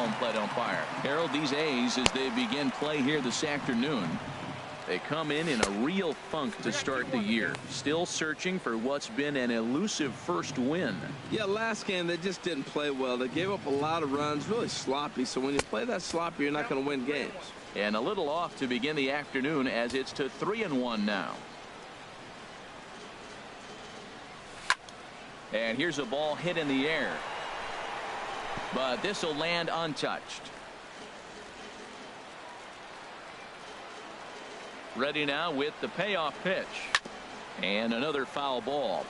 home plate umpire. Harold, these A's, as they begin play here this afternoon, they come in a real funk to start the year. Still searching for what's been an elusive first win. Yeah, last game they just didn't play well. They gave up a lot of runs, really sloppy. So when you play that sloppy, you're not going to win games. And a little off to begin the afternoon as it's to 3-1 now. And here's a ball hit in the air. But this will land untouched. Ready now with the payoff pitch. And another foul ball.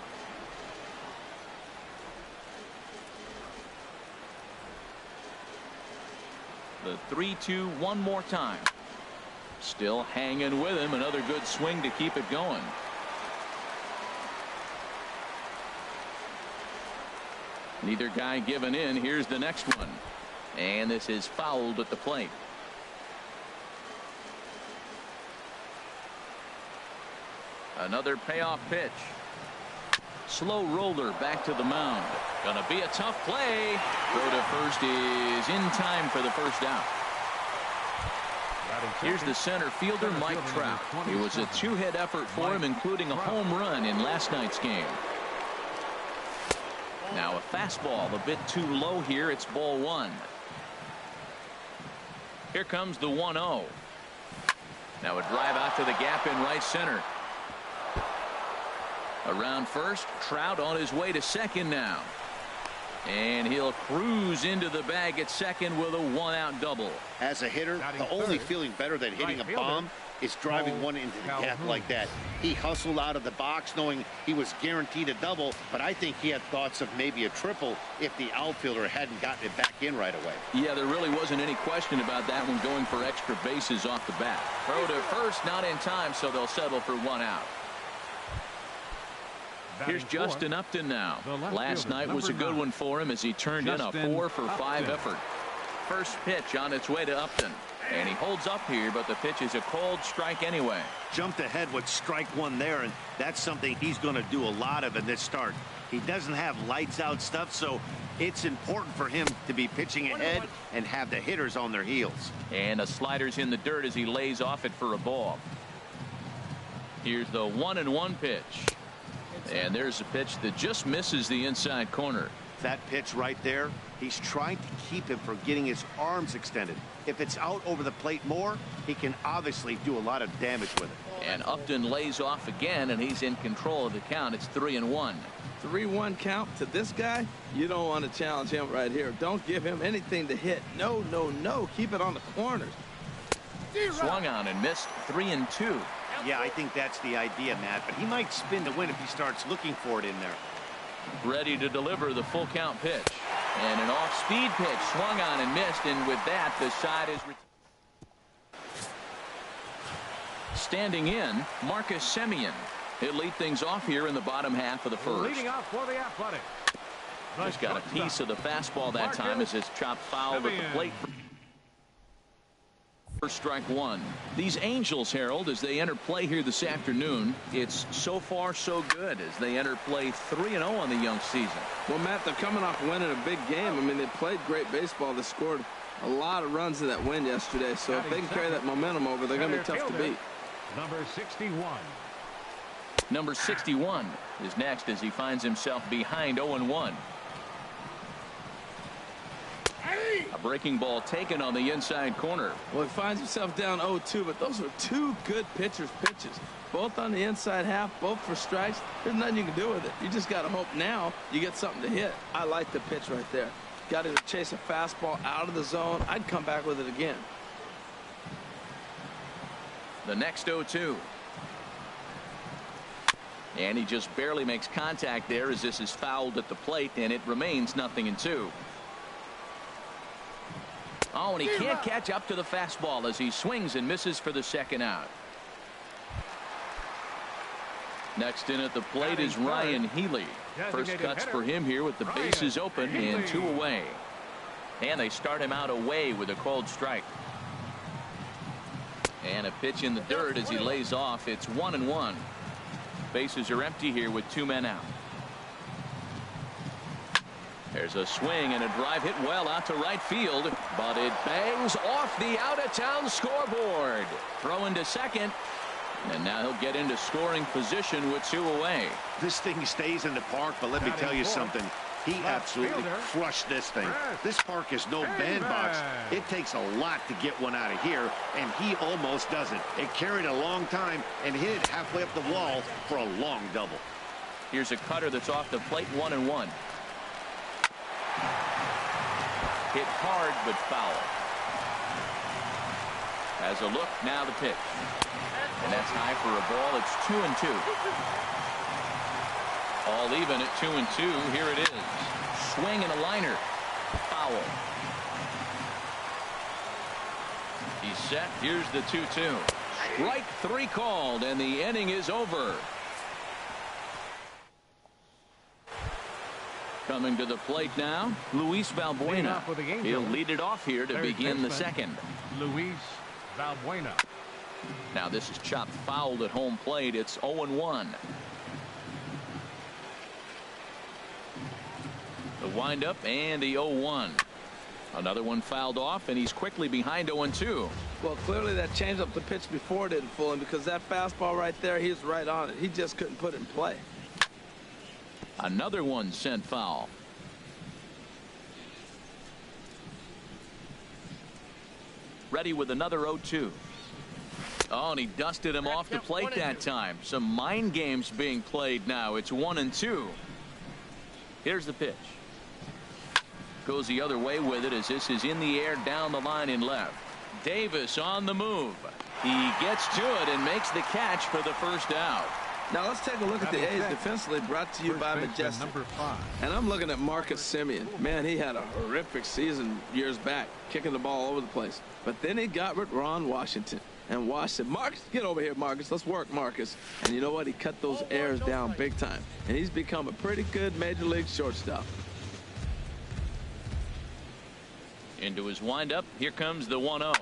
The 3-2 one more time. Still hanging with him. Another good swing to keep it going. Neither guy giving in. Here's the next one. And this is fouled at the plate. Another payoff pitch. Slow roller back to the mound. Gonna be a tough play. Throw to first is in time for the first out. Here's the center fielder, Mike Trout. It was a two-hit effort for him, including a home run in last night's game. Now a fastball a bit too low here. It's ball one. Here comes the 1-0. Now a drive out to the gap in right center. Around first, Trout on his way to second now. And he'll cruise into the bag at second with a one-out double. As a hitter, the only feeling better than hitting a bomb is driving one into the gap like that. He hustled out of the box knowing he was guaranteed a double, but I think he had thoughts of maybe a triple if the outfielder hadn't gotten it back in right away. Yeah, there really wasn't any question about that one, going for extra bases off the bat. Throw to first, not in time, so they'll settle for one out. Here's Justin Upton now. Last night was a good one for him as he turned in a 4-for-5 effort. First pitch on its way to Upton. And he holds up here, but the pitch is a cold strike anyway. Jumped ahead with strike one there, and that's something he's going to do a lot of in this start. He doesn't have lights out stuff, so it's important for him to be pitching ahead and have the hitters on their heels. And a slider's in the dirt as he lays off it for a ball. Here's the 1-1 pitch. And there's a pitch that just misses the inside corner. That pitch right there, he's trying to keep him from getting his arms extended. If it's out over the plate more, he can obviously do a lot of damage with it. And Upton lays off again, and he's in control of the count. It's 3-1. 3-1 count to this guy. You don't want to challenge him right here. Don't give him anything to hit. No, no, no. Keep it on the corners. Swung on and missed. 3-2. Yeah, I think that's the idea, Matt, but he might spin to win if he starts looking for it in there. Ready to deliver the full count pitch. And an off-speed pitch swung on and missed, and with that, the side is standing in, Marcus Semien. He'll lead things off here in the bottom half of the first. Leading off for the Athletic. He's got a piece of the fastball that time as his chop fouled at the plate. First strike one. These Angels, Harold, as they enter play here this afternoon, it's so far so good as they enter play 3-0 on the young season. Well, Matt, they're coming off winning a big game. I mean, they played great baseball. They scored a lot of runs in that win yesterday. So if they can carry that momentum over, they're going to be tough to beat. Number 61. Number 61 is next as he finds himself behind 0-1. A breaking ball taken on the inside corner. Well, he finds himself down 0-2, but those are two good pitchers' pitches. Both on the inside half, both for strikes. There's nothing you can do with it. You just got to hope now you get something to hit. I like the pitch right there. Got to chase a fastball out of the zone. I'd come back with it again. The next 0-2. And he just barely makes contact there as this is fouled at the plate, and it remains 0-2. Oh, and he can't catch up to the fastball as he swings and misses for the second out. Next in at the plate is Ryan Healy. First cuts for him here with the bases open and 2 away. And they start him out away with a cold strike. And a pitch in the dirt as he lays off. It's 1-1. Bases are empty here with 2 men out. There's a swing and a drive hit well out to right field, but it bangs off the out-of-town scoreboard. Throw into second, and now he'll get into scoring position with 2 away. This thing stays in the park, but let me tell you something. He absolutely crushed this thing. This park is no bandbox. It takes a lot to get one out of here, and he almost does it. It carried a long time and hit it halfway up the wall for a long double. Here's a cutter that's off the plate, 1-1. Hit hard, but foul. Has a look, now the pitch. And that's high for a ball. It's 2-2. All even at 2-2. Here it is. Swing and a liner. Foul. He's set. Here's the 2-2. Strike 3 called, and the inning is over. Coming to the plate now, Luis Valbuena. He'll lead it off here to begin the second. Luis Valbuena. Now this is chopped fouled at home plate. It's 0-1. The windup and the 0-1. Another one fouled off, and he's quickly behind 0-2. Well, clearly that changeup the pitch before didn't fool him, because that fastball right there, he was right on it. He just couldn't put it in play. Another one sent foul. Ready with another 0-2. Oh, and he dusted him off the plate that time. Some mind games being played now. It's 1-2. Here's the pitch. Goes the other way with it as this is in the air down the line in left. Davis on the move. He gets to it and makes the catch for the first out. Now let's take a look at the A's defensively, brought to you by Majestic. And I'm looking at Marcus Semien. Man, he had a horrific season years back, kicking the ball all over the place. But then he got with Ron Washington. And Wash said, Marcus, get over here, Marcus. Let's work, Marcus. And you know what? He cut those errors down big time. And he's become a pretty good major league shortstop. Into his windup. Here comes the 1-0.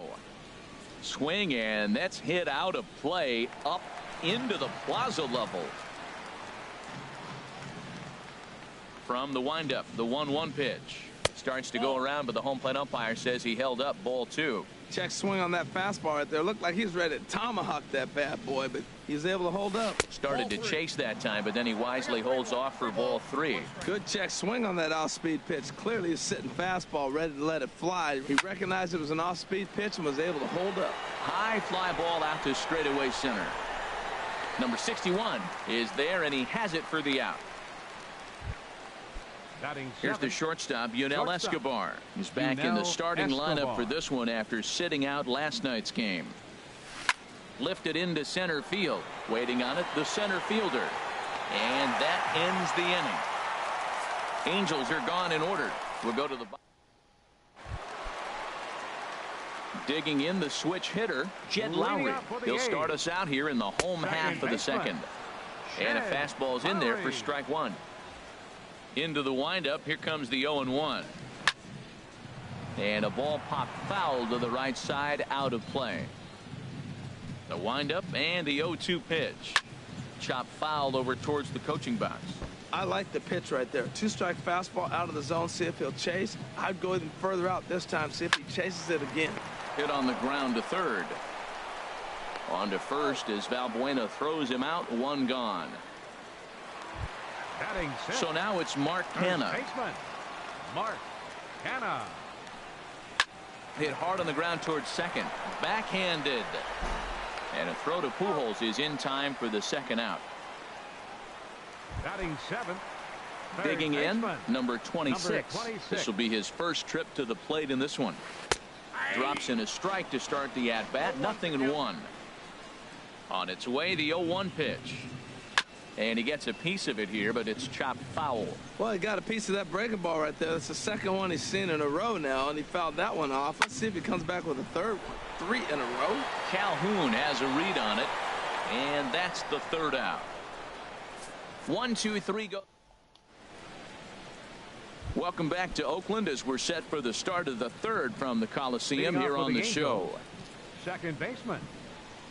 Swing, and that's hit out of play up into the plaza level. From the windup, the 1-1 pitch. Starts to go around, but the home plate umpire says he held up, ball 2. Check swing on that fastball right there. Looked like he was ready to tomahawk that bad boy, but he was able to hold up. Started to chase that time, but then he wisely holds off for ball 3. Good check swing on that off-speed pitch. Clearly he's sitting fastball, ready to let it fly. He recognized it was an off-speed pitch and was able to hold up. High fly ball out to straightaway center. Number 61 is there, and he has it for the out. Here's the shortstop, Yunel Escobar. He's back in the starting lineup for this one after sitting out last night's game. Lifted into center field. Waiting on it, the center fielder. And that ends the inning. Angels are gone in order. We'll go to the bottom. Digging in the switch hitter, Jed Lowry. He'll start us out here in the home half of the second. And a fastball's in there for strike 1. Into the windup. Here comes the 0-1. And a ball popped foul to the right side, out of play. The windup and the 0-2 pitch. Chop fouled over towards the coaching box. I like the pitch right there. 2-strike fastball out of the zone. See if he'll chase. I'd go even further out this time. See if he chases it again. Hit on the ground to third. On to first as Valbuena throws him out. 1 gone. So now it's Mark Hanna. Mark Hanna. Hit hard on the ground towards second. Backhanded. And a throw to Pujols is in time for the second out. Batting 7th. Digging in, number 26. This will be his first trip to the plate in this one. Drops in a strike to start the at-bat. 0-1. On its way, the 0-1 pitch. And he gets a piece of it here, but it's chopped foul. Well, he got a piece of that breaking ball right there. That's the second one he's seen in a row now, and he fouled that one off. Let's see if he comes back with a third one. 3 in a row. Calhoun has a read on it, and that's the third out. 1, 2, 3, go. Welcome back to Oakland as we're set for the start of the third from the Coliseum here on the show. Second baseman,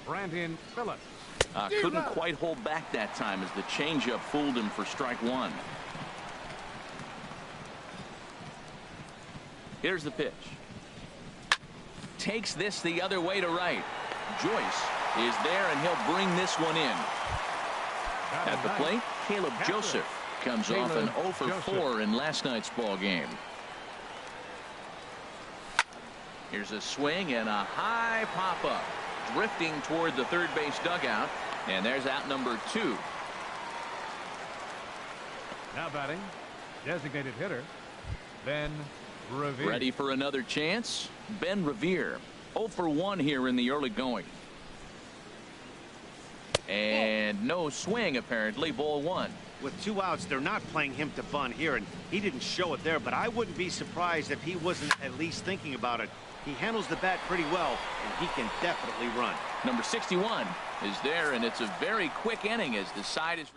Brandon Phillips. Couldn't quite hold back that time as the changeup fooled him for strike 1. Here's the pitch. Takes this the other way to right. Joyce is there, and he'll bring this one in. At the plate, Caleb Joseph comes off an 0 for 4 in last night's ball game. Here's a swing and a high pop-up, drifting toward the third base dugout, and there's out number 2. Now batting, designated hitter, Ben Revere. Ready for another chance? Ben Revere, 0 for 1 here in the early going. And no swing, apparently. Ball 1. With 2 outs, they're not playing him to bunt here, and he didn't show it there, but I wouldn't be surprised if he wasn't at least thinking about it. He handles the bat pretty well, and he can definitely run. Number 61 is there, and it's a very quick inning as the side is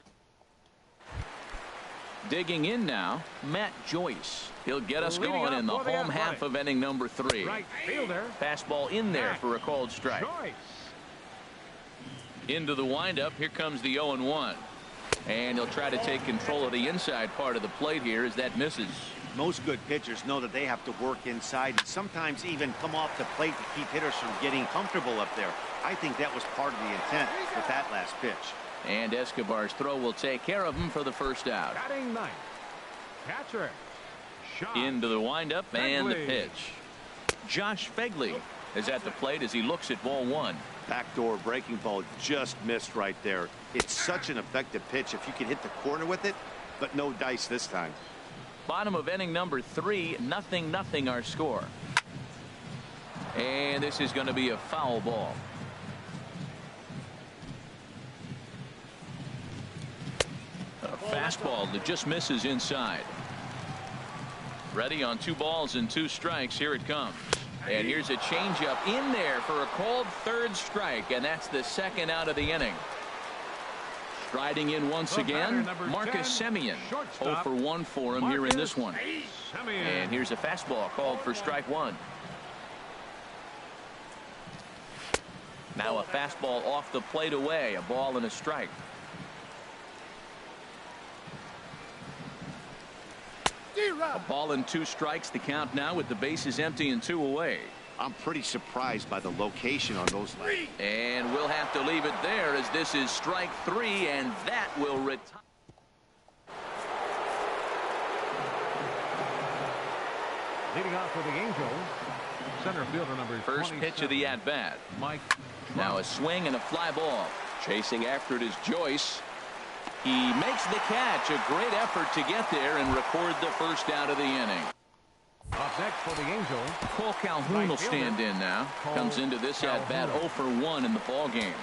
digging in now. Matt Joyce. He'll get us going in the home half of inning number 3. Right fielder. Fastball in there for a called strike. Joyce. Into the windup. Here comes the 0-1. And he'll try to take control of the inside part of the plate here as that misses. Most good pitchers know that they have to work inside and sometimes even come off the plate to keep hitters from getting comfortable up there. I think that was part of the intent with that last pitch. And Escobar's throw will take care of him for the first out. Batting ninth. Catcher. Shot. Into the windup and the pitch. Josh Fegley is at the plate as he looks at ball 1. Backdoor breaking ball just missed right there. It's such an effective pitch if you can hit the corner with it, but no dice this time. Bottom of inning number 3, 0-0 our score. And this is going to be a foul ball. A fastball that just misses inside. Ready on 2 balls and 2 strikes. Here it comes. And here's a changeup in there for a called third strike, and that's the second out of the inning. Striding in once again, Marcus Semien. 0 for 1 for him here in this one. And here's a fastball called for strike 1. Now a fastball off the plate away, a ball and a strike. A ball and 2 strikes, the count now with the bases empty and 2 away. I'm pretty surprised by the location on those lines. And we'll have to leave it there as this is strike 3, and that will retire. Leading off for the Angels, center fielder number First pitch of the at-bat. Mike. Now a swing and a fly ball. Chasing after it is Joyce. He makes the catch. A great effort to get there and record the first out of the inning. Up next for the Angels, Cole Calhoun will stand in now. Comes into this at-bat 0 for 1 in the ball game.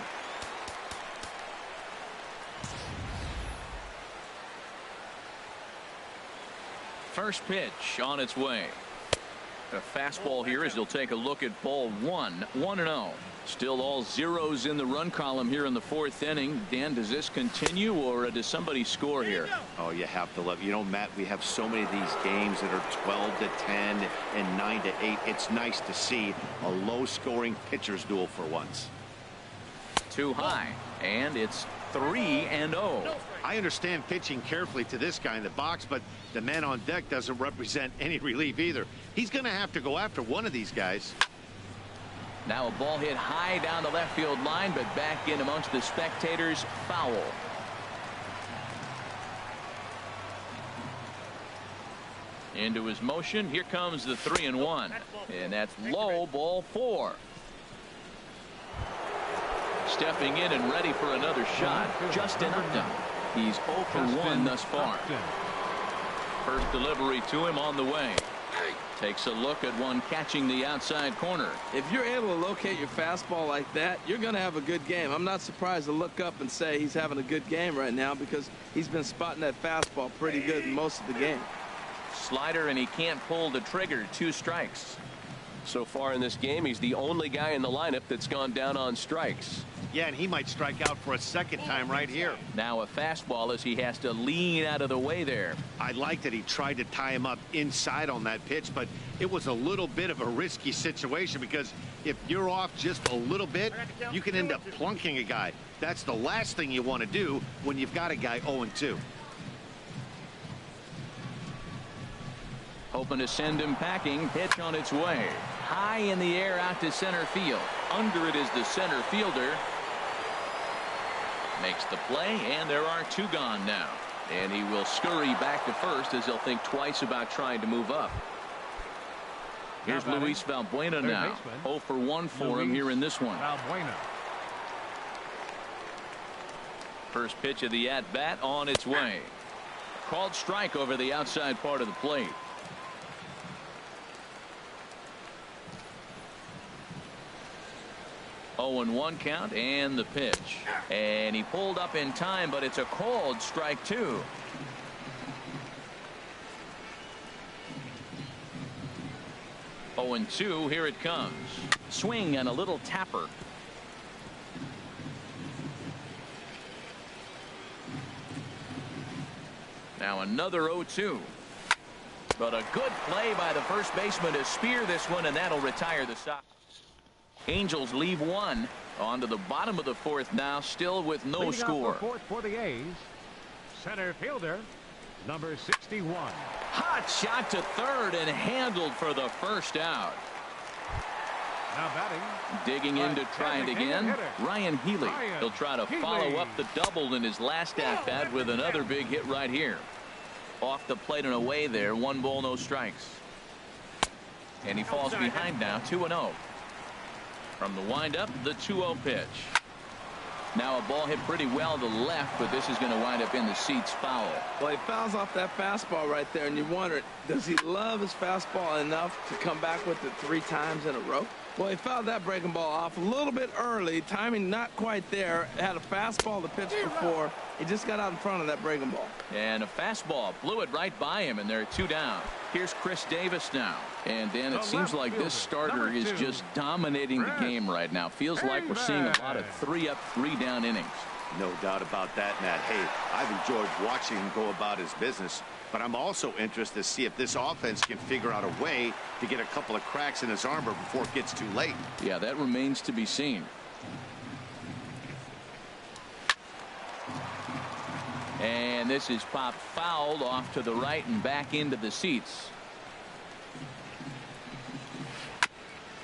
First pitch on its way. A fastball here as he'll take a look at ball 1. 1-0. Still all zeros in the run column here in the 4th inning. Dan, does this continue or does somebody score here? Oh, you have to love. You know, Matt, we have so many of these games that are 12-10 and 9-8. It's nice to see a low-scoring pitcher's duel for once. Too high, and it's 3-0. I understand pitching carefully to this guy in the box, but the man on deck doesn't represent any relief either. He's going to have to go after one of these guys. Now a ball hit high down the left field line, but back in amongst the spectators. Foul. Into his motion. Here comes the 3-1. And that's low, ball 4. Stepping in and ready for another shot, Justin Upton. He's 0 for 1 thus far. First delivery to him on the way. Takes a look at one catching the outside corner. If you're able to locate your fastball like that, you're going to have a good game. I'm not surprised to look up and say he's having a good game right now because he's been spotting that fastball pretty good in most of the game. Slider, and he can't pull the trigger. 2 strikes. So far in this game, he's the only guy in the lineup that's gone down on strikes. Yeah, and he might strike out for a second time right here. Now a fastball as he has to lean out of the way there. I like that he tried to tie him up inside on that pitch, but it was a little bit of a risky situation because if you're off just a little bit, you can end up plunking a guy. That's the last thing you want to do when you've got a guy 0-2. Hoping to send him packing. Pitch on its way. High in the air out to center field. Under it is the center fielder. Makes the play, and there are 2 gone now. And he will scurry back to first as he'll think twice about trying to move up. Here's Luis Valbuena now. 0 for 1 for him here in this one. Valbuena. First pitch of the at-bat on its way. Called strike over the outside part of the plate. Oh, and 1 count, and the pitch. And he pulled up in time, but it's a called strike 2. Oh, and 2, here it comes. Swing and a little tapper. Now another 0-2. But a good play by the first baseman to spear this one, and that'll retire the Sox. Angels leave 1. On to the bottom of the 4th now, still with no score. Fourth for the A's, center fielder, number 61. Hot shot to 3rd and handled for the first out. Now batting. Digging in to try it again, Ryan Healy. He'll try to follow up the double in his last at-bat with another big hit right here. Off the plate and away there, 1 ball, no strikes. And he falls behind now, 2-0. From the windup, the 2-0 pitch. Now a ball hit pretty well to left, but this is going to wind up in the seats foul. Well, he fouls off that fastball right there, and you wonder, does he love his fastball enough to come back with it 3 times in a row? Well, he fouled that breaking ball off a little bit early. Timing not quite there. Had a fastball to pitch before. He just got out in front of that breaking ball. And a fastball blew it right by him, and there are 2 down. Here's Chris Davis now. And Dan, it seems like this starter is just dominating the game right now. Feels like we're seeing a lot of 3-up, 3-down innings. No doubt about that, Matt. Hey, I've enjoyed watching him go about his business, but I'm also interested to see if this offense can figure out a way to get a couple of cracks in his armor before it gets too late. Yeah, that remains to be seen. And this is popped fouled off to the right and back into the seats.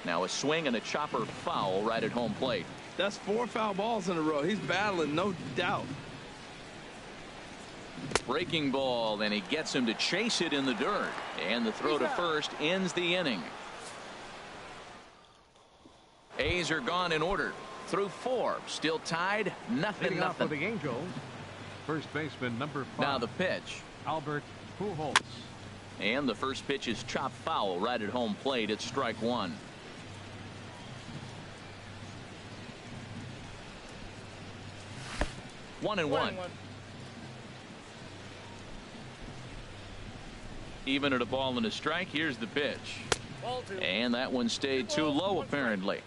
Now a swing and a chopper foul right at home plate. That's 4 foul balls in a row. He's battling, no doubt. Breaking ball, and he gets him to chase it in the dirt. And the throw to first ends the inning. A's are gone in order. Through 4. Still tied. Nothing. For the Angels, first baseman number 5. Now the pitch. Albert Pujols. And the first pitch is chopped foul right at home plate. It's strike 1. One and one. Even at a ball and a strike. Here's the pitch. And that one stayed too low apparently.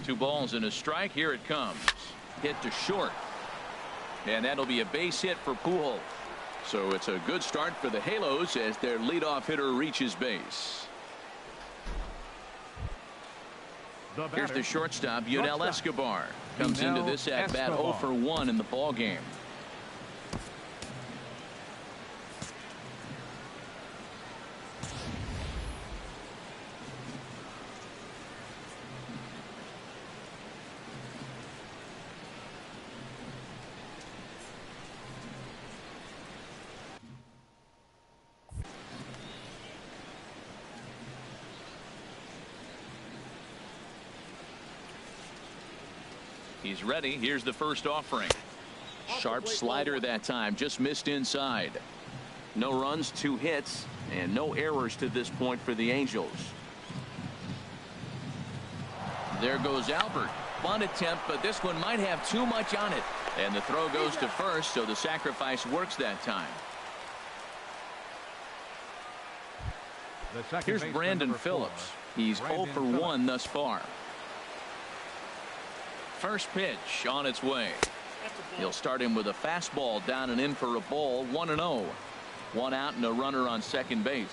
2 balls and a strike. Here it comes. Hit to short. And that'll be a base hit for Pujols. So it's a good start for the Halos as their leadoff hitter reaches base. Here's the shortstop, Yunel Escobar. Comes into this at bat 0 for 1 in the ball game. He's ready. Here's the first offering. Sharp slider that time. Just missed inside. No runs, 2 hits, and no errors to this point for the Angels. There goes Albert. Bunt attempt, but this one might have too much on it. And the throw goes to first, so the sacrifice works that time. Here's Brandon Phillips. He's 0 for 1 thus far. First pitch on its way. He'll start him with a fastball down and in for a ball. 1-0. 1 out and a runner on second base.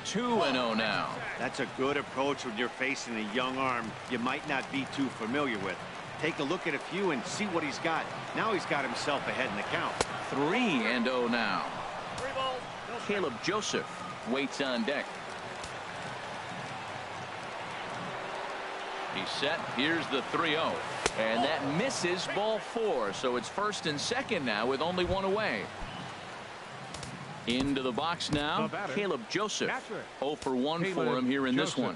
Two and 0 now. That's a good approach when you're facing a young arm you might not be too familiar with. Take a look at a few and see what he's got. Now he's got himself ahead in the count. 3-0 now. Caleb Joseph waits on deck. He's set. Here's the 3-0. And that misses ball 4. So it's first and second now with only one away. Into the box now. Caleb Joseph. 0 for 1 for him here in this one.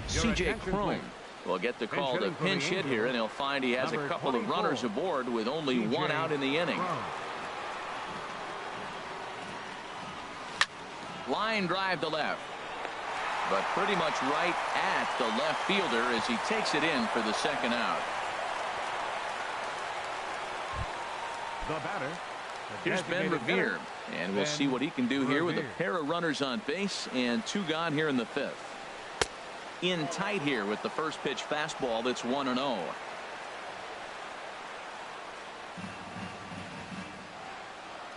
C.J. Cron will get the call to pinch hit here, and he'll find he has a couple of runners aboard with only one out in the inning. Line drive to left, but pretty much right at the left fielder as he takes it in for the second out. The batter. Here's Ben Revere, and we'll see what he can do here with a pair of runners on base and 2 gone here in the 5th. In tight here with the first pitch fastball. That's 1-0.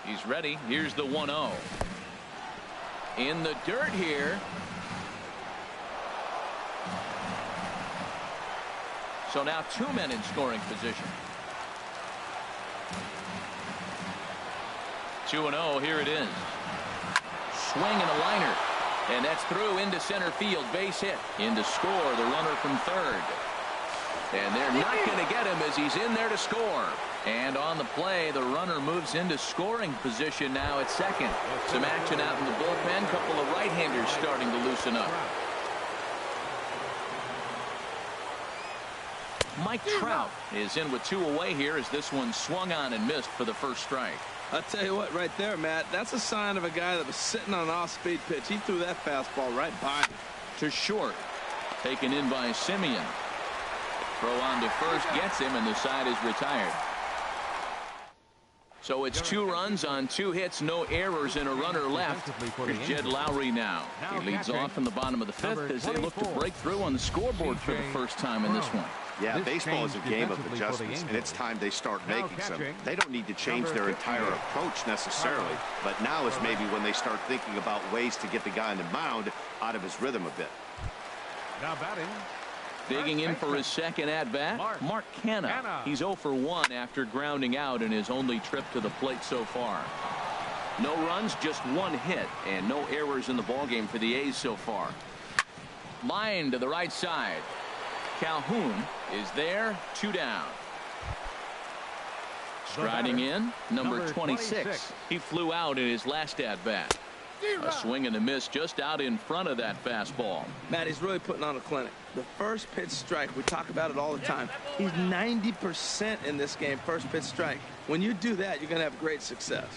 He's ready. Here's the 1-0. In the dirt here. So now 2 men in scoring position. 2-0. Here it is. Swing and a liner. And that's through into center field. Base hit. In to score the runner from third. And they're not going to get him as he's in there to score. And on the play, the runner moves into scoring position now at second. Some action out in the bullpen. Couple of right-handers starting to loosen up. Mike Trout is in with 2 away here as this one swung on and missed for the first strike. I'll tell you what, right there, Matt, that's a sign of a guy that was sitting on an off-speed pitch. He threw that fastball right by him. To short. Taken in by Simeon. Throw on to first gets him, and the side is retired. So it's 2 runs on 2 hits, no errors, and a runner left. Here's Jed Lowry now. He leads off in the bottom of the 5th as they look to break through on the scoreboard for the first time in this one. Yeah, baseball is a game of adjustments, and it's time they start making some. They don't need to change their entire approach necessarily, but now is maybe when they start thinking about ways to get the guy on the mound out of his rhythm a bit. Now batting. Digging in for his second at-bat, Mark Canha. He's 0 for 1 after grounding out in his only trip to the plate so far. No runs, just 1 hit, and no errors in the ballgame for the A's so far. Line to the right side. Calhoun is there, 2 down. Striding in, number 26. He flew out in his last at-bat. A swing and a miss just out in front of that fastball. Matt, he's really putting on a clinic. The first pitch strike, we talk about it all the time. He's 90% in this game, first pitch strike. When you do that, you're going to have great success.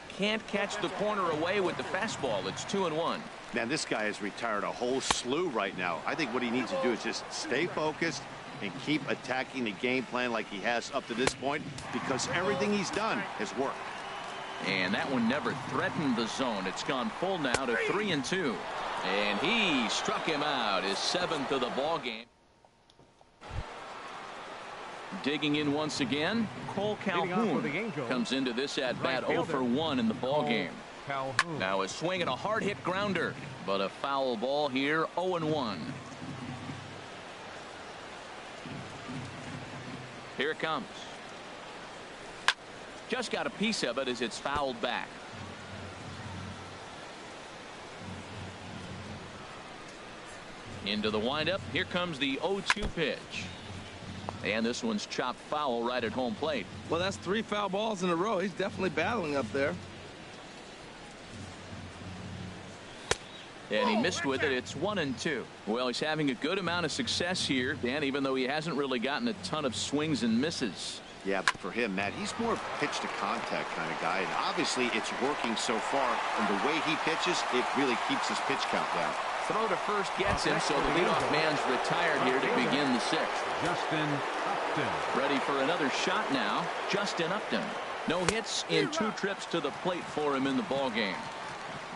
Can't catch the corner away with the fastball. It's 2-1. Man, this guy has retired a whole slew right now. I think what he needs to do is just stay focused and keep attacking the game plan like he has up to this point, because everything he's done has worked. And that one never threatened the zone. It's gone full now to 3-2. And he struck him out, his 7th of the ball game. Digging in once again, Cole Calhoun comes into this at bat 0 for 1 in the ball game. Now a swing and a hard hit grounder, but a foul ball here. 0-1. Here it comes. Just got a piece of it as it's fouled back. Into the windup. Here comes the 0-2 pitch. And this one's chopped foul right at home plate. Well, that's 3 foul balls in a row. He's definitely battling up there. And he missed with it. It's 1-2. Well, he's having a good amount of success here, Dan, even though he hasn't really gotten a ton of swings and misses. Yeah, but for him, Matt, he's more of a pitch to contact kind of guy, and obviously it's working so far, and the way he pitches, it really keeps his pitch count down. Throw to first gets him, so the leadoff man's retired here to begin the 6th. Justin Upton. Ready for another shot now. Justin Upton. No hits in 2 trips to the plate for him in the ball game.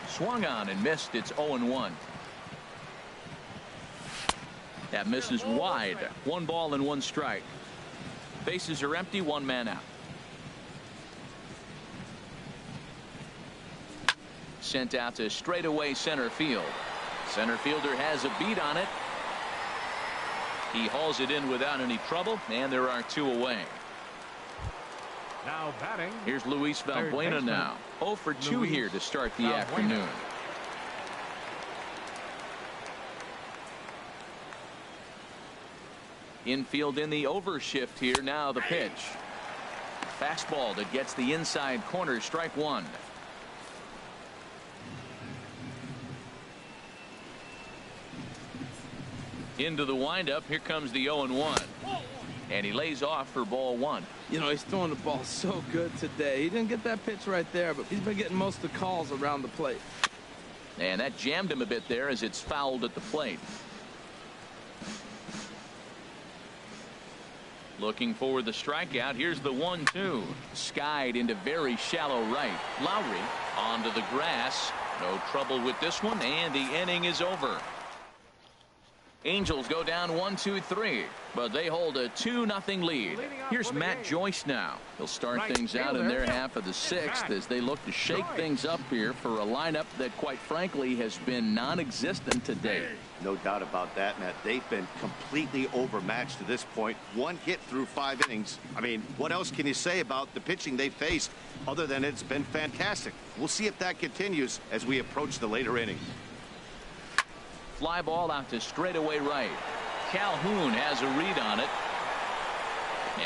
Swung on and missed. It's 0-1. That misses wide. 1 ball and 1 strike. Bases are empty, 1 man out. Sent out to straightaway center field. Center fielder has a beat on it. He hauls it in without any trouble, and there are 2 away. Now batting. Here's Luis Valbuena now. 0 for 2 here to start the afternoon. Infield in the overshift here. Now the pitch. Fastball that gets the inside corner. Strike 1. Into the windup. Here comes the 0-1. And he lays off for ball 1. You know, he's throwing the ball so good today. He didn't get that pitch right there, but he's been getting most of the calls around the plate. And that jammed him a bit there as it's fouled at the plate. Looking for the strikeout. Here's the 1-2. Skied into very shallow right. Lowry onto the grass. No trouble with this one, and the inning is over. Angels go down 1-2-3, but they hold a 2-0 lead. Here's Matt Joyce now. He'll start things out in their half of the 6th as they look to shake things up here for a lineup that, quite frankly, has been non-existent to date. No doubt about that, Matt. They've been completely overmatched to this point. 1 hit through 5 innings. I mean, what else can you say about the pitching they faced other than it's been fantastic? We'll see if that continues as we approach the later innings. Fly ball out to straightaway right. Calhoun has a read on it.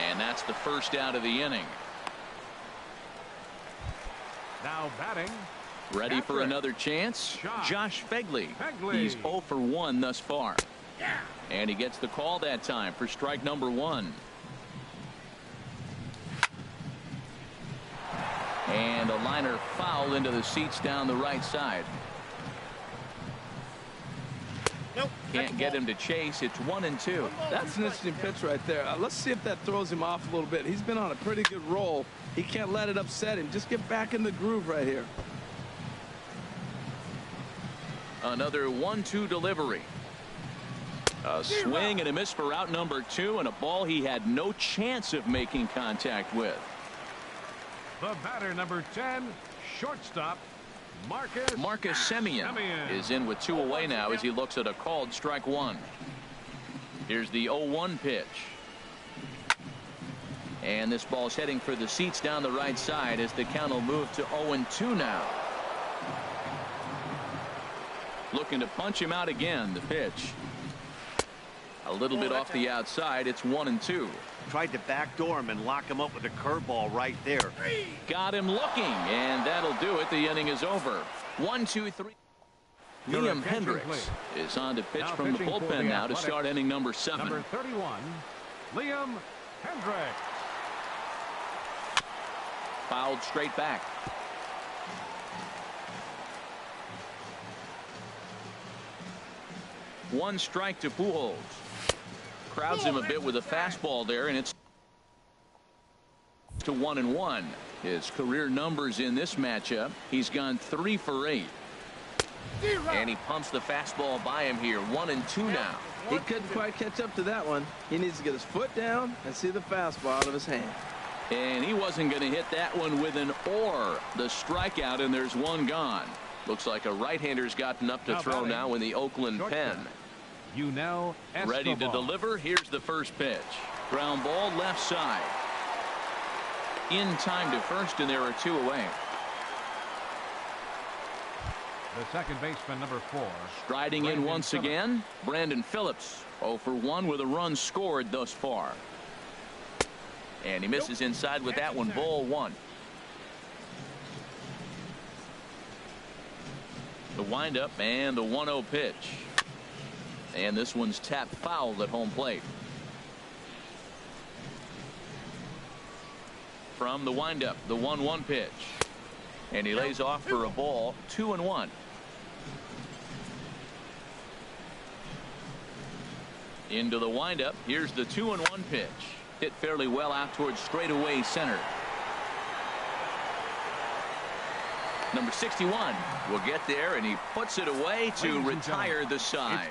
And that's the first out of the inning. Now batting. Ready for another chance. Josh Fegley. He's 0 for 1 thus far. And he gets the call that time for strike number 1. And a liner foul into the seats down the right side. Can't get him to chase. It's 1-2. That's an interesting pitch right there. Let's see if that throws him off a little bit. He's been on a pretty good roll. He can't let it upset him. Just get back in the groove right here. Another 1-2 delivery. A swing and a miss for out number 2, and a ball he had no chance of making contact with. The batter, number 10, shortstop. Marcus Semien is in with 2 away now as he looks at a called strike 1. Here's the 0-1 pitch. And this ball's heading for the seats down the right side as the count will move to 0-2 now. Looking to punch him out again. The pitch. A little bit off the outside. It's 1-2. Tried to backdoor him and lock him up with a curveball right there. Got him looking, and that'll do it. The inning is over. 1-2-3. Liam Hendricks is on to pitch from the bullpen now to start inning number 7. Number 31, Liam Hendricks. Fouled straight back. One strike to Pujols. Crowds him a bit with a fastball there, and it's to 1-1. His career numbers in this matchup, he's gone 3 for 8. And he pumps the fastball by him here. 1-2 now. He couldn't quite catch up to that one. He needs to get his foot down and see the fastball out of his hand. And he wasn't going to hit that one with an or. The strikeout, and there's one gone. Looks like a right-hander's gotten up to throw now in the Oakland pen. Ready to deliver. Here's the first pitch. Ground ball left side. In time to first, and there are 2 away. The second baseman, number 4. Striding in once again, Brandon Phillips. 0 for 1 with a run scored thus far. And he misses inside with that one. Ball 1. The windup and the 1-0 pitch. And this one's tapped foul at home plate. From the windup, the 1-1 pitch. And he lays off for a ball. 2-1. Into the windup. Here's the 2-1 pitch. Hit fairly well out towards straightaway center. Number 61 will get there, and he puts it away to retire the side.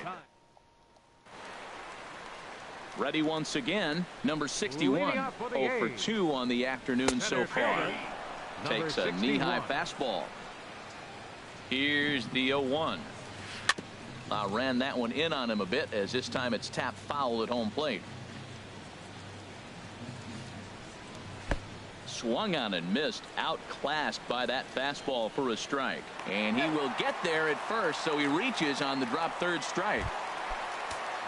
Ready once again. Number 61. 0 for 2 on the afternoon so far. Takes a knee-high fastball. Here's the 0-1. Ran that one in on him a bit, as this time it's tapped foul at home plate. Swung on and missed, outclassed by that fastball for a strike. And he will get there at first, so he reaches on the drop third strike.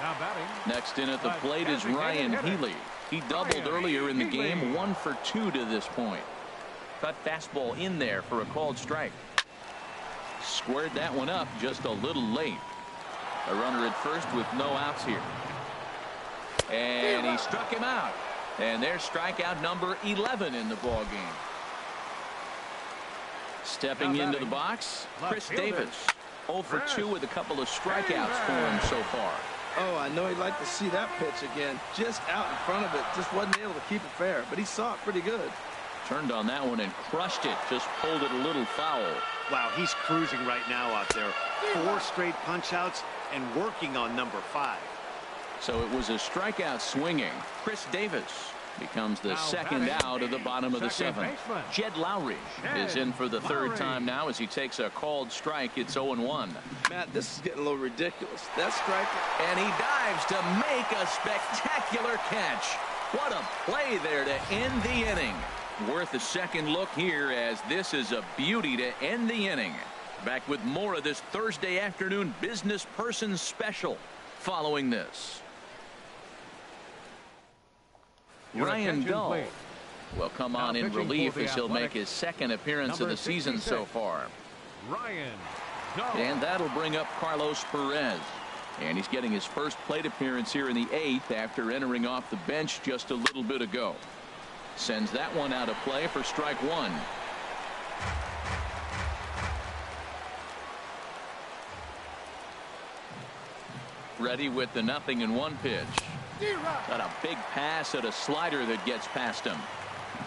Now batting. Next in at the plate is Ryan Healy. He doubled earlier in the game, 1 for 2 to this point. Cut fastball in there for a called strike. Squared that one up just a little late. A runner at first with no outs here. And he struck him out. And there's strikeout number 11 in the ball game. Stepping into the box, Chris Davis. 0 for 2 with a couple of strikeouts for him so far. Oh, I know he'd like to see that pitch again. Just out in front of it. Just wasn't able to keep it fair, but he saw it pretty good. Turned on that one and crushed it. Just pulled it a little foul. Wow, he's cruising right now out there. 4 straight punch-outs and working on number 5. So it was a strikeout swinging. Chris Davis becomes the second out of the bottom of the 7th. Jed Lowry is in for the third time now as he takes a called strike. It's 0-1. Matt, this is getting a little ridiculous. That strike. And he dives to make a spectacular catch. What a play there to end the inning. Worth a second look here, as this is a beauty to end the inning. Back with more of this Thursday afternoon business person special following this. Ryan Dull will come on in relief as he'll make his second appearance of the season so far. Ryan Dull. And that'll bring up Carlos Perez. And he's getting his first plate appearance here in the 8th after entering off the bench just a little bit ago. Sends that one out of play for strike 1. Ready with the 0-1 pitch. Got a big pass at a slider that gets past him.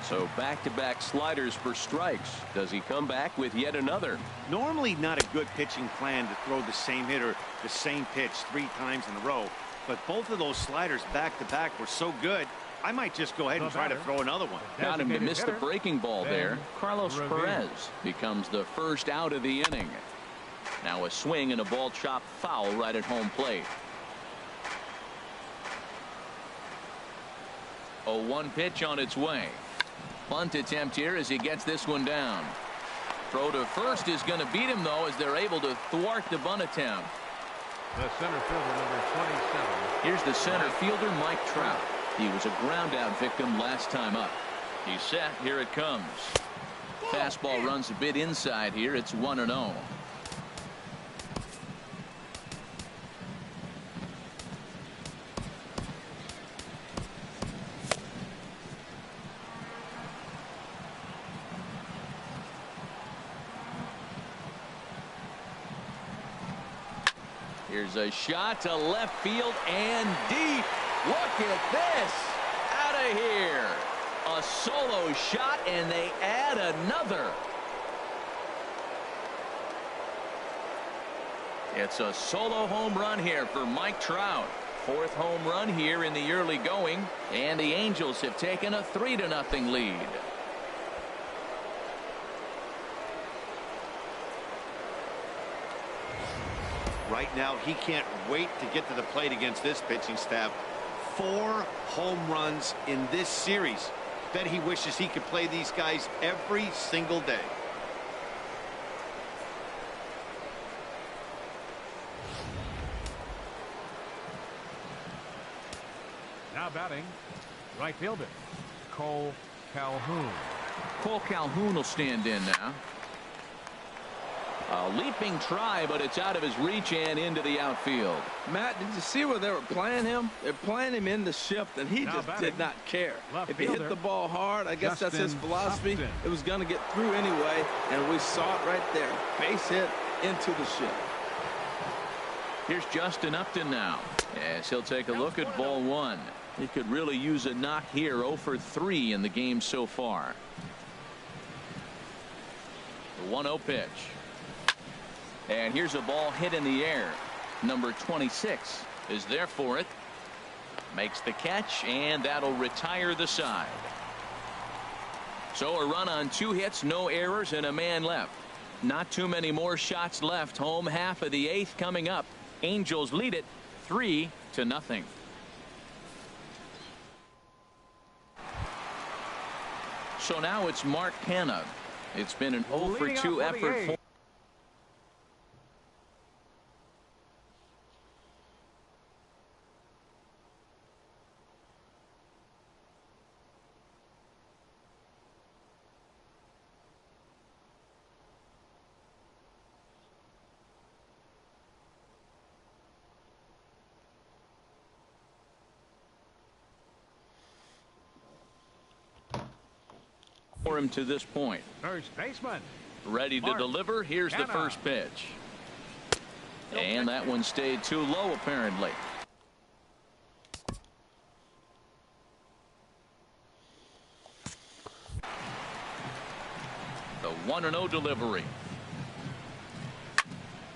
So back-to-back sliders for strikes. Does he come back with yet another? Normally not a good pitching plan to throw the same hitter the same pitch 3 times in a row. But both of those sliders back-to-back were so good, I might just go ahead and try to throw another one. Got him to miss the breaking ball there. Carlos Perez becomes the first out of the inning. Now a swing and a ball chopped foul right at home plate. 0-1 pitch on its way. Bunt attempt here as he gets this one down. Throw to first is going to beat him, though, as they're able to thwart the bunt attempt. The center fielder, number 27. Here's the center fielder, Mike Trout. He was a ground out victim last time up. He's set. Here it comes. Fastball runs a bit inside here. It's 1-0. Here's a shot to left field and deep. Look at this. Out of here. A solo shot, and they add another. It's a solo home run here for Mike Trout. 4th home run here in the early going, and the Angels have taken a 3-0 lead. Right now, he can't wait to get to the plate against this pitching staff. 4 home runs in this series. Bet he wishes he could play these guys every single day. Now batting, right fielder, Cole Calhoun. Cole Calhoun will stand in now. A leaping try, but it's out of his reach and into the outfield. Matt, did you see where they were playing him? They're playing him in the shift, and he just did not care. If he hit the ball hard, I guess that's his philosophy. It was going to get through anyway, and we saw it right there. Base hit into the shift. Here's Justin Upton now, as he'll take a look at ball 1. He could really use a knock here. 0 for 3 in the game so far. The 1-0 pitch. And here's a ball hit in the air. Number 26 is there for it. Makes the catch, and that'll retire the side. So a run on 2 hits, no errors, and a man left. Not too many more shots left. Home half of the 8th coming up. Angels lead it 3-0. So now it's Mark Canha. It's been an 0 for 2 effort for him to this point. First baseman. Ready to deliver. Here's the first pitch. And that one stayed too low, apparently. The 1-0 delivery.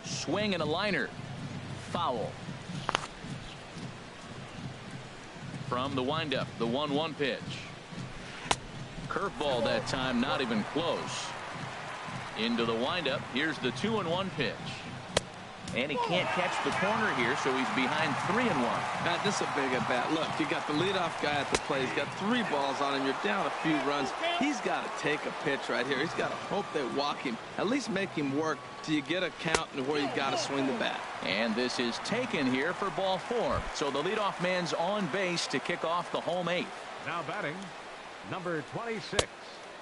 Swing and a liner. Foul. From the windup, the 1-1 pitch. Curveball that time, not even close. Into the windup. Here's the 2-1 pitch. And he can't catch the corner here, so he's behind 3-1. Matt, this is a big at bat. Look, you got the leadoff guy at the plate. He's got 3 balls on him. You're down a few runs. He's got to take a pitch right here. He's got to hope they walk him. At least make him work till you get a count and where you got to swing the bat. And this is taken here for ball 4. So the leadoff man's on base to kick off the home 8th. Now batting, number 26.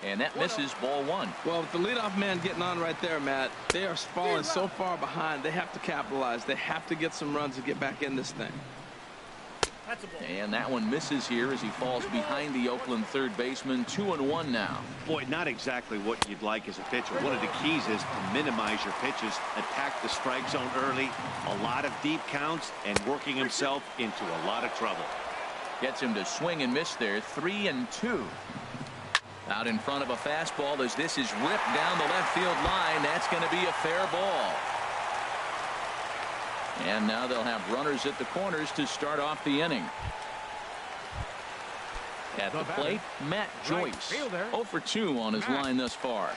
And that misses ball 1. Well, with the leadoff man getting on right there, Matt, they are falling so far behind. They have to capitalize. They have to get some runs to get back in this thing. And that one misses here as he falls behind the Oakland third baseman. 2-1 now. Boy, not exactly what you'd like as a pitcher. One of the keys is to minimize your pitches, attack the strike zone early, a lot of deep counts, and working himself into a lot of trouble. Gets him to swing and miss there. 3-2. Out in front of a fastball as this is ripped down the left field line. That's going to be a fair ball. And now they'll have runners at the corners to start off the inning. At the plate, Matt Joyce. 0 for 2 on his line thus far.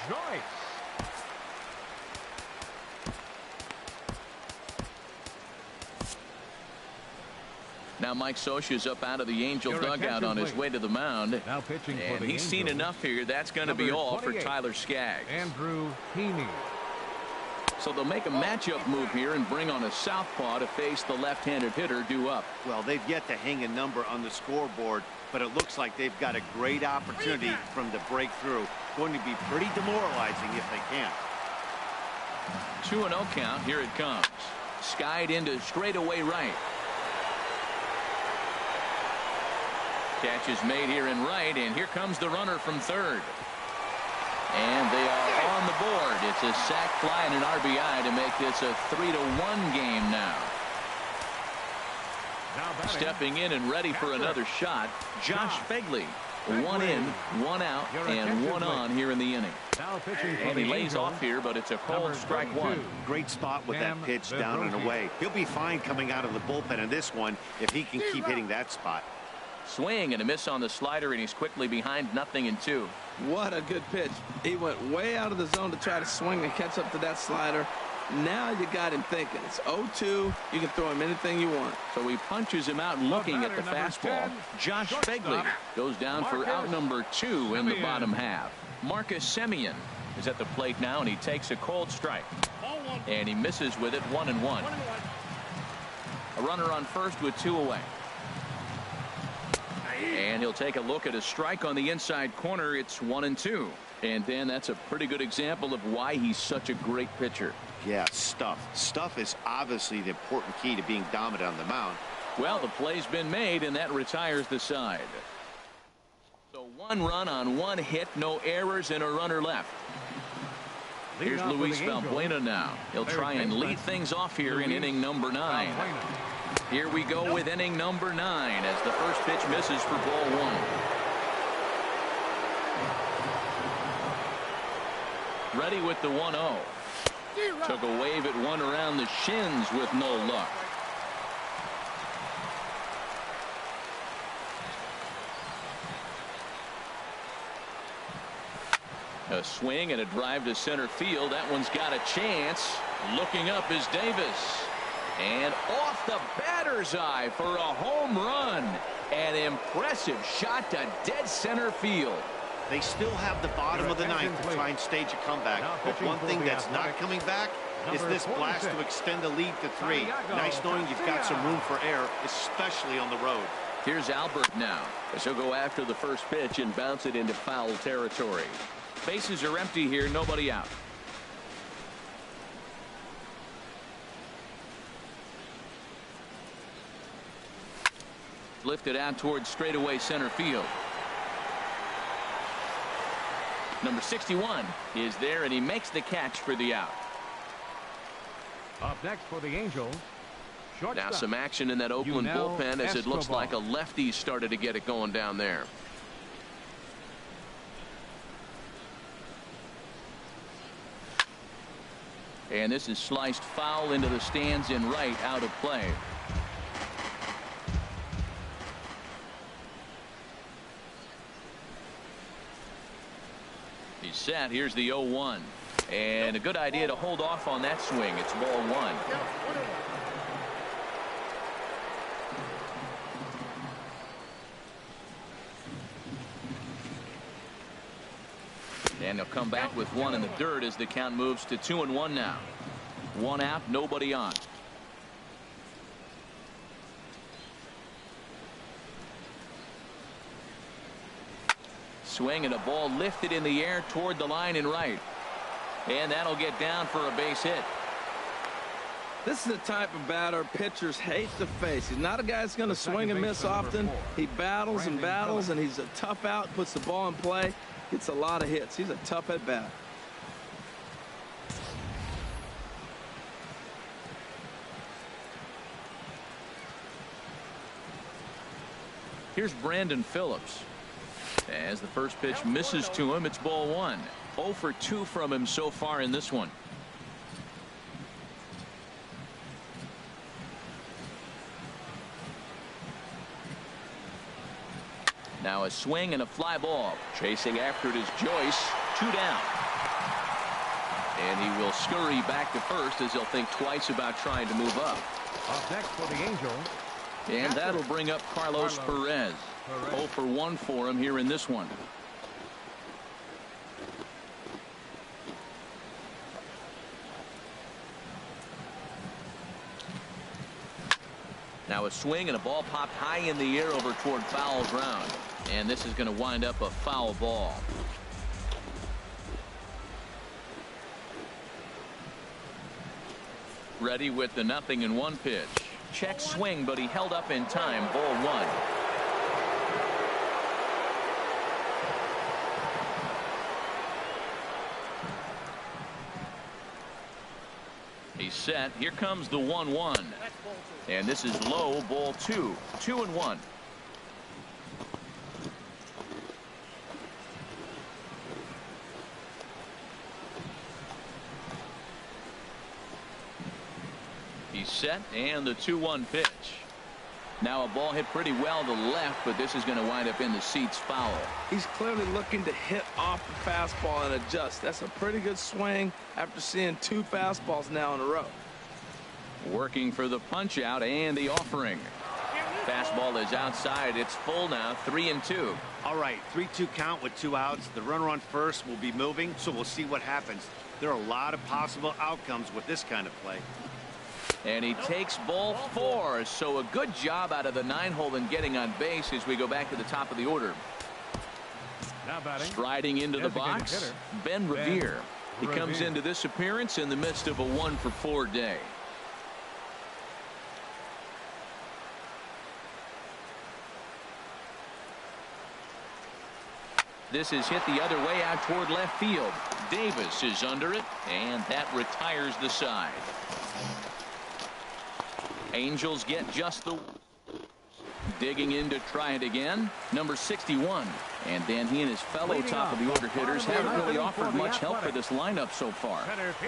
Now Mike Scioscia's up out of the Angels dugout on his way to the mound. Now pitching and he's seen enough here. That's going to be all for Tyler Skaggs. Andrew Heaney. So they'll make a matchup move here and bring on a southpaw to face the left-handed hitter due up. Well, they've yet to hang a number on the scoreboard, but it looks like they've got a great opportunity from the breakthrough. Going to be pretty demoralizing if they can. 2-0 count. Here it comes. Skied into straightaway right. Catch is made here in right, and here comes the runner from third. And they are on the board. It's a sac fly and an RBI to make this a 3-1 game now. Stepping in and ready for another shot, Josh Begley. 1 in, 1 out, and 1 on here in the inning. And he lays off here, but it's a cold strike 1. Great spot with that pitch down and away. He'll be fine coming out of the bullpen in this one if he can keep hitting that spot. Swing and a miss on the slider, and he's quickly behind 0-2. What a good pitch. He went way out of the zone to try to swing and catch up to that slider. Now you got him thinking. It's 0-2. You can throw him anything you want. So he punches him out looking at the fastball. Josh Begley goes down for out number 2 in the bottom half. Marcus Semien is at the plate now, and he takes a cold strike. And he misses with it. 1-1. A runner on first with 2 away. And he'll take a look at a strike on the inside corner. It's 1-2. And then that's a pretty good example of why he's such a great pitcher. Yeah, stuff. Stuff is obviously the important key to being dominant on the mound. Well, the play's been made, and that retires the side. So 1 run on 1 hit, no errors, and a runner left. Here's Luis Valbuena now. He'll try and lead things off here in inning number 9. Here we go with inning number 9 as the first pitch misses for ball 1. Ready with the 1-0. Took a wave at one around the shins with no luck. A swing and a drive to center field. That one's got a chance. Looking up is Davis. And off the batter's eye for a home run. An impressive shot to dead center field. They still have the bottom of the ninth to try and stage a comeback. But one thing that's not coming back is this blast to extend the lead to 3. Nice knowing you've got some room for error, especially on the road. Here's Albert now, as he'll go after the first pitch and bounce it into foul territory. Bases are empty here, nobody out. Lifted out towards straightaway center field. Number 61 is there, and he makes the catch for the out. Up next for the Angels, now some action in that Oakland bullpen, as it looks like a lefty started to get it going down there. And this is sliced foul into the stands in right, out of play. He's set. Here's the 0-1. And a good idea to hold off on that swing. It's ball 1. And they'll come back with 1 in the dirt as the count moves to 2-1 now. 1 out, nobody on. Swing and a ball lifted in the air toward the line in right. And that'll get down for a base hit. This is the type of batter pitchers hate to face. He's not a guy that's going to swing and miss often. He battles and battles, and he's a tough out, puts the ball in play, gets a lot of hits. He's a tough at bat. Here's Brandon Phillips. As the first pitch misses to him, it's ball 1. 0 for 2 from him so far in this one. Now a swing and a fly ball. Chasing after it is Joyce. 2 down. And he will scurry back to first as he'll think twice about trying to move up. Up next for the Angels. And that'll bring up Carlos Perez. 0 for 1 for him here in this one. Now a swing and a ball popped high in the air over toward foul ground. And this is going to wind up a foul ball. Ready with the 0-1 pitch. Check swing, but he held up in time. Ball 1. He's set. Here comes the 1-1. And this is low. Ball 2. 2-1. He's set, and the 2-1 pitch. Now a ball hit pretty well to left, but this is going to wind up in the seats foul. He's clearly looking to hit off the fastball and adjust. That's a pretty good swing after seeing 2 fastballs now in a row. Working for the punch out and the offering. Fastball is outside. It's full now. 3-2. All right, 3-2 count with 2 outs. The runner on first will be moving, so we'll see what happens. There are a lot of possible outcomes with this kind of play. And he takes ball 4. So a good job out of the 9-hole in getting on base as we go back to the top of the order. Striding into the box, Ben Revere. He comes into this appearance in the midst of a 1-for-4 day. This is hit the other way out toward left field. Davis is under it, and that retires the side. Angels get just the... Digging in to try it again. Number 61. And then he and his fellow top of the order hitters haven't really offered much help for this lineup so far.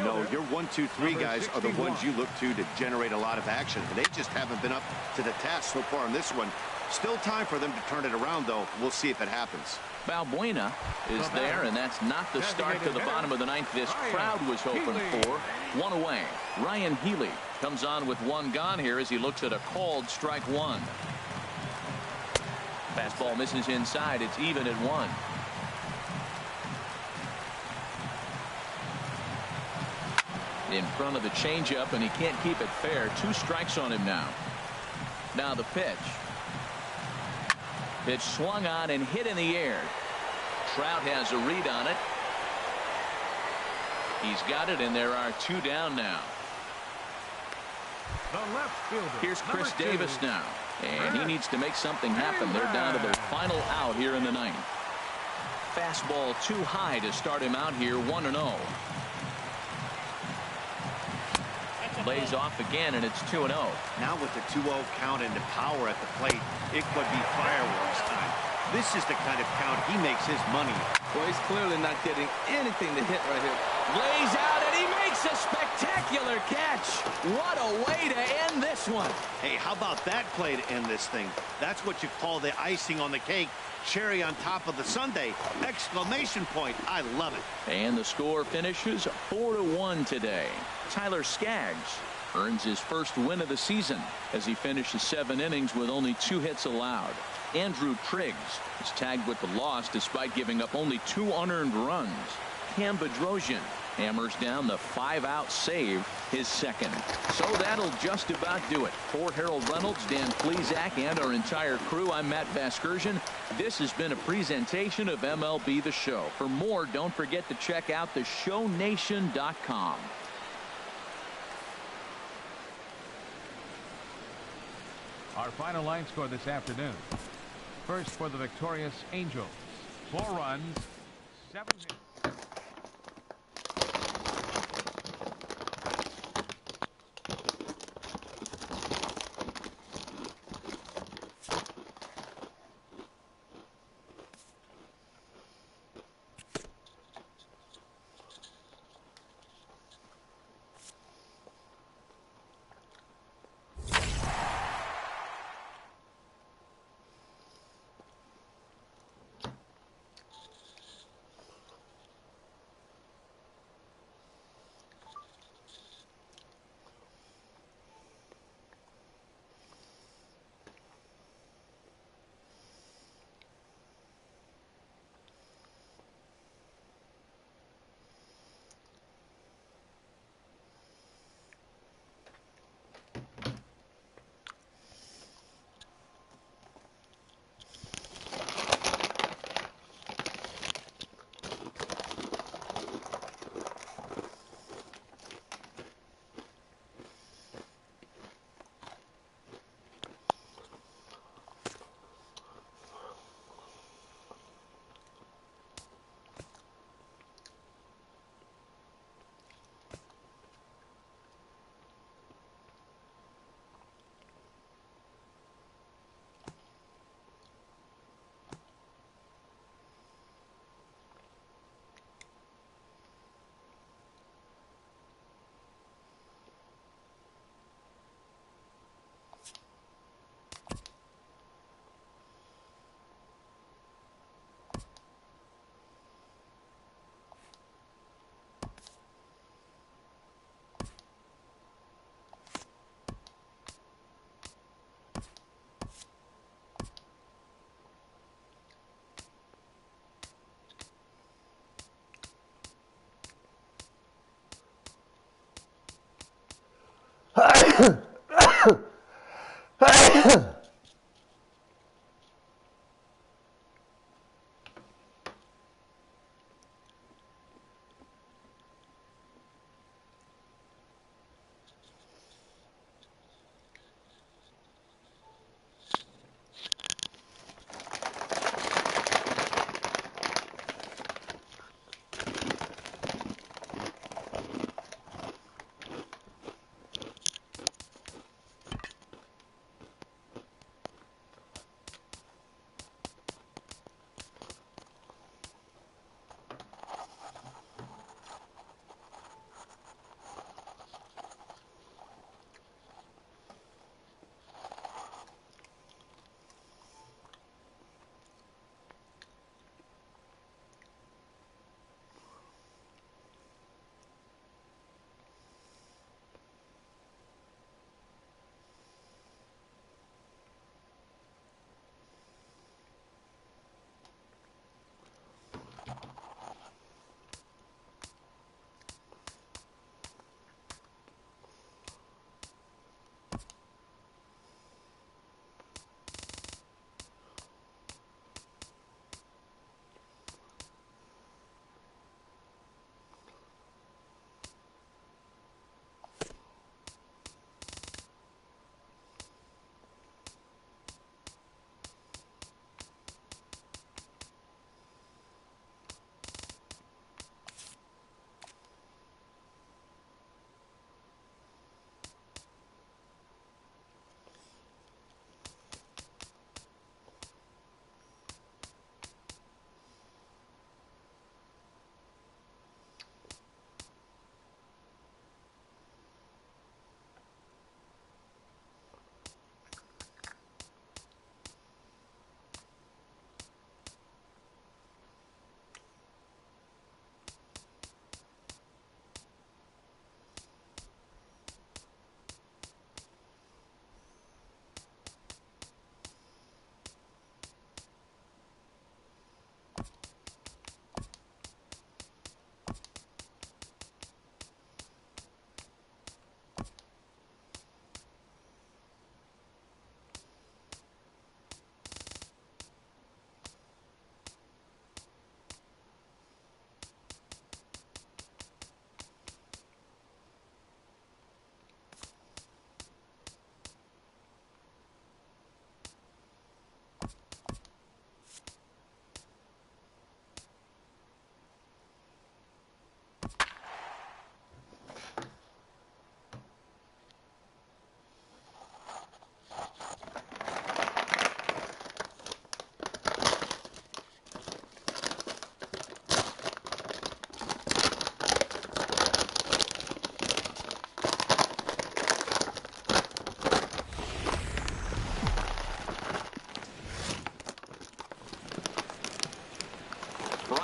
No, your 1, 2, 3 guys are the ones you look to generate a lot of action. And they just haven't been up to the task so far in this one. Still time for them to turn it around, though. We'll see if it happens. Balbuena is there, and that's not the start to the bottom of the ninth this crowd was hoping for. One away. Ryan Healy comes on with one gone here as he looks at a called strike one. Fastball misses inside. It's even at one. In front of the changeup, and he can't keep it fair. 2 strikes on him now. Now the pitch. Pitch swung on and hit in the air. Trout has a read on it. He's got it, and there are 2 down now. The left fielder, Here's Chris #2. Davis now, and he needs to make something happen. They're down to their final out here in the ninth. Fastball too high to start him out here, 1-0. Lays off again, and it's 2-0. Now with the 2-0 count and the power at the plate, it could be fireworks time. This is the kind of count he makes his money. Well, he's clearly not getting anything to hit right here. Lays out, and he makes a spectacular catch. What a way to end this one. Hey, how about that play to end this thing? That's what you call the icing on the cake. Cherry on top of the sundae. Exclamation point. I love it. And the score finishes 4-1 today. Tyler Skaggs earns his first win of the season as he finishes 7 innings with only 2 hits allowed. Andrew Triggs is tagged with the loss despite giving up only 2 unearned runs. Cam Bedrosian hammers down the 5-out save, his second. So that'll just about do it. For Harold Reynolds, Dan Plesac, and our entire crew, I'm Matt Vasgersian. This has been a presentation of MLB The Show. For more, don't forget to check out theshownation.com. Our final line score this afternoon. First for the victorious Angels. 4 runs, 7 hits.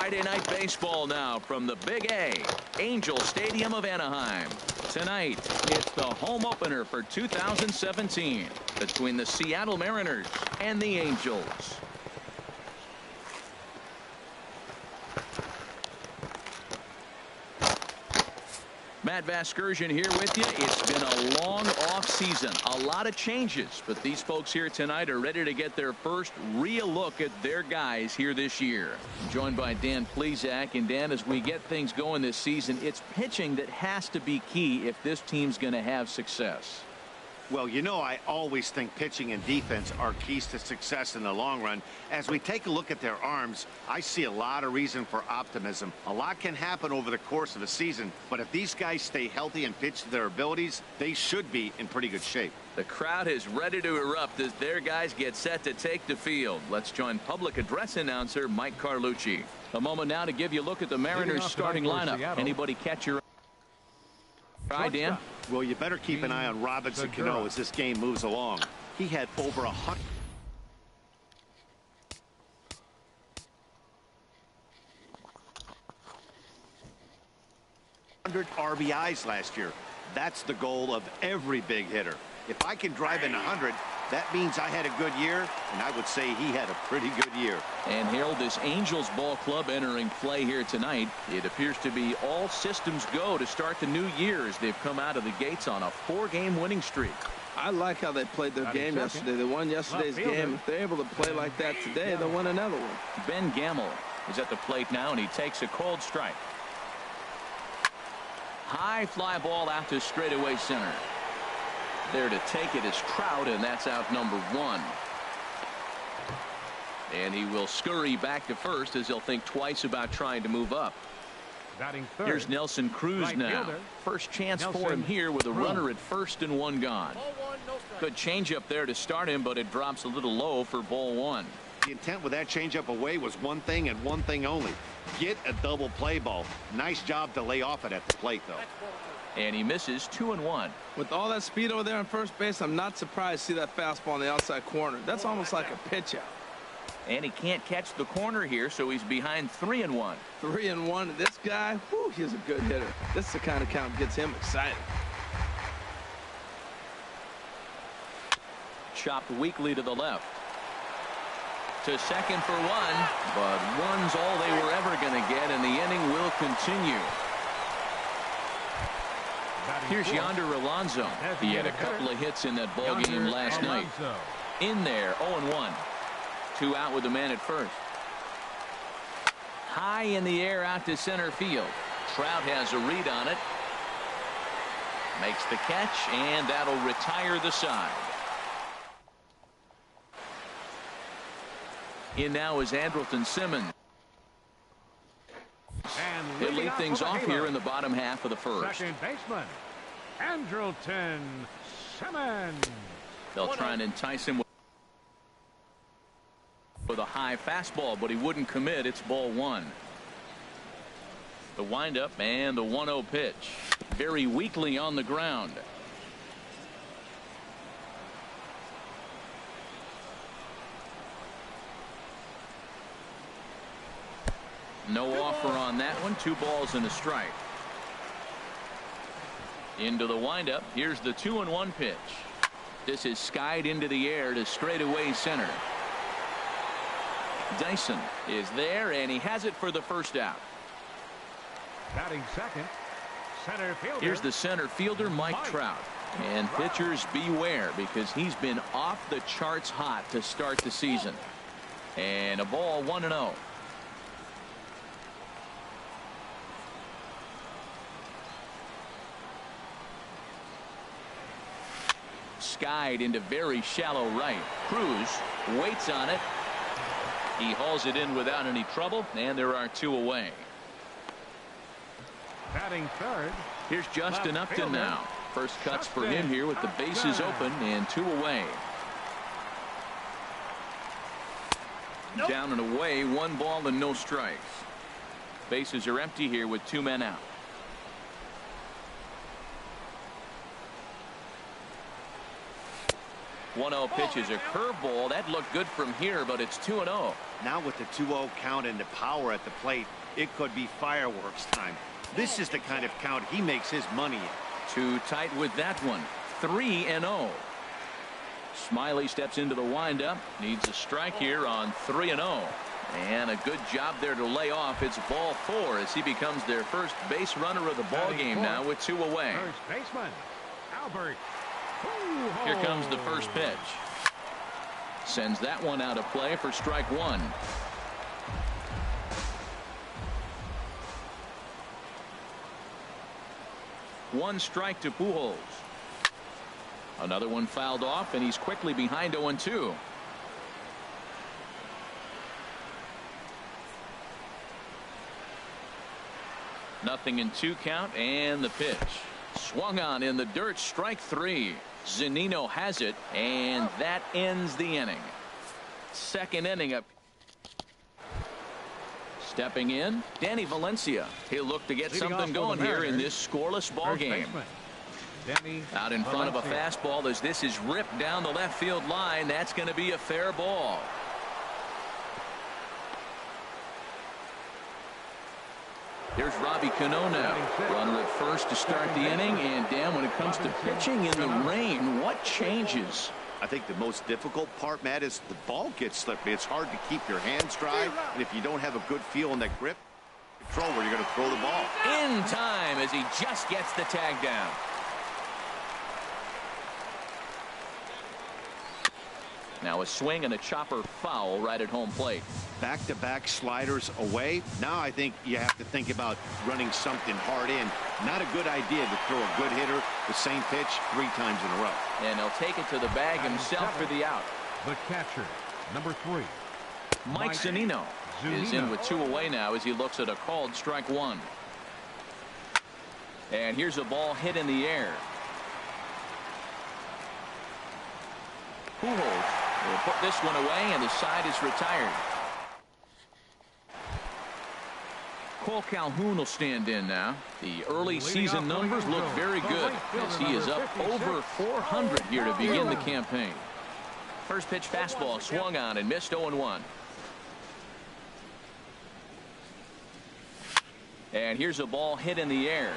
Friday night baseball now from the Big A, Angel Stadium of Anaheim. Tonight, it's the home opener for 2017 between the Seattle Mariners and the Angels. Matt Vasgersian here with you. It's been a long off season, a lot of changes, but these folks here tonight are ready to get their first real look at their guys here this year. Joined by Dan Plesac. And Dan, as we get things going this season, it's pitching that has to be key if this team's going to have success. Well, you know, I always think pitching and defense are keys to success in the long run. As we take a look at their arms, I see a lot of reason for optimism. A lot can happen over the course of a season, but if these guys stay healthy and pitch to their abilities, they should be in pretty good shape. The crowd is ready to erupt as their guys get set to take the field. Let's join public address announcer Mike Carlucci. A moment now to give you a look at the Mariners starting lineup. Anybody catch your eye, Dan? Well, you better keep an eye on Robinson Cano as this game moves along. He had over 100 RBIs last year. That's the goal of every big hitter. If I can drive in 100, that means I had a good year, and I would say he had a pretty good year. And Harold, this Angels ball club entering play here tonight. It appears to be all systems go to start the new year as they've come out of the gates on a 4-game winning streak. I like how they played their game yesterday. They won yesterday's game. If they're able to play like that today, they'll win another one. Ben Gamel is at the plate now, and he takes a cold strike. High fly ball out to straightaway center. There to take it is Trout, and that's out number 1. And he will scurry back to first as he'll think twice about trying to move up. Here's Nelson Cruz now. First chance for him here with a runner at first and 1 gone. Good changeup there to start him, but it drops a little low for ball 1. The intent with that changeup away was one thing and one thing only. Get a double play ball. Nice job to lay off it at the plate, though. And he misses 2-1. With all that speed over there on first base, I'm not surprised to see that fastball in the outside corner. That's almost like a pitch out. And he can't catch the corner here, so he's behind 3-1. 3-1. This guy, whew, he's a good hitter. This is the kind of count that gets him excited. Chopped weakly to the left. To second for 1, but 1's all they were ever going to get, and the inning will continue. Here's Yonder Alonso. He had a couple of hits in that ball game last night. In there, 0-1. 2 out with the man at first. High in the air out to center field. Trout has a read on it. Makes the catch, and that'll retire the side. In now is Andrelton Simmons. He'll lead things off here in the bottom half of the first. Second baseman, Andrelton Simmons. They'll try and entice him with a high fastball, but he wouldn't commit. It's ball 1. The windup and the 1-0 pitch. Very weakly on the ground. No offer on that one. 2 balls and a strike. Into the windup. Here's the 2-1 pitch. This is skied into the air to straightaway center. Dyson is there, and he has it for the first out. Batting second, center fielder. Here's the center fielder, Mike Trout. And pitchers beware, because he's been off the charts hot to start the season. And a ball, 1-0. Skied into very shallow right. Cruz waits on it. He hauls it in without any trouble, and there are 2 away. Batting third. Here's Justin Upton now. First cuts for him here with the bases open and 2 away. Down and away, 1 ball and no strikes. Bases are empty here with 2 men out. 1-0 pitch is a curveball. That looked good from here, but it's 2-0. Now with the 2-0 count and the power at the plate, it could be fireworks time. This is the kind of count he makes his money in. Too tight with that one. 3-0. Smiley steps into the windup. Needs a strike here on 3-0. And a good job there to lay off. It's ball 4 as he becomes their first base runner of the ball game now with 2 away. First baseman, Albert. Here comes the first pitch. Sends that one out of play for strike 1. One strike to Pujols. Another one fouled off, and he's quickly behind 0-2. Nothing in 2 count, and the pitch. Swung on in the dirt, strike 3. Zunino has it, and that ends the inning. Second inning up. Stepping in, Danny Valencia. He'll look to get something going here in this scoreless ball game. Out in front of a fastball as this is ripped down the left field line. That's going to be a fair ball. There's Robbie Cano now. Runner at first to start the inning. And Dan, when it comes to pitching in the rain, what changes? I think the most difficult part, Matt, is the ball gets slippery. It's hard to keep your hands dry. And if you don't have a good feel in that grip, control where you're going to throw the ball. In time as he just gets the tag down. Now a swing and a chopper foul right at home plate. Back-to-back sliders away. Now I think you have to think about running something hard in. Not a good idea to throw a good hitter the same pitch 3 times in a row. And he'll take it to the bag himself for the out. The catcher, number 3. Mike Zunino is in with 2 away now as he looks at a called strike 1. And here's a ball hit in the air. Pujols will put this one away, and the side is retired. Cole Calhoun will stand in now. The early season numbers look very good as he is up over 400 here to begin the campaign. First pitch fastball swung on and missed 0-1. And here's a ball hit in the air.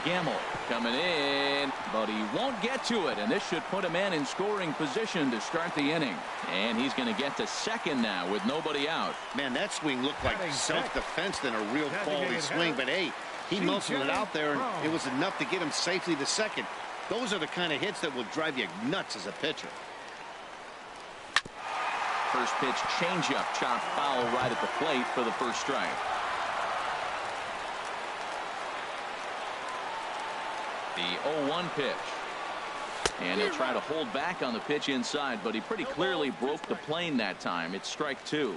Gamble coming in, but he won't get to it, and this should put a man in scoring position to start the inning. And he's going to get to second now with nobody out. Man, that swing looked like self-defense than a real quality swing, but hey, he muscled it out there, and it was enough to get him safely to second. Those are the kind of hits that will drive you nuts as a pitcher. First pitch changeup, chopped foul right at the plate for the first strike. The 0-1 pitch. And he'll try to hold back on the pitch inside, but he pretty clearly broke the plane that time. It's strike 2.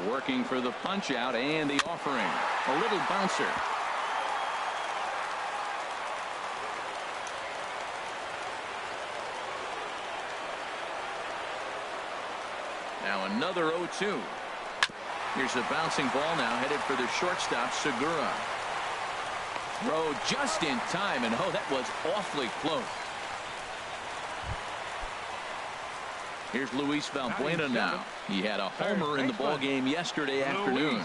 Working for the punch out and the offering. A little bouncer. Now another 0-2. Here's a bouncing ball now headed for the shortstop, Segura. Throw just in time, and oh, that was awfully close. Here's Luis Valbuena now. He had a homer in the ball game yesterday afternoon.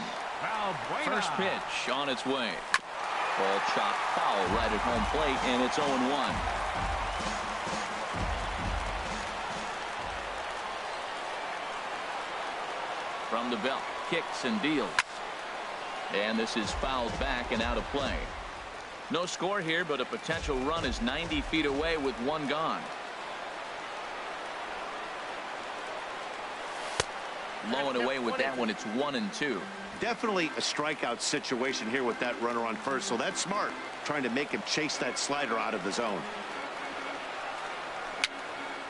First pitch on its way. Ball chopped foul right at home plate, and it's 0-1. From the belt, kicks and deals. And this is fouled back and out of play. No score here, but a potential run is 90 feet away with one gone. Low and away with that one. It's 1-2. Definitely a strikeout situation here with that runner on first, so that's smart, trying to make him chase that slider out of the zone.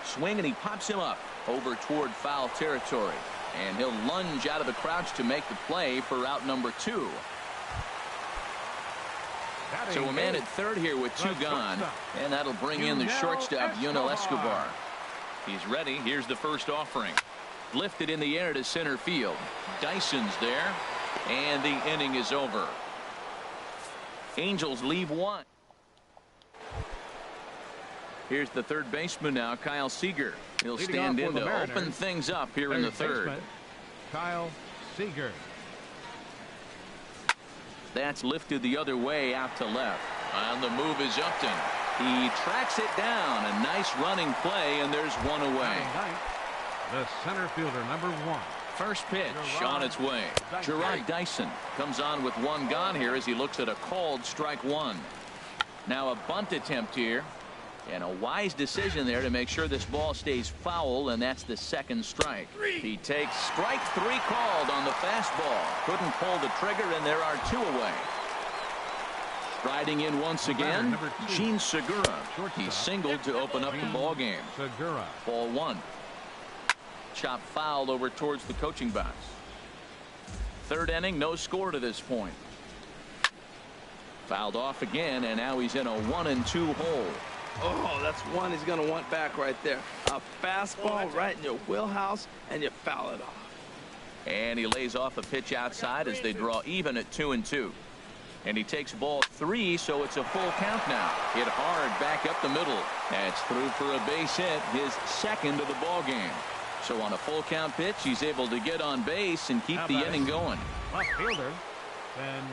Swing, and he pops him up over toward foul territory. And he'll lunge out of the crouch to make the play for out number 2. So a man at third here with 2 gone. And that'll bring in the shortstop, Yunel Escobar. He's ready. Here's the first offering. Lifted in the air to center field. Dyson's there. And the inning is over. Angels leave 1. Here's the third baseman now, Kyle Seager. He'll Leading stand off in for to the Mariners, open things up here in the third. baseman, Kyle Seager. That's lifted the other way out to left. On the move is Upton. He tracks it down. A nice running play, and there's one away. The center fielder, number 1. First pitch on its way. Gerard Dyson comes on with one gone here as he looks at a called strike one. Now a bunt attempt here, and a wise decision there to make sure this ball stays foul, and that's the second strike. He takes strike 3 called on the fastball. Couldn't pull the trigger, and there are 2 away. Striding in once again, Gene Segura. He singled to open up the ball game. Segura. Ball 1. Chop fouled over towards the coaching box. Third inning, no score to this point. Fouled off again, and now he's in a 1-2 hole. Oh, that's one he's going to want back right there. A fastball right in your wheelhouse, and you foul it off. And he lays off a pitch outside as they draw even at 2-2. And he takes ball 3, so it's a full count now. Hit hard back up the middle. That's through for a base hit, his second of the ball game. So on a full count pitch, he's able to get on base and keep the inning going. Left fielder, Ben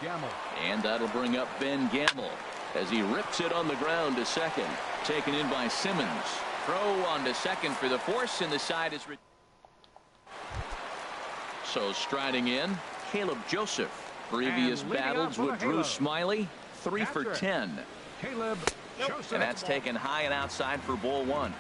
Gamble. And that'll bring up Ben Gamble as he rips it on the ground to second. Taken in by Simmons. Throw on to second for the force, and the side is. So striding in, Caleb Joseph. Previous battles with Drew Smiley, 3 for 10. Caleb Joseph. And that's taken high and outside for ball 1.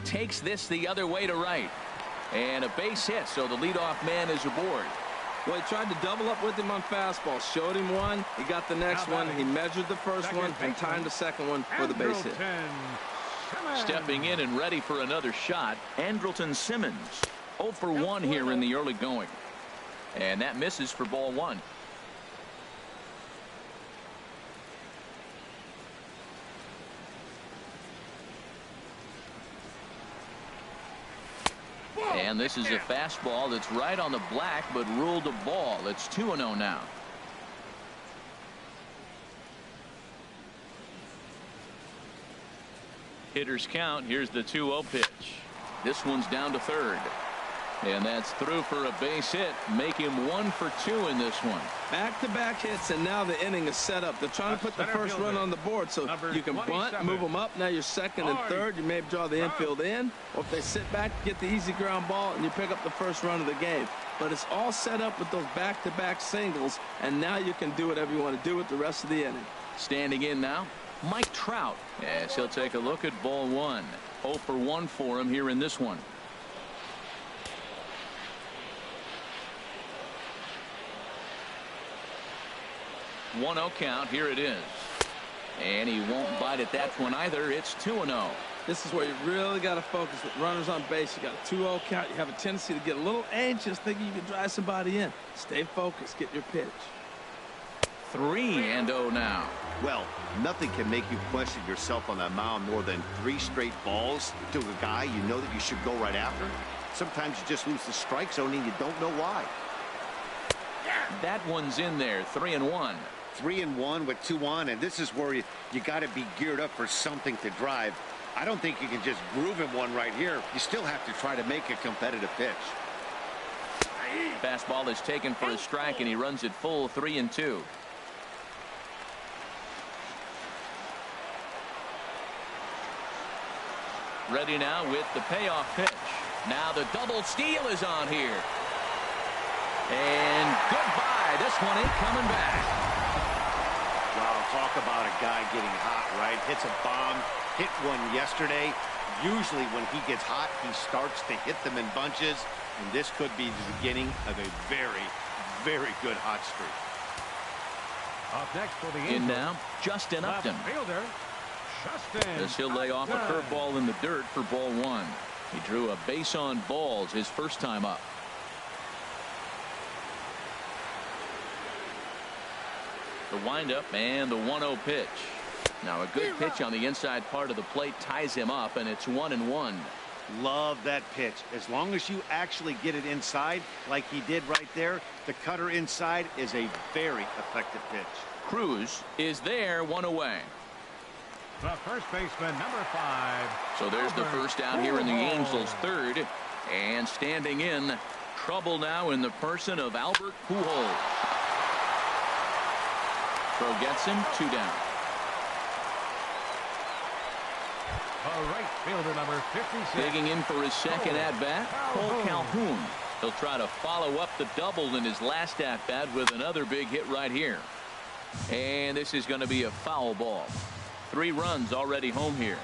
Takes this the other way to right. And a base hit, so the leadoff man is aboard. Well, he tried to double up with him on fastball. Showed him one. He got the next one. He measured the first one and timed the second one for the base hit. Stepping in and ready for another shot, Andrelton Simmons. 0 for 1 here in the early going. And that misses for ball 1. And this is a fastball that's right on the black, but ruled a ball. It's 2-0 now. Hitters count. Here's the 2-0 pitch. This one's down to third. And that's through for a base hit. Make him 1 for 2 in this one. Back-to-back hits, and now the inning is set up. They're trying to put the first run on the board, so you can bunt, move them up. Now you're second and third. You may draw the infield in, or if they sit back, get the easy ground ball, and you pick up the first run of the game. But it's all set up with those back-to-back singles, and now you can do whatever you want to do with the rest of the inning. Standing in now, Mike Trout. Yes, he'll take a look at ball 1. 0 for 1 for him here in this one. One-0 count. Here it is. And he won't bite at that one either. It's 2-0. This is where you really got to focus with runners on base. You got a 2-0 count. You have a tendency to get a little anxious thinking you can drive somebody in. Stay focused. Get your pitch. 3-0 now. Well, nothing can make you question yourself on that mound more than 3 straight balls to a guy you know that you should go right after. Sometimes you just lose the strike zone and you don't know why. That one's in there. 3-1. 3-1 with 2 on, and this is where you got to be geared up for something to drive. I don't think you can just groove him one right here. You still have to try to make a competitive pitch. Fastball is taken for a strike, and he runs it full. 3-2. Ready now with the payoff pitch. Now the double steal is on here. And goodbye. This one ain't coming back. Wow, talk about a guy getting hot, right? Hits a bomb, hit one yesterday. Usually when he gets hot, he starts to hit them in bunches. And this could be the beginning of a very, very good hot streak. Up next for the in now, Justin Upton. Fielder, Justin. As he'll lay off a curveball in the dirt for ball 1. He drew a base on balls his first time up. The windup and the 1-0 pitch. Now a good pitch on the inside part of the plate ties him up, and it's 1-1. Love that pitch. As long as you actually get it inside like he did right there, the cutter inside is a very effective pitch. Cruz is there, one away. The first baseman, number 5. So there's the first out here in the Angels' third. And standing in, trouble now in the person of Albert Pujols. Throw gets him, 2 down. The right fielder, number 56. Digging in for his second at-bat, Cole Calhoun. He'll try to follow up the double in his last at-bat with another big hit right here. And this is going to be a foul ball. 3 runs already home here.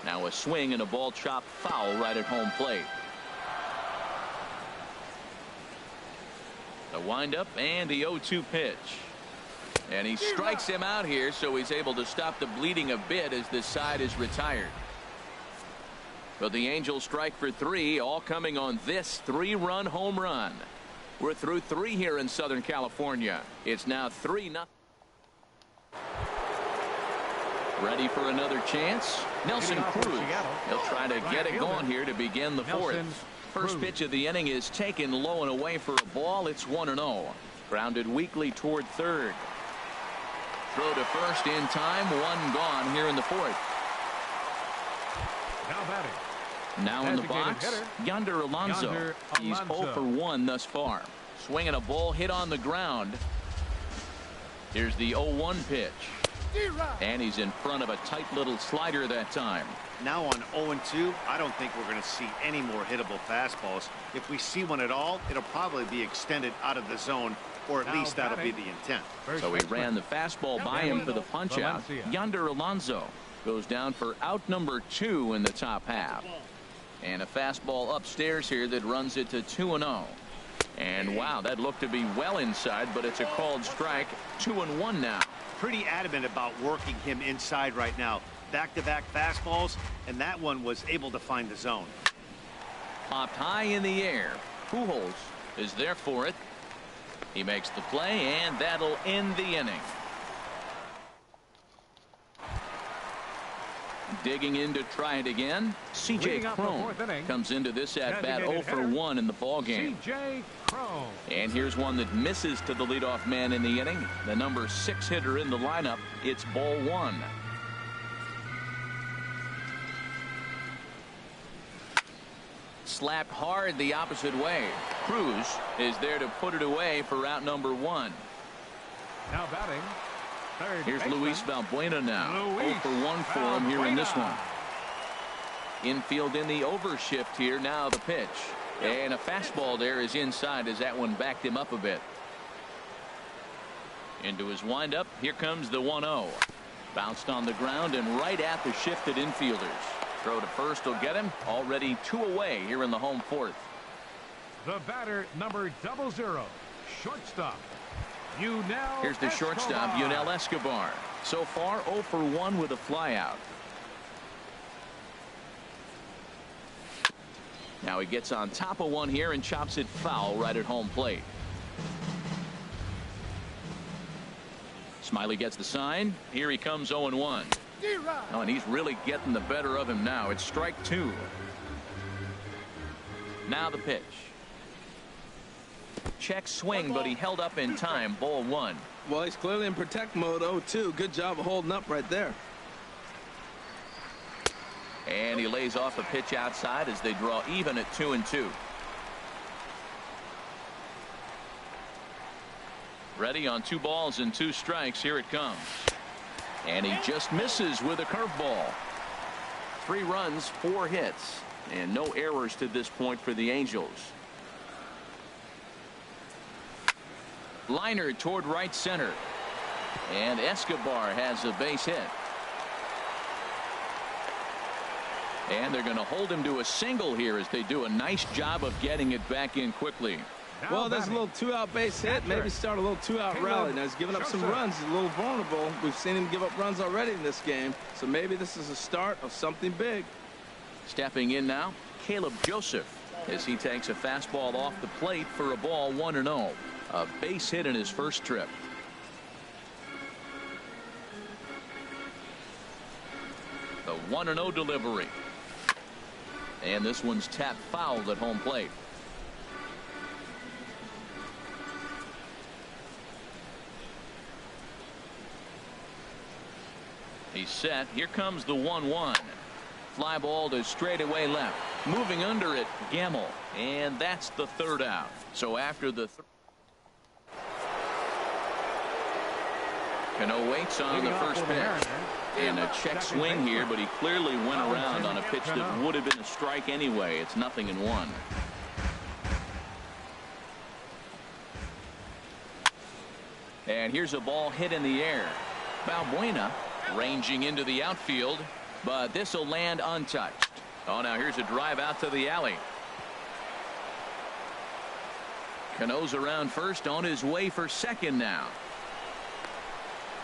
Now a swing and a ball chopped foul right at home plate. The windup and the 0-2 pitch. And he strikes him out here, so he's able to stop the bleeding a bit as this side is retired. But the Angels strike for 3, all coming on this 3-run home run. We're through 3 here in Southern California. It's now 3-0. Ready for another chance? Nelson Cruz. He'll try to get it going here to begin the 4th. First pitch of the inning is taken low and away for a ball. It's 1-0. Grounded weakly toward third. Throw to first in time. 1 gone here in the 4th. Now batting. Now in the box, Yonder Alonso. He's 0 for 1 thus far. Swinging a ball hit on the ground. Here's the 0-1 pitch. And he's in front of a tight little slider that time. Now on 0-2, I don't think we're going to see any more hittable fastballs. If we see one at all, it'll probably be extended out of the zone, or at least that'll be the intent. So he ran the fastball by him for the punch out. Yonder Alonso goes down for out number 2 in the top half. And a fastball upstairs here that runs it to 2-0. And wow, that looked to be well inside, but it's a called strike. 2-1 now. Pretty adamant about working him inside right now. Back-to-back fastballs, and that one was able to find the zone. Popped high in the air. Pujols is there for it. He makes the play, and that'll end the inning. Digging in to try it again. C.J. Cron comes into this at-bat 0 for 1 in the ballgame. C.J. Cron. And here's one that misses to the leadoff man in the inning. The number 6 hitter in the lineup. It's ball 1. Slapped hard the opposite way. Cruz is there to put it away for out number 1. Now batting. Here's Luis Valbuena now. 0 for 1 for him here in this one. Infield in the overshift here. Now the pitch. And a fastball there is inside as that one backed him up a bit. Into his windup. Here comes the 1-0. Bounced on the ground and right at the shifted infielders. Throw to first will get him. Already 2 away here in the home 4th. The batter, number 00, shortstop. Here's the shortstop, Yunel Escobar. So far 0 for 1 with a flyout. Now he gets on top of one here and chops it foul right at home plate. Smiley gets the sign. Here he comes 0-1. Oh, and he's really getting the better of him now. It's strike 2. Now the pitch. Check swing, but he held up in time. Ball 1. Well, he's clearly in protect mode. 0-2. Good job of holding up right there. And he lays off a pitch outside as they draw even at 2-2. Ready on 2 balls and 2 strikes. Here it comes. And he just misses with a curveball. 3 runs, 4 hits, and no errors to this point for the Angels. Liner toward right center. And Escobar has a base hit. And they're going to hold him to a single here as they do a nice job of getting it back in quickly. Well, there's a little 2-out base hit. Maybe start a little 2-out rally. Now he's giving up some runs. He's a little vulnerable. We've seen him give up runs already in this game. So maybe this is a start of something big. Stepping in now, Caleb Joseph, as he takes a fastball off the plate for a ball 1-0. A base hit in his first trip. The 1-0 delivery. And this one's tapped fouled at home plate. He's set. Here comes the 1-1. Fly ball to straightaway left. Moving under it, Gamble. And that's the third out. So after the Cano waits on the first pitch. And a check swing here, but he clearly went around on a pitch that would have been a strike anyway. It's 0-1. And here's a ball hit in the air. Balbuena ranging into the outfield, but this will land untouched. Oh, now here's a drive out to the alley. Cano's around first, on his way for second now.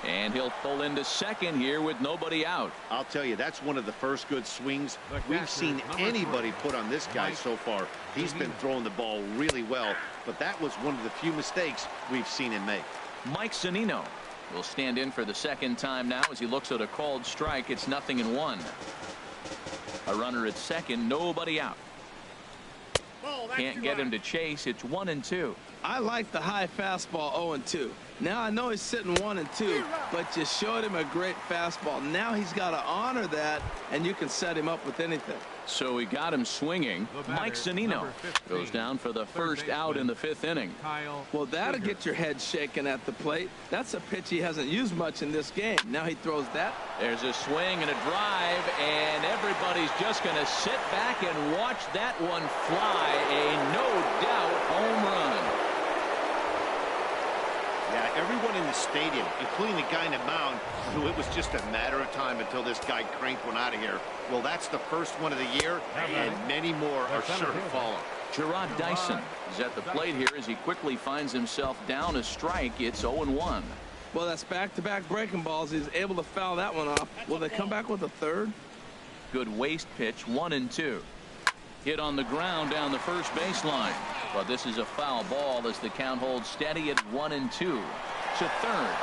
And he'll pull into second here with nobody out. I'll tell you, that's one of the first good swings we've seen anybody put on this guy so far. He's been throwing the ball really well, but that was one of the few mistakes we've seen him make. Mike Zunino will stand in for the second time now as he looks at a called strike. It's 0-1. A runner at second, nobody out. Can't get him to chase. It's 1-2. I like the high fastball 0-2. Now I know he's sitting 1-2, but you showed him a great fastball. Now he's got to honor that, and you can set him up with anything. So he got him swinging. Mike Zunino goes down for the first out in the 5th inning. Well, that'll get your head shaken at the plate. That's a pitch he hasn't used much in this game. Now he throws that. There's a swing and a drive, and everybody's just going to sit back and watch that one fly. A no-doubt home run. Yeah, everyone in the stadium, including the guy in the mound, knew it was just a matter of time until this guy cranked one out of here. Well, that's the first one of the year, and many more are sure to follow. Gerard Dyson is at the plate here as he quickly finds himself down a strike. It's 0-1. Well, that's back-to-back breaking balls. He's able to foul that one off. Will they come back with a third? Good waste pitch, 1-2. Hit on the ground down the first baseline. But this is a foul ball as the count holds steady at 1-2 to third.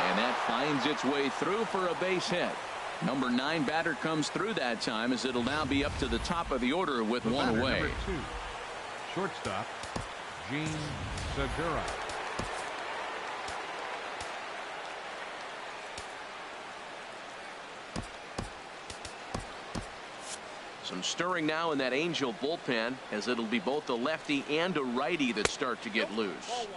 And that finds its way through for a base hit. Number 9 batter comes through that time as it'll now be up to the top of the order with one away. Number 2, shortstop, Gene Segura. Some stirring now in that Angel bullpen as it'll be both a lefty and a righty that start to get loose.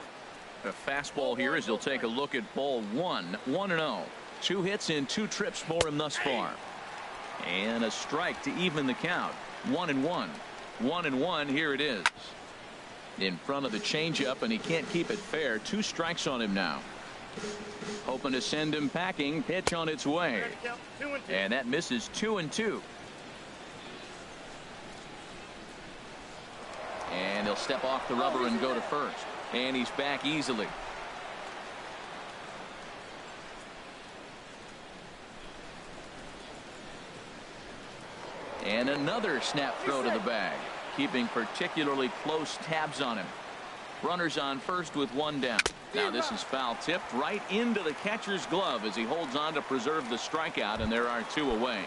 A fastball here as he'll take a look at ball 1. 1-0. 2 hits in 2 trips for him thus far. And a strike to even the count. 1-1. 1-1. Here it is. In front of the changeup, and he can't keep it fair. 2 strikes on him now. Hoping to send him packing. Pitch on its way. And that misses 2-2. And he'll step off the rubber and go to first. And he's back easily. And another snap throw to the bag, keeping particularly close tabs on him. Runners on first with 1 down. Now this is foul tipped right into the catcher's glove as he holds on to preserve the strikeout, and there are 2 away.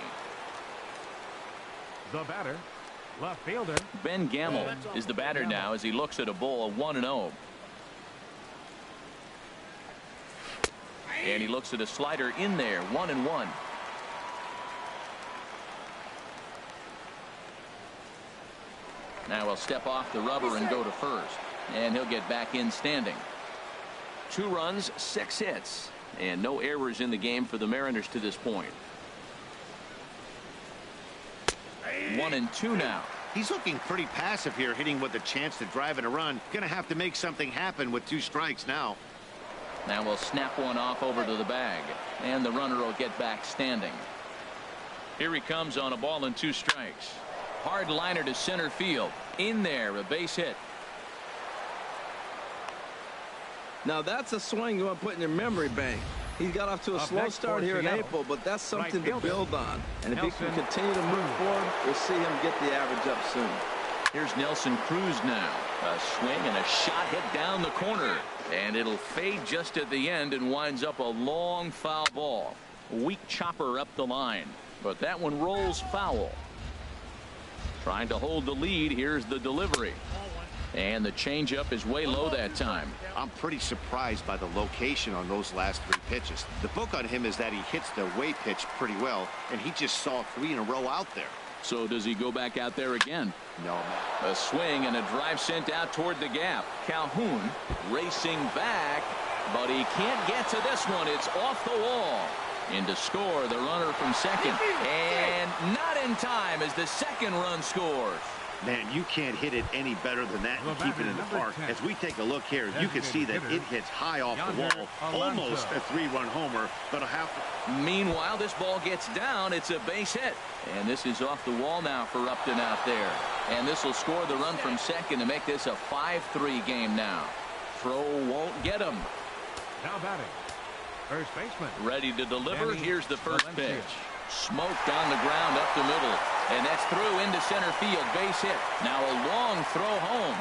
The batter, left fielder Ben Gamble is the batter now as he looks at a ball of 1-0. And he looks at a slider in there. 1-1. Now he'll step off the rubber and go to first. And he'll get back in standing. 2 runs, 6 hits. And no errors in the game for the Mariners to this point. 1-2 now. He's looking pretty passive here, hitting with a chance to drive in a run. Gonna have to make something happen with 2 strikes now. Now we'll snap one off over to the bag. And the runner will get back standing. Here he comes on a ball and 2 strikes. Hard liner to center field. In there, a base hit. Now that's a swing you want to put in your memory bank. He got off to a slow start here in April, but that's something to build on. And if he can continue to move forward, we'll see him get the average up soon. Here's Nelson Cruz now. A swing and a shot hit down the corner. And it'll fade just at the end and winds up a long foul ball. Weak chopper up the line. but that one rolls foul. Trying to hold the lead. Here's the delivery. And the changeup is way low that time. I'm pretty surprised by the location on those last 3 pitches. The book on him is that he hits the away pitch pretty well, and he just saw 3 in a row out there. So does he go back out there again? No, man. A swing and a drive sent out toward the gap. Calhoun racing back, but he can't get to this one. It's off the wall. In to score the runner from second. And not in time as the second run scores. Man, you can't hit it any better than that and keep it in the park. As we take a look here, you can see that it hits high off the wall. Almost a 3-run homer, but a half. Meanwhile, this ball gets down. It's a base hit. And this is off the wall now for Upton out there. And this will score the run from second to make this a 5-3 game now. Throw won't get him. Now batting, first baseman. Ready to deliver. Here's the first pitch. Smoked on the ground up the middle. And that's through into center field. Base hit. Now a long throw home.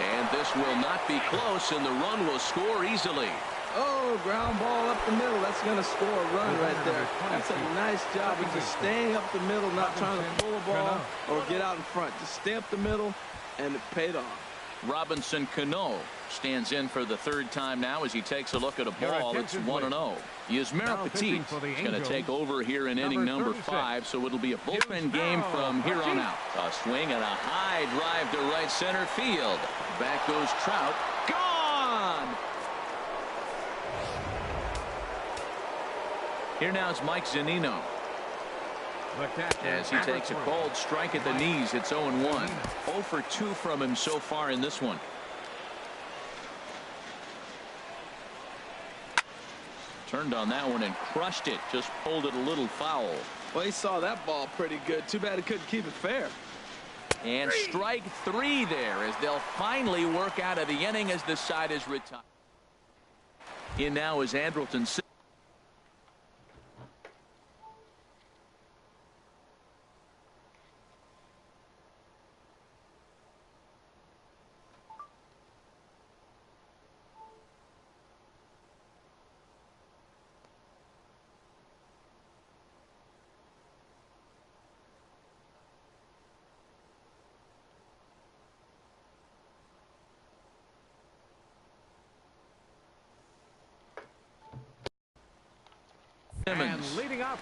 And this will not be close, and the run will score easily. Oh, ground ball up the middle. That's going to score a run right there. That's a nice job of just staying up the middle, not trying to pull a ball or get out in front. Just stay up the middle, and it paid off. Robinson Cano stands in for the 3rd time now as he takes a look at a ball that's 1-0. Yasmir Petit is going to take over here in inning number 5, so it'll be a bullpen game from here on out. A swing and a high drive to right center field. Back goes Trout. Gone! Here now is Mike Zunino. As he takes a cold strike at the knees, it's 0-1. 0 for 2 from him so far in this one. Turned on that one and crushed it. Just pulled it a little foul. Well, he saw that ball pretty good. Too bad he couldn't keep it fair. And strike 3 there as they'll finally work out of the inning as the side is retired. In now is Andrelton.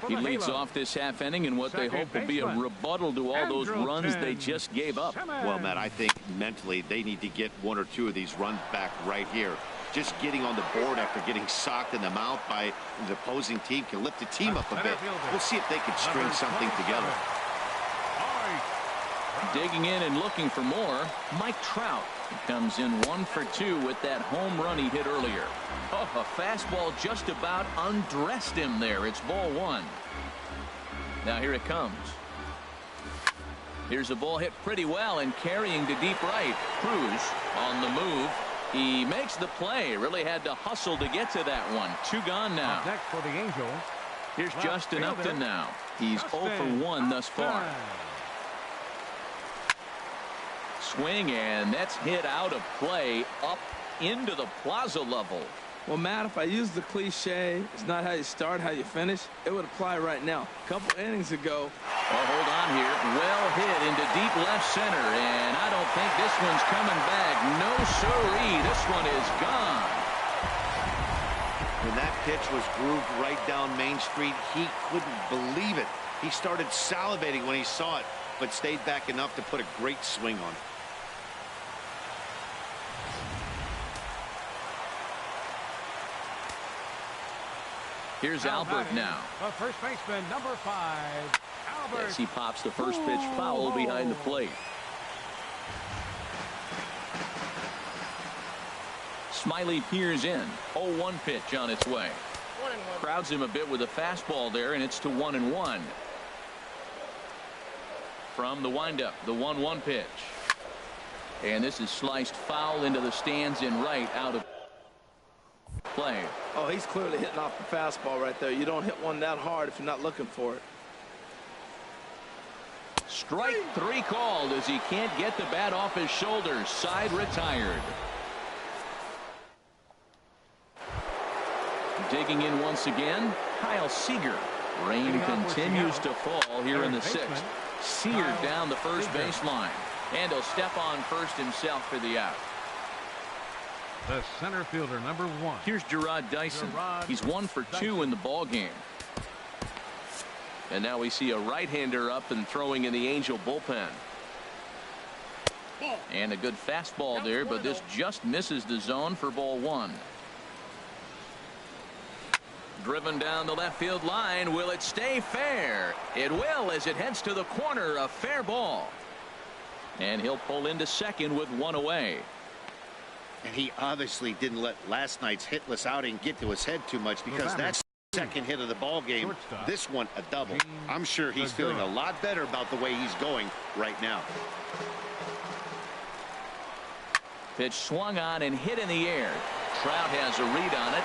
He leads off this half inning in what they hope will be a rebuttal to all those runs they just gave up. Well, Matt, I think mentally they need to get 1 or 2 of these runs back right here. Just getting on the board after getting socked in the mouth by the opposing team can lift the team up a bit. We'll see if they can string something together. Digging in and looking for more, Mike Trout. He comes in 1 for 2 with that home run he hit earlier. Oh, a fastball just about undressed him there. It's ball 1. Now here it comes. Here's a ball hit pretty well and carrying to deep right. Cruz on the move. He makes the play. Really had to hustle to get to that one. 2 gone now. Next for the Angels. Here's Justin Upton now. He's 0 for 1 thus far. Swing, and that's hit out of play up into the plaza level. Well, Matt, if I use the cliche, it's not how you start, how you finish, it would apply right now. A couple innings ago. Oh, hold on here. Well hit into deep left center, and I don't think this one's coming back. No siree. This one is gone. When that pitch was grooved right down Main Street, he couldn't believe it. He started salivating when he saw it, but stayed back enough to put a great swing on it. Here's Albert now. The first baseman, number 5, Albert. As he pops the first pitch foul behind the plate. Smiley peers in. 0-1 pitch on its way. Crowds him a bit with a fastball there, and it's to 1-1. From the windup, the 1-1 pitch. And this is sliced foul into the stands in right, out of play. Oh, he's clearly hitting off the fastball right there. You don't hit one that hard if you're not looking for it. Strike 3 called as he can't get the bat off his shoulders. Side retired. Digging in once again, Kyle Seager. Rain continues to fall here in the sixth. Seared down the first baseline. And he'll step on first himself for the out. The center fielder, number 1. Here's Gerard Dyson. He's 1 for 2 in the ball game. And now we see a right-hander up and throwing in the Angel bullpen. And a good fastball there, but this just misses the zone for ball 1. Driven down the left field line. Will it stay fair? It will, as it heads to the corner. A fair ball. And he'll pull into second with 1 away. And he obviously didn't let last night's hitless outing get to his head too much, because that's second hit of the ball game. This one a double. I'm sure he's feeling a lot better about the way he's going right now. Pitch swung on and hit in the air. Trout has a read on it.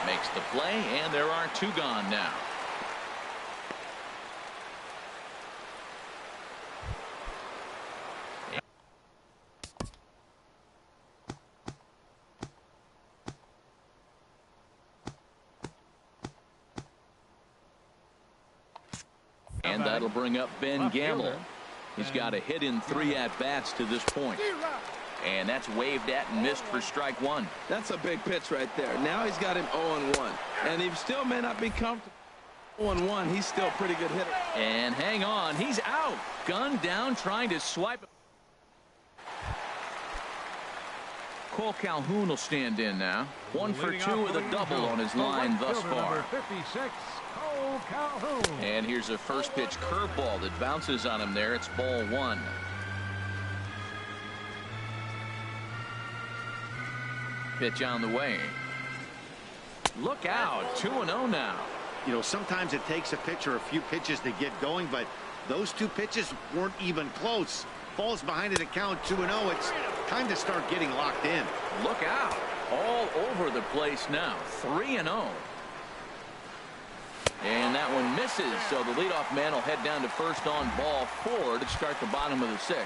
Makes the play, and there are 2 gone now. And that'll bring up Ben Gamble. He's got a hit in 3 at-bats to this point. And that's waved at and missed for strike 1. That's a big pitch right there. Now he's got him 0-1. And he still may not be comfortable. 0-1, he's still a pretty good hitter. And hang on, he's out. Gunned down, trying to swipe it. Cole Calhoun will stand in now. 1 for 2 with a double on his line thus far. 56, Cole Calhoun. And here's a first pitch curveball that bounces on him there. It's ball 1. Pitch on the way. Look out. 2-0 now. You know, sometimes it takes a pitcher a few pitches to get going, but those 2 pitches weren't even close. Falls behind at a count 2-0. It's time to start getting locked in. Look out. All over the place now. 3-0. And that one misses, so the leadoff man will head down to first on ball 4 to start the bottom of the 6th.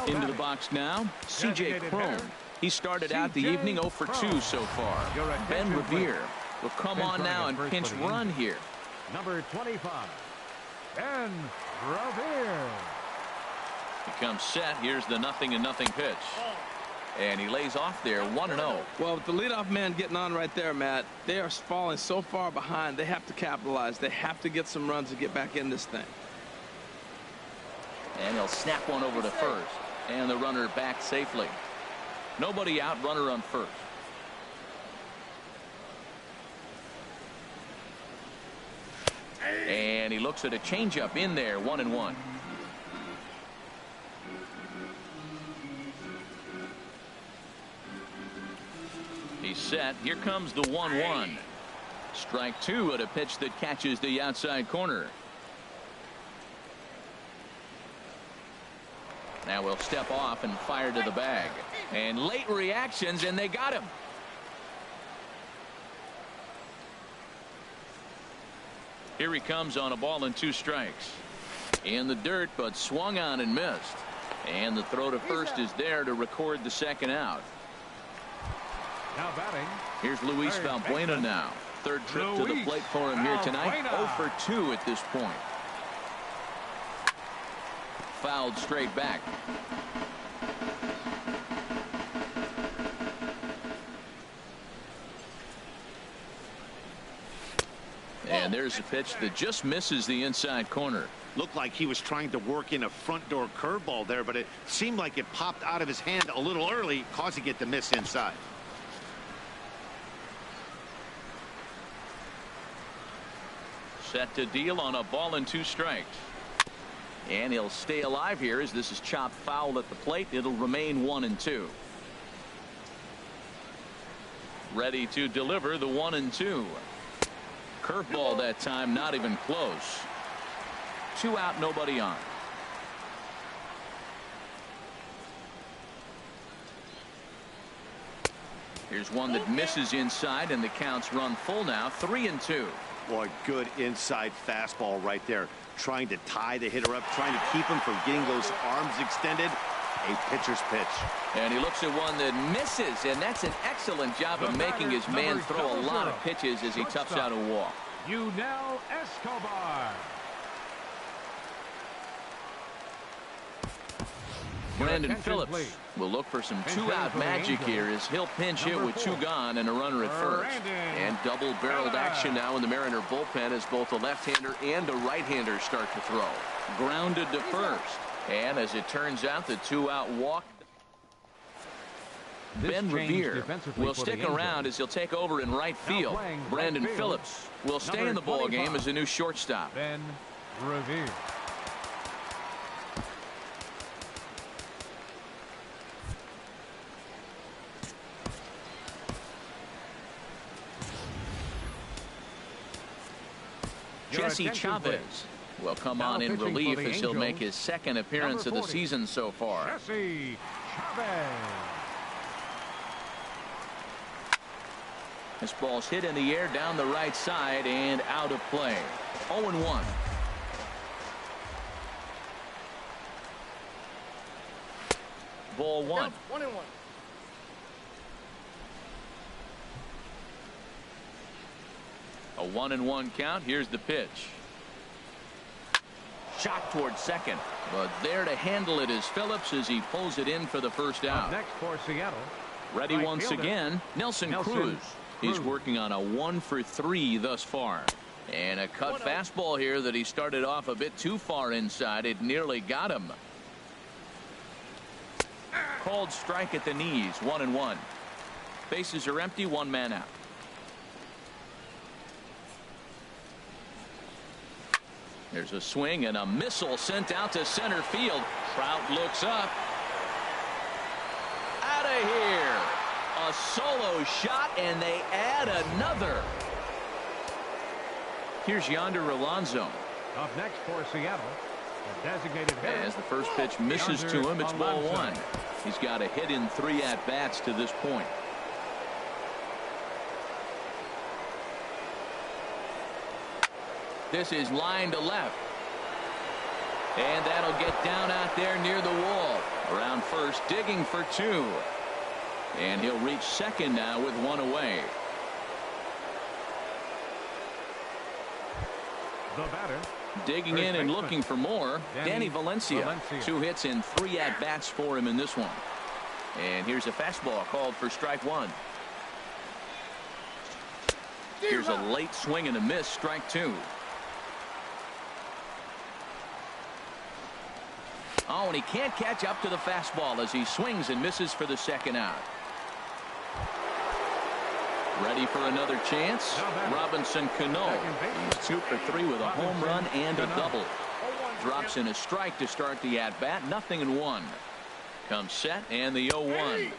Into the box now, C.J. Cron. He started out the evening 0 for 2 so far. Ben Revere will come on now and pinch run here. Number 25, Ben Revere. He comes set. Here's the 0-0 pitch. And he lays off there 1-0. Well, with the leadoff man getting on right there, Matt, they are falling so far behind. They have to capitalize. They have to get some runs to get back in this thing. And he'll snap one over to first. And the runner back safely. Nobody out, runner on first. And he looks at a changeup in there, 1-1. He's set. Here comes the 1-1. Strike 2 at a pitch that catches the outside corner. Now we'll step off and fire to the bag. And late reactions, and they got him. Here he comes on a ball and 2 strikes. In the dirt, but swung on and missed. And the throw to first is there to record the second out. Now batting. Here's Luis Valbuena now. Third trip to the plate for him here tonight. 0 for 2 at this point. Fouled straight back. And there's a pitch that just misses the inside corner. Looked like he was trying to work in a front door curveball there, but it seemed like it popped out of his hand a little early, causing it to miss inside. Set to deal on a ball and 2 strikes. And he'll stay alive here as this is chopped foul at the plate. It'll remain 1-2. Ready to deliver the 1-2. Curveball that time, not even close. 2 out, nobody on. Here's one that misses inside, and the counts run full now. 3-2. Boy, good inside fastball right there. Trying to tie the hitter up, trying to keep him from getting those arms extended. a pitcher's pitch. And he looks at one that misses, and that's an excellent job of making his man throw a lot of pitches as he toughs out a walk. Ayuniya Escobar. Brandon Phillips will look for some two-out magic here as he'll pinch hit with 2 gone and a runner at first. And double-barreled action now in the Mariner bullpen as both a left-hander and a right-hander start to throw. Grounded to first. And as it turns out, the 2-out walk. Ben Revere will stick around as he'll take over in right field. Brandon Phillips will stay in the ball game as a new shortstop. Ben Revere. Jesse Chavez will come on in relief as he'll make his second appearance of the season so far. Jesse Chavez. This ball's hit in the air down the right side and out of play. 0-1. Ball 1. 1-1. A 1-1 count. Here's the pitch. Shot towards second, but there to handle it is Phillips as he pulls it in for the first out. Up next for Seattle. Ready right once fielder, again, Nelson Cruz. He's working on a 1 for 3 thus far. And a cut fastball here that he started off a bit too far inside. It nearly got him. Called strike at the knees. 1-1. Bases are empty. 1 man out. There's a swing and a missile sent out to center field. Trout looks up. Out of here. A solo shot, and they add another. Here's Yonder Alonso. Up next for Seattle, the designated hitter. As the first pitch misses to him, it's ball 1. He's got a hit in 3 at-bats to this point. This is line to left. And that'll get down out there near the wall. Around first, digging for 2. And he'll reach second now with 1 away. The batter. Digging in and looking for more. Danny Valencia. 2 hits and 3 at-bats for him in this one. And here's a fastball called for strike 1. Here's a late swing and a miss. Strike 2. Oh, and he can't catch up to the fastball as he swings and misses for the second out. Ready for another chance? Robinson Cano. He's 2 for 3 with a home run and a double. Drops in a strike to start the at-bat. 0-1. Comes set and the 0-1.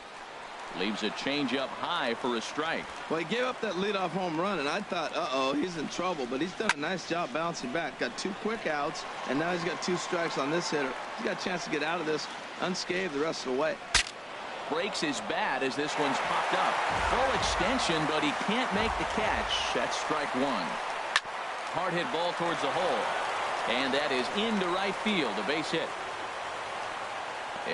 Leaves a changeup high for a strike. Well, he gave up that leadoff home run, and I thought, uh-oh, he's in trouble. But he's done a nice job bouncing back. Got 2 quick outs, and now he's got 2 strikes on this hitter. He's got a chance to get out of this unscathed the rest of the way. Breaks his bat as this one's popped up. Full extension, but he can't make the catch. That's strike 1. Hard hit ball towards the hole. And that is into right field, a base hit.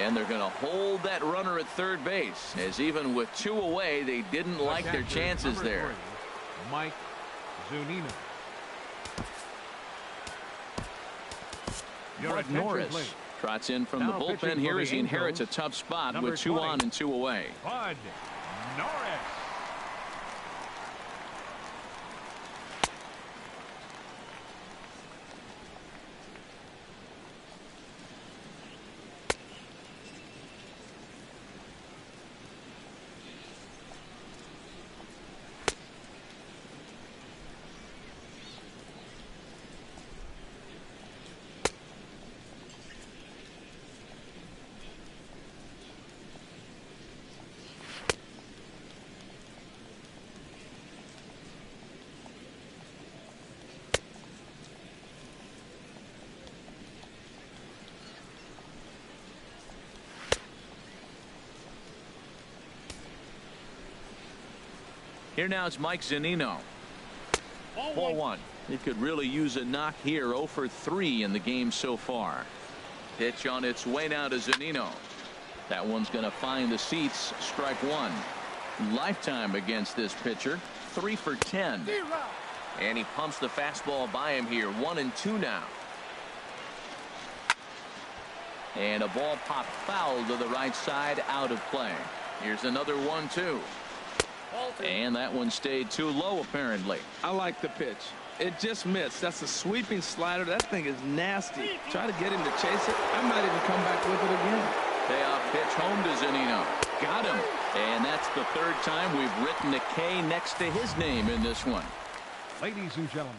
And they're going to hold that runner at third base, as even with 2 away, they didn't like their chances there. Mike Zunino. Bud Norris trots in from the bullpen here as he inherits a tough spot with 2 on and 2 away. Bud Norris. Here now is Mike Zunino. Ball 1. He could really use a knock here. 0 for 3 in the game so far. Pitch on its way now to Zunino. That one's going to find the seats. Strike one. Lifetime against this pitcher. 3 for 10. And he pumps the fastball by him here. 1-2 now. And a ball popped foul to the right side, out of play. Here's another 1-2. And that one stayed too low, apparently. I like the pitch. It just missed. That's a sweeping slider. That thing is nasty. Try to get him to chase it. I might even come back with it again. Payoff pitch home to Zunino. Got him. And that's the third time we've written a K next to his name in this one. Ladies and gentlemen.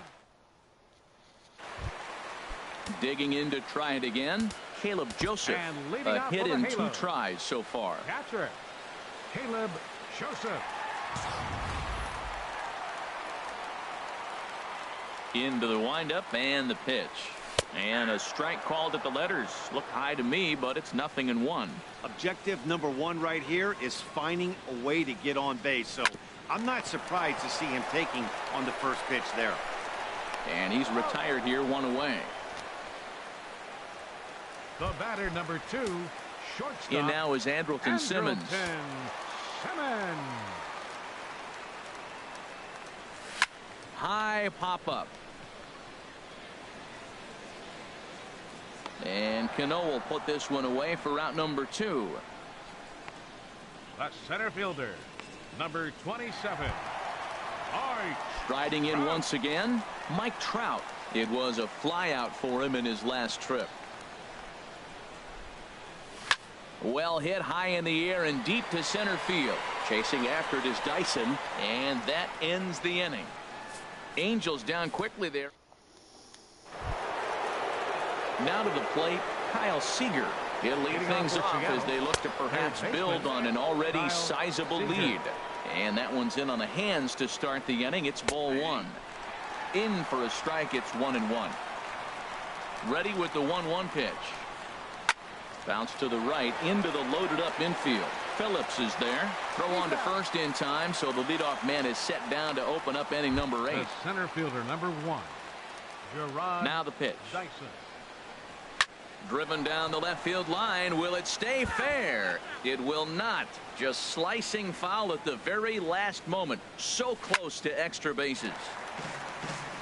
Digging in to try it again. Caleb Joseph. A hit in 2 tries so far. Catcher, Caleb Joseph. Into the windup and the pitch. And a strike called at the letters. Looked high to me, but it's 0-1. Objective number 1 right here is finding a way to get on base. So I'm not surprised to see him taking on the first pitch there. And he's retired here, 1 away. The batter, number 2, shortstop. In now is Andrelton Simmons. High pop-up. And Cano will put this one away for route number 2. The center fielder, number 27, Arch. Striding in once again, Mike Trout. It was a flyout for him in his last trip. Well hit high in the air and deep to center field. Chasing after it is Dyson, and that ends the inning. Angels down quickly there. Now to the plate, Kyle Seager. He'll lead things off as they look to perhaps build on an already sizable lead. And that one's in on the hands to start the inning. It's ball 1. In for a strike. It's 1-1. Ready with the 1-1 pitch. Bounce to the right into the loaded up infield. Phillips is there. Throw on to first in time, so the leadoff man is set down to open up inning number 8. The center fielder, number 1, Gerard. Now the pitch. Dyson. Driven down the left field line. Will it stay fair? It will not. Just slicing foul at the very last moment. So close to extra bases.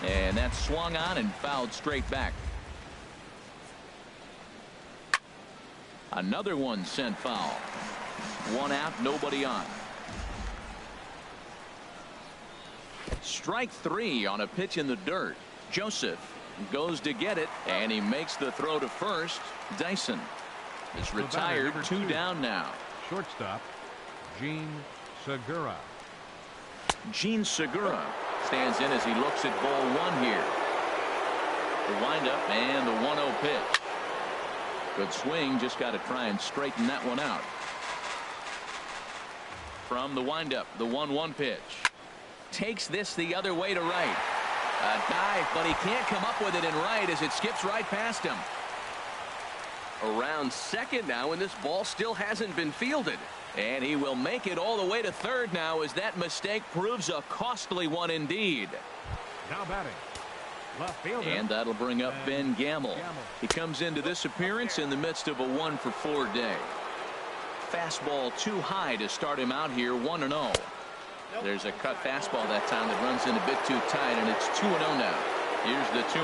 And that's swung on and fouled straight back. Another one sent foul. 1 out, nobody on. Strike 3 on a pitch in the dirt. Joseph goes to get it, and he makes the throw to first. Dyson is retired. 2 down now. Shortstop, Gene Segura. Gene Segura stands in as he looks at ball 1 here. The windup and the 1-0 pitch. Good swing, just got to try and straighten that one out. From the windup, the 1-1 pitch. Takes this the other way to right. A dive, but he can't come up with it in right as it skips right past him. Around second now, and this ball still hasn't been fielded. And he will make it all the way to third now as that mistake proves a costly one indeed. Now batting, left fielder. And that'll bring up Ben Gamble. He comes into this appearance in the midst of a 1-for-4 day. Fastball too high to start him out here. 1-0. There's a cut fastball that time that runs in a bit too tight, and it's 2-0 now. Here's the 2-0.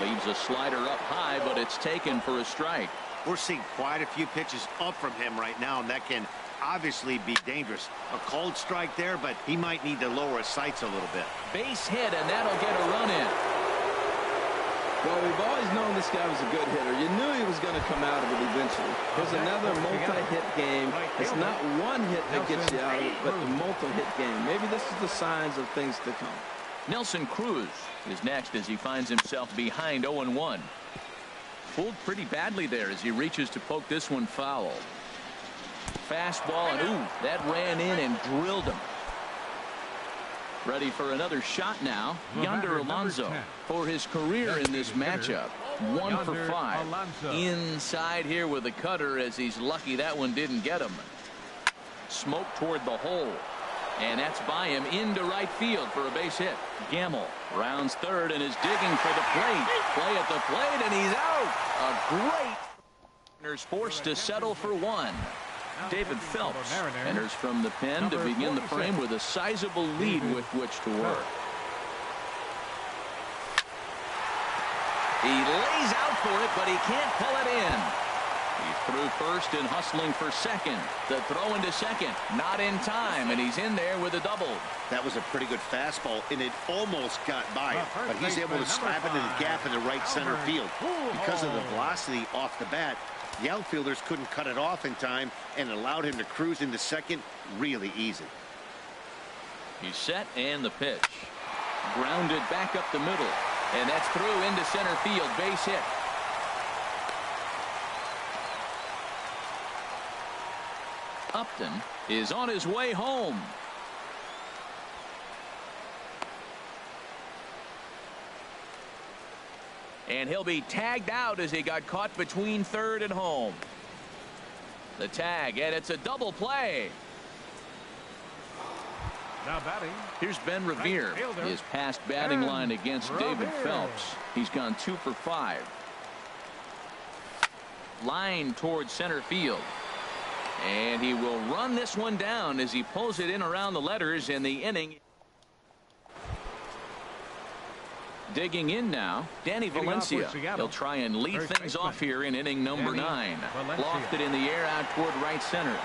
Leaves a slider up high, but it's taken for a strike. We're seeing quite a few pitches up from him right now, and that can obviously be dangerous. A cold strike there, but he might need to lower his sights a little bit. Base hit, and that'll get a run in. Well, we've always known this guy was a good hitter. You knew he was going to come out of it eventually. There's another multi-hit game. It's not one hit that gets you out of it, but the multi-hit game. Maybe this is the signs of things to come. Nelson Cruz is next as he finds himself behind 0-1. Fooled pretty badly there as he reaches to poke this one foul. Fastball, and ooh, that ran in and drilled him. Ready for another shot now. Yonder Alonso for his career in this matchup. 1 for 5. Inside here with the cutter as he's lucky that one didn't get him. Smoke toward the hole. And that's by him into right field for a base hit. Gamble rounds third and is digging for the plate. Play at the plate, and he's out. A great Mariners forced to settle for one. David Phelps enters from the pen to begin the frame with a sizable lead with which to work. He lays out for it, but he can't pull it in. He threw first and hustling for second. The throw into second, not in time, and he's in there with a double. That was a pretty good fastball, and it almost got by him, but he's able to slap it in the gap in the right center field. Because of the velocity off the bat, the outfielders couldn't cut it off in time and allowed him to cruise into second really easy. He's set, and the pitch. Grounded back up the middle, and that's through into center field. Base hit. Upton is on his way home. And he'll be tagged out as he got caught between third and home. The tag, and it's a double play. Now batting. Here's Ben Revere. His past batting line against David Phelps. He's gone 2 for 5. Line towards center field. And he will run this one down as he pulls it in around the letters in the inning. Digging in now, Danny Valencia. He'll try and lead things off here in inning number 9. Lofted in the air out toward right center.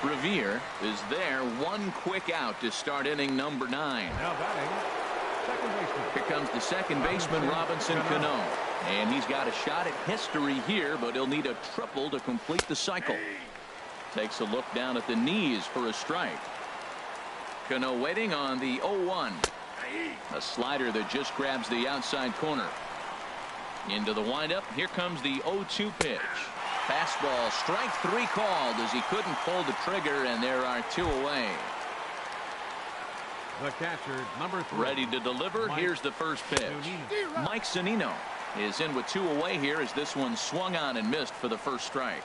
Revere is there, one quick out to start inning number 9. Now batting. Second baseman. Here comes the second baseman, Robinson Cano. And he's got a shot at history here, but he'll need a triple to complete the cycle. Takes a look down at the knees for a strike. Cano waiting on the 0-1. A slider that just grabs the outside corner. Into the windup. Here comes the 0-2 pitch. Fastball, strike 3 called as he couldn't pull the trigger, and there are 2 away. The catcher, number 3. Ready to deliver. Here's the first pitch. Mike Zunino is in with 2 away here as this one swung on and missed for the first strike.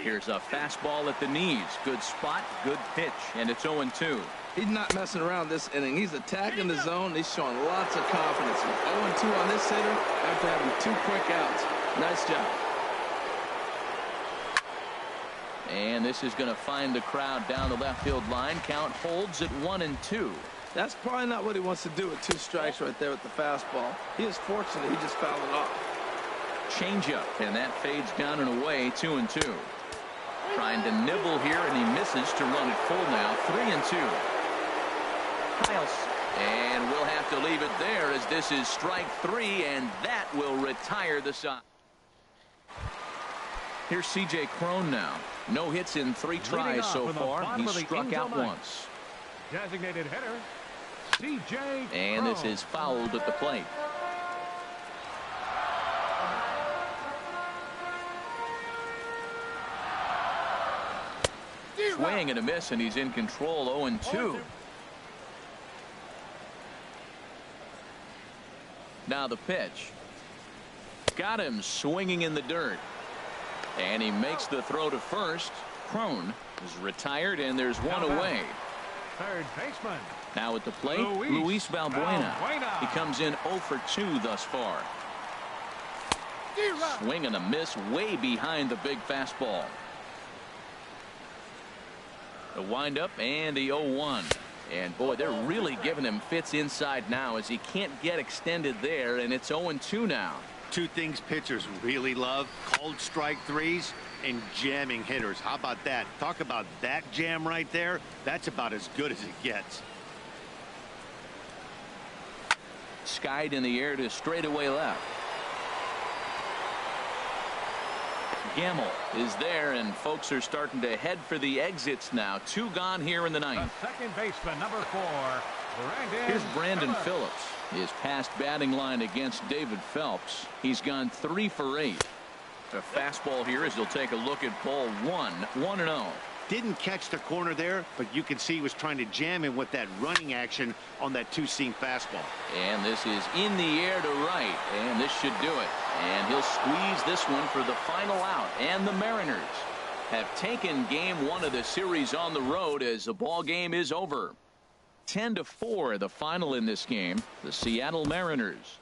Here's a fastball at the knees. Good spot, good pitch, and it's 0-2. He's not messing around this inning. He's attacking the zone. He's showing lots of confidence. 0-2 on this hitter after having 2 quick outs. Nice job. And this is going to find the crowd down the left field line. Count holds at 1-2. That's probably not what he wants to do with 2 strikes right there with the fastball. He is fortunate he just fouled it off. Changeup, and that fades down and away. 2-2. Trying to nibble here, and he misses to run it full now. 3-2. Kyles, and we'll have to leave it there as this is strike 3, and that will retire the side. Here's C.J. Cron now. No hits in 3 tries so far. He's struck out once. Designated hitter, C.J. And this is fouled at the plate. Swing and a miss, and he's in control. 0-2. Now the pitch. Got him swinging in the dirt. And he makes the throw to first. Cron is retired, and there's 1 away. Third baseman. Now at the plate, Luis Valbuena. He comes in 0 for 2 thus far. Swing and a miss way behind the big fastball. The windup and the 0-1. And boy, they're really giving him fits inside now as he can't get extended there, and it's 0-2 now. 2 things pitchers really love: cold strike 3s and jamming hitters. How about that? Talk about that jam right there. That's about as good as it gets. Skied in the air to straightaway left. Gamble is there, and folks are starting to head for the exits now. 2 gone here in the 9th. The second baseman, number 4. Here's Brandon Phillips. His past batting line against David Phelps. He's gone 3 for 8. A fastball here as he'll take a look at ball 1. 1-0. Didn't catch the corner there, but you can see he was trying to jam him with that running action on that 2-seam fastball. And this is in the air to right, and this should do it. And he'll squeeze this one for the final out. And the Mariners have taken game 1 of the series on the road as the ball game is over. 10-4 the final in this game. The Seattle Mariners.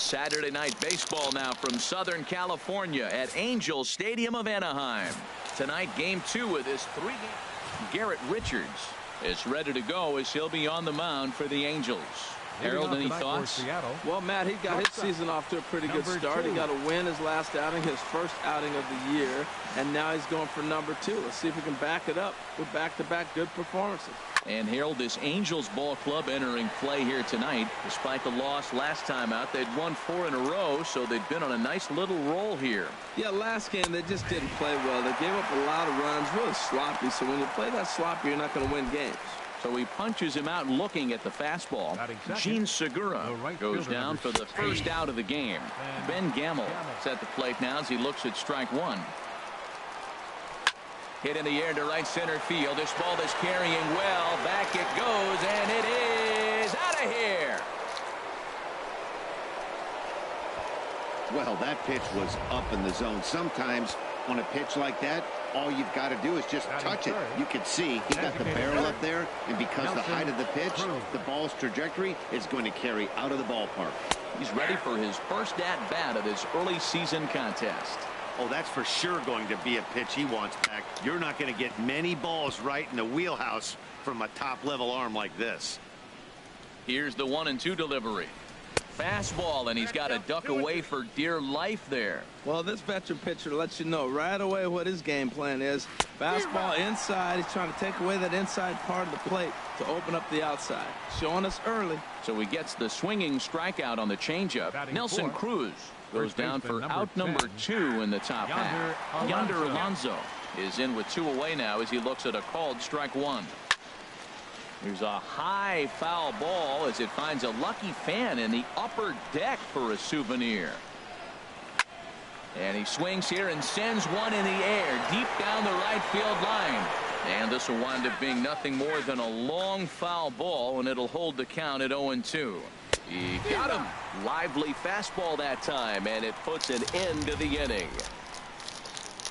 Saturday night baseball now from Southern California at Angels Stadium of Anaheim. Tonight, game 2 of this 3-game. Garrett Richards is ready to go as he'll be on the mound for the Angels. Harold, any thoughts? Well, Matt, he got his season off to a pretty good start. He got a win his last outing, his first outing of the year, and now he's going for number 2. Let's see if we can back it up with back-to-back good performances. And Harold, this Angels ball club entering play here tonight. Despite the loss last time out, they'd won 4 in a row, so they'd been on a nice little roll here. Yeah, last game they just didn't play well. They gave up a lot of runs, really sloppy. So when you play that sloppy, you're not going to win games. So he punches him out looking at the fastball. Gene Segura goes down for the first out of the game. Ben Gamble is at the plate now as he looks at strike 1. Hit in the air to right center field. This ball is carrying well. Back it goes, and it is out of here. Well, that pitch was up in the zone. Sometimes on a pitch like that, all you've got to do is just touch it. You can see he got the barrel up there, and because the height of the pitch, the ball's trajectory is going to carry out of the ballpark. He's ready for his first at-bat of this early season contest. Oh, that's for sure going to be a pitch he wants back. You're not going to get many balls right in the wheelhouse from a top-level arm like this. Here's the 1-2 delivery. Fastball, and he's got to duck away for dear life there. Well, this veteran pitcher lets you know right away what his game plan is. Fastball inside. He's trying to take away that inside part of the plate to open up the outside. Showing us early. So he gets the swinging strikeout on the changeup. Nelson Cruz goes down for out number 2 in the top half. Yonder Alonso is in with 2 away now as he looks at a called strike 1. There's a high foul ball as it finds a lucky fan in the upper deck for a souvenir. And he swings here and sends one in the air deep down the right field line. And this will wind up being nothing more than a long foul ball, and it'll hold the count at 0-2. He got him. Lively fastball that time, and it puts an end to the inning.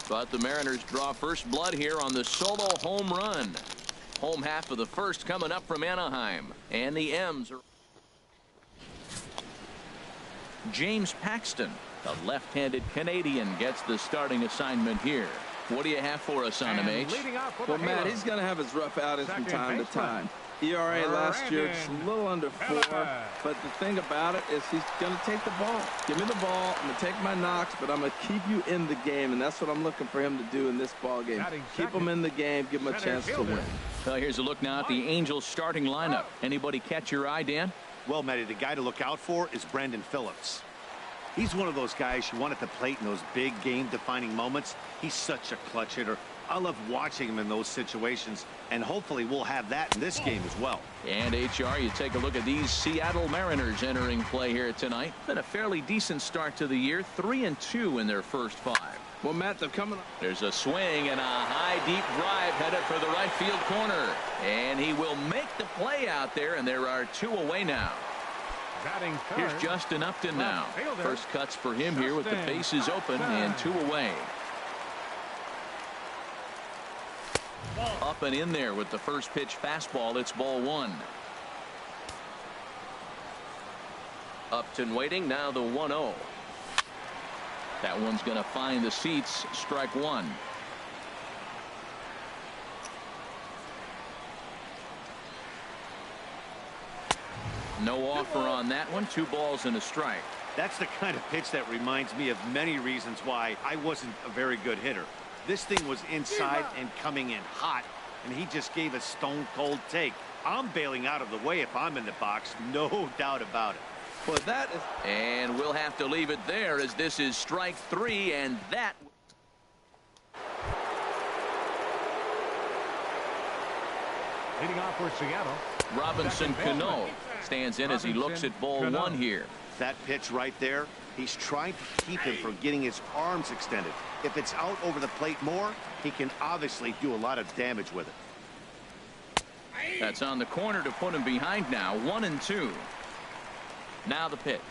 But the Mariners draw first blood here on the solo home run. Home half of the first coming up from Anaheim, and the M's are. James Paxton, the left-handed Canadian, gets the starting assignment here. What do you have for us on him, H? Well, Matt, he's going to have his rough outings from time to time. ERA last year just a little under 4, but the thing about it is he's going to take the ball. Give me the ball. I'm going to take my knocks, but I'm going to keep you in the game, and that's what I'm looking for him to do in this ball game. Keep him in the game, give him a chance to win. Well, here's a look now at the Angels starting lineup. Anybody catch your eye, Dan? Well, Matty, the guy to look out for is Brandon Phillips. He's one of those guys you want at the plate in those big game-defining moments. He's such a clutch hitter. I love watching him in those situations, and hopefully we'll have that in this game as well. And HR, you take a look at these Seattle Mariners entering play here tonight. Been a fairly decent start to the year, 3-2 in their first 5. Well, Matt, they're coming up. There's a swing and a high deep drive headed for the right field corner, and he will make the play out there, and there are 2 away now. Here's Justin Upton now. First cuts for him here with the bases open and 2 away. Up and in there with the first pitch fastball. It's ball 1. Upton waiting. Now the 1-0. That one's going to find the seats. Strike 1. No offer on that one. 2 balls and a strike. That's the kind of pitch that reminds me of many reasons why I wasn't a very good hitter. This thing was inside and coming in hot, and he just gave a stone-cold take. I'm bailing out of the way if I'm in the box, no doubt about it. Well, that is. And we'll have to leave it there as this is strike 3, and that. Leading off for Seattle. Robinson Cano stands in as he looks at ball 1 here. That pitch right there, he's trying to keep him from getting his arms extended. If it's out over the plate more, he can obviously do a lot of damage with it. That's on the corner to put him behind now. 1-2. Now the pitch.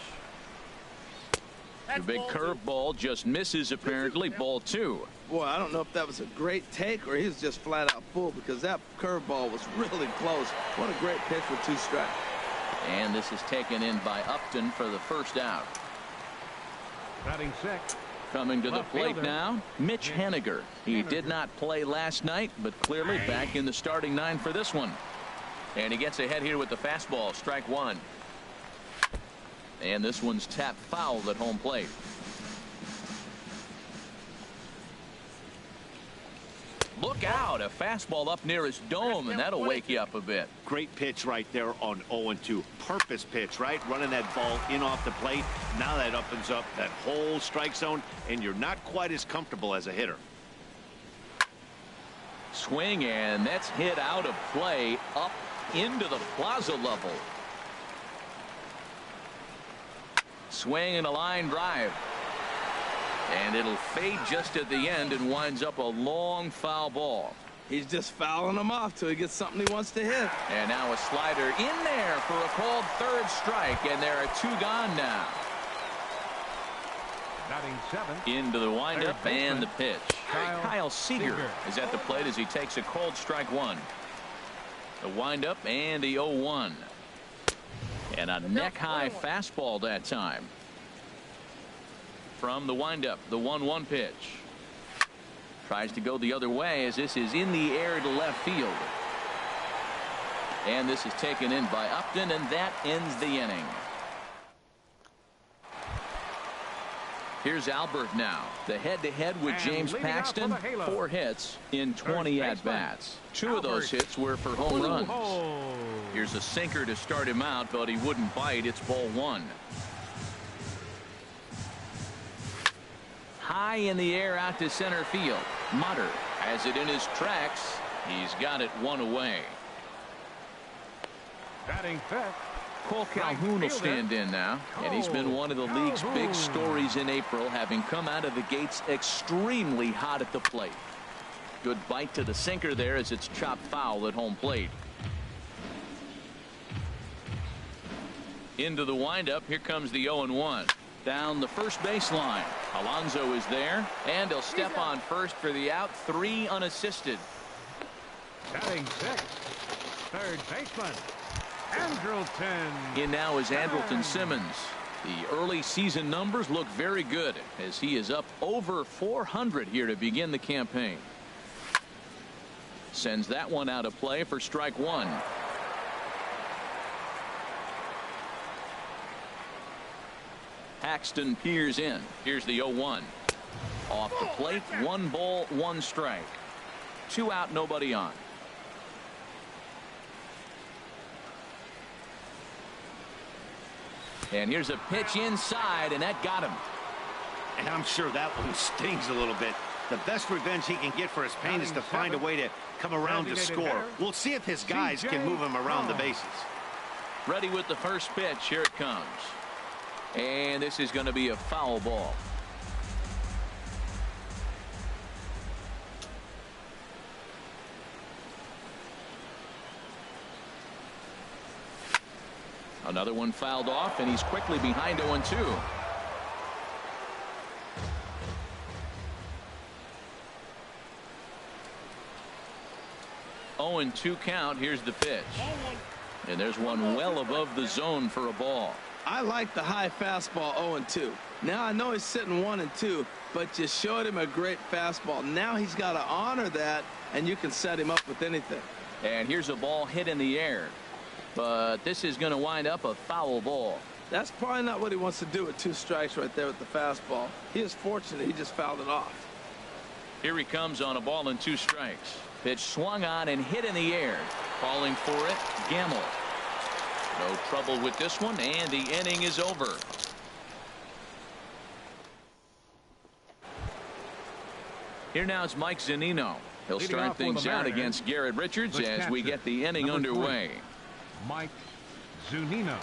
The big curveball just misses apparently. Ball 2. Boy, I don't know if that was a great take or he was just flat out full, because that curveball was really close. What a great pitch with 2 strikes. And this is taken in by Upton for the first out. Batting sixth. Coming to the Left plate fielder, now, Mitch Haniger. He did Haniger. not play last night, but clearly back in the starting nine for this one. And he gets ahead here with the fastball, strike one. And this one's tapped foul at home plate. Look out, a fastball up near his dome, and that'll wake you up a bit. Great pitch right there on 0-2. Purpose pitch, right? Running that ball in off the plate. Now that opens up that whole strike zone, and you're not quite as comfortable as a hitter. Swing, and that's hit out of play up into the plaza level. Swing and a line drive. And it'll fade just at the end and winds up a long foul ball. He's just fouling them off till he gets something he wants to hit. And now a slider in there for a called third strike, and there are two gone now. Batting seventh. Into the windup and the pitch. Kyle Seager is at the plate as he takes a called strike one. The windup and the 0-1. And a neck-high fastball that time. From the windup, the 1-1 pitch. Tries to go the other way as this is in the air to left field. And this is taken in by Upton, and that ends the inning. Here's Albert now. The head-to-head with James Paxton. 4 hits in 20 at-bats. 2 of those hits were for home runs. Here's a sinker to start him out, but he wouldn't bite. It's ball 1. High in the air out to center field. Mutter has it in his tracks. He's got it 1 away. Batting fifth. Cole Calhoun will stand in now, and he's been one of the league's big stories in April, having come out of the gates extremely hot at the plate. Good bite to the sinker there as it's chopped foul at home plate. Into the windup. Here comes the 0-1. Down the first baseline. Alonso is there, and he'll step on first for the out. 3 unassisted. Batting sixth. Third baseman. Andrelton. In now is Andrelton Simmons. The early season numbers look very good as he is up over 400 here to begin the campaign. Sends that one out of play for strike 1. Paxton peers in. Here's the 0-1. Off the plate, 1 ball, 1 strike. 2 out, nobody on. And here's a pitch inside, and that got him. And I'm sure that one stings a little bit. The best revenge he can get for his pain is to find a way to come around to score. We'll see if his guys can move him around the bases. Ready with the first pitch. Here it comes. And this is going to be a foul ball. Another one fouled off, and he's quickly behind 0-2. Oh, and 2 count. Here's the pitch. And there's one well above the zone for a ball. I like the high fastball 0-2. Now I know he's sitting 1-2, but you showed him a great fastball. Now he's got to honor that, and you can set him up with anything. And here's a ball hit in the air. But this is going to wind up a foul ball. That's probably not what he wants to do with 2 strikes right there with the fastball. He is fortunate he just fouled it off. Here he comes on a ball and 2 strikes. Pitch swung on and hit in the air. Calling for it, Gamble. No trouble with this one, and the inning is over. Here now is Mike Zunino. He'll start things out against Garrett Richards as we get the inning underway. Mike Zunino.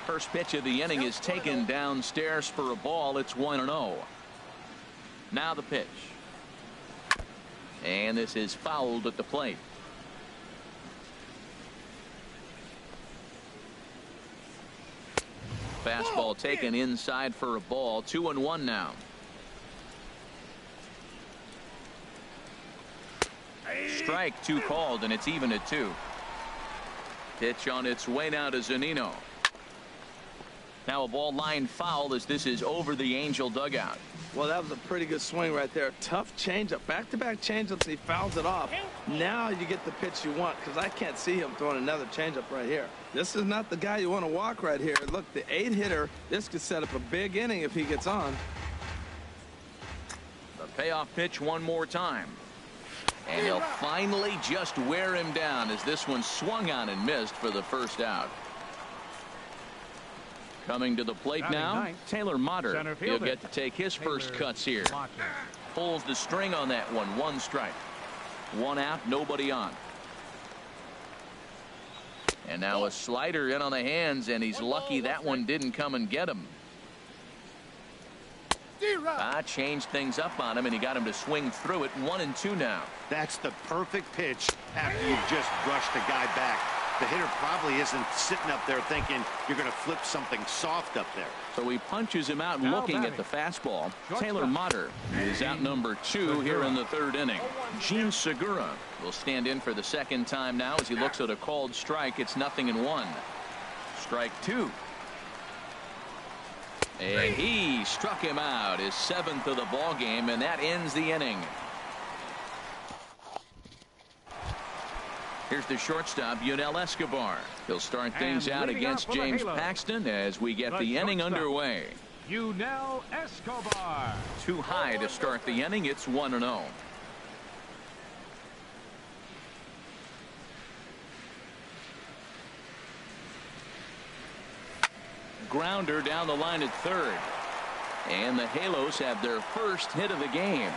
First pitch of the inning is taken downstairs for a ball. It's 1-0. Now the pitch. And this is fouled at the plate. Fastball taken inside for a ball. 2-1 now. Strike 2 called, and it's even at 2. Pitch on its way now to Zunino. Now a ball line foul as this is over the Angel dugout. Well, that was a pretty good swing right there. Tough changeup. Back-to-back changeups. He fouls it off. Now you get the pitch you want, because I can't see him throwing another changeup right here. This is not the guy you want to walk right here. Look, the 8-hitter, this could set up a big inning if he gets on. The payoff pitch one more time. And he'll finally just wear him down as this one swung on and missed for the first out. Coming to the plate now, Taylor Motter. He'll get to take his first cuts here. Pulls the string on that one. 1 strike. 1 out, nobody on. And now a slider in on the hands, and he's lucky that one didn't come and get him. Changed things up on him, and he got him to swing through it. 1-2 now. That's the perfect pitch after you've just brushed the guy back. The hitter probably isn't sitting up there thinking you're going to flip something soft up there. So he punches him out looking at the fastball. Taylor Motter is out number 2 here in the 3rd inning. Gene Segura will stand in for the 2nd time now as he looks at a called strike. It's 0-1. Strike 2. And he struck him out, his 7th of the ball game, and that ends the inning. Here's the shortstop, Yunel Escobar. He'll start things out against James Paxton as we get the inning underway. Yunel Escobar. Too high to start the inning. It's 1-0. Grounder down the line at 3rd. And the Halos have their first hit of the game.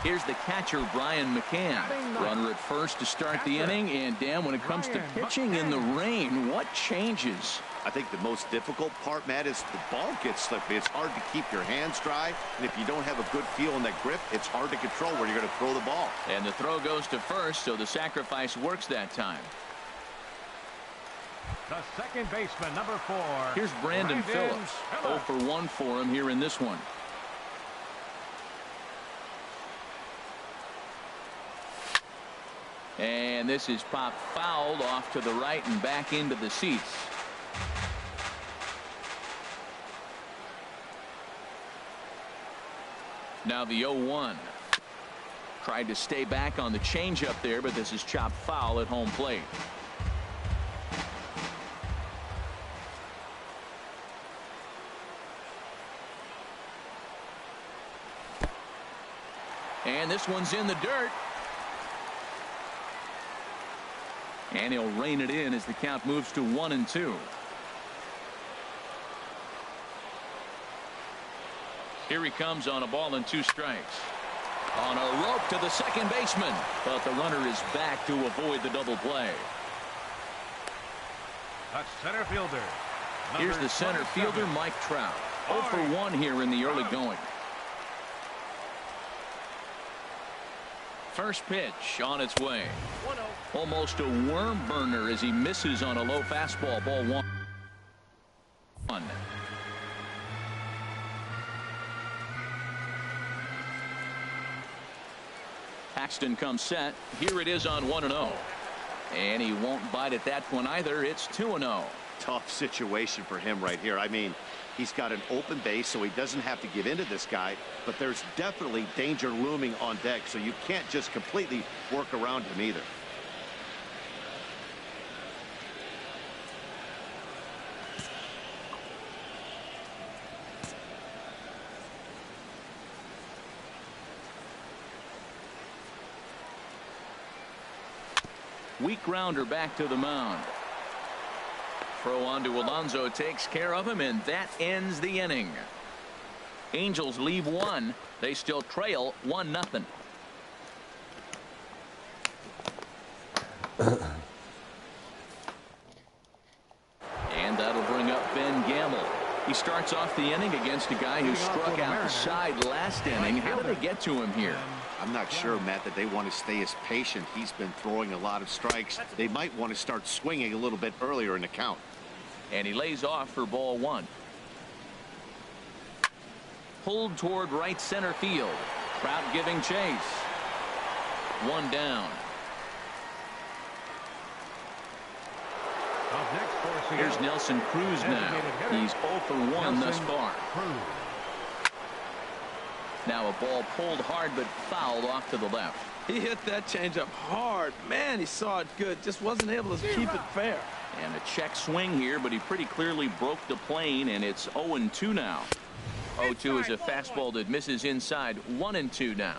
Here's the catcher, Brian McCann. Runner at first to start the inning. And Dan, when it comes to pitching in the rain, what changes? I think the most difficult part, Matt, is the ball gets slippery. It's hard to keep your hands dry, and if you don't have a good feel in that grip, it's hard to control where you're going to throw the ball. And the throw goes to first, so the sacrifice works that time. The second baseman, number 4. Here's Brandon Phillips. 0 for 1 for him here in this one. And this is popped fouled off to the right and back into the seats. Now the 0-1. Tried to stay back on the changeup there, but this is chopped foul at home plate. And this one's in the dirt. And he'll rein it in as the count moves to 1-2. Here he comes on a ball and 2 strikes. On a rope to the second baseman. But the runner is back to avoid the double play. A center fielder. Here's the center fielder, Mike Trout. 0 for 1 here in the early going. First pitch on its way. Almost a worm burner as he misses on a low fastball. Ball 1. Paxton comes set. Here it is on 1-0. And he won't bite at that one either. It's 2-0. Tough situation for him right here. I mean, he's got an open base, so he doesn't have to give in to this guy, but there's definitely danger looming on deck, so you can't just completely work around him either. Weak grounder back to the mound. Throw on to Alonso takes care of him, and that ends the inning. Angels leave 1. They still trail 1-0. And that'll bring up Ben Gamble. He starts off the inning against a guy who struck out the side last inning. How did they get to him here? I'm not sure, Matt, that they want to stay as patient. He's been throwing a lot of strikes. They might want to start swinging a little bit earlier in the count. And he lays off for ball 1. Pulled toward right center field. Trout giving chase. 1 down. Up next for Seattle. Here's Nelson Cruz now. He's 0 for 1 thus far. Now a ball pulled hard but fouled off to the left. He hit that changeup hard. Man, he saw it good. Just wasn't able to keep it fair. And a check swing here, but he pretty clearly broke the plane, and it's 0-2 now. 0-2 is a fastball that misses inside. 1-2 now.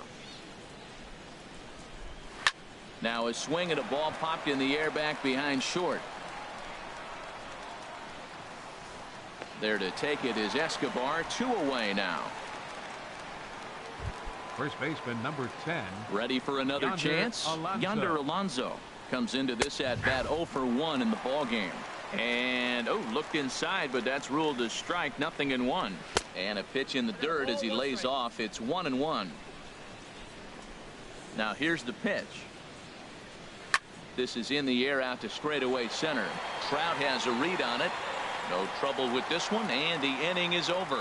Now a swing and a ball popped in the air back behind short. There to take it is Escobar. 2 away now. First baseman number 10. Ready for another chance? Yonder Alonso comes into this at bat 0 for 1 in the ball game. And looked inside, but that's ruled a strike. 0-1. And a pitch in the dirt as he lays off. It's 1-1. Now here's the pitch. This is in the air out to straightaway center. Trout has a read on it. No trouble with this one, and the inning is over.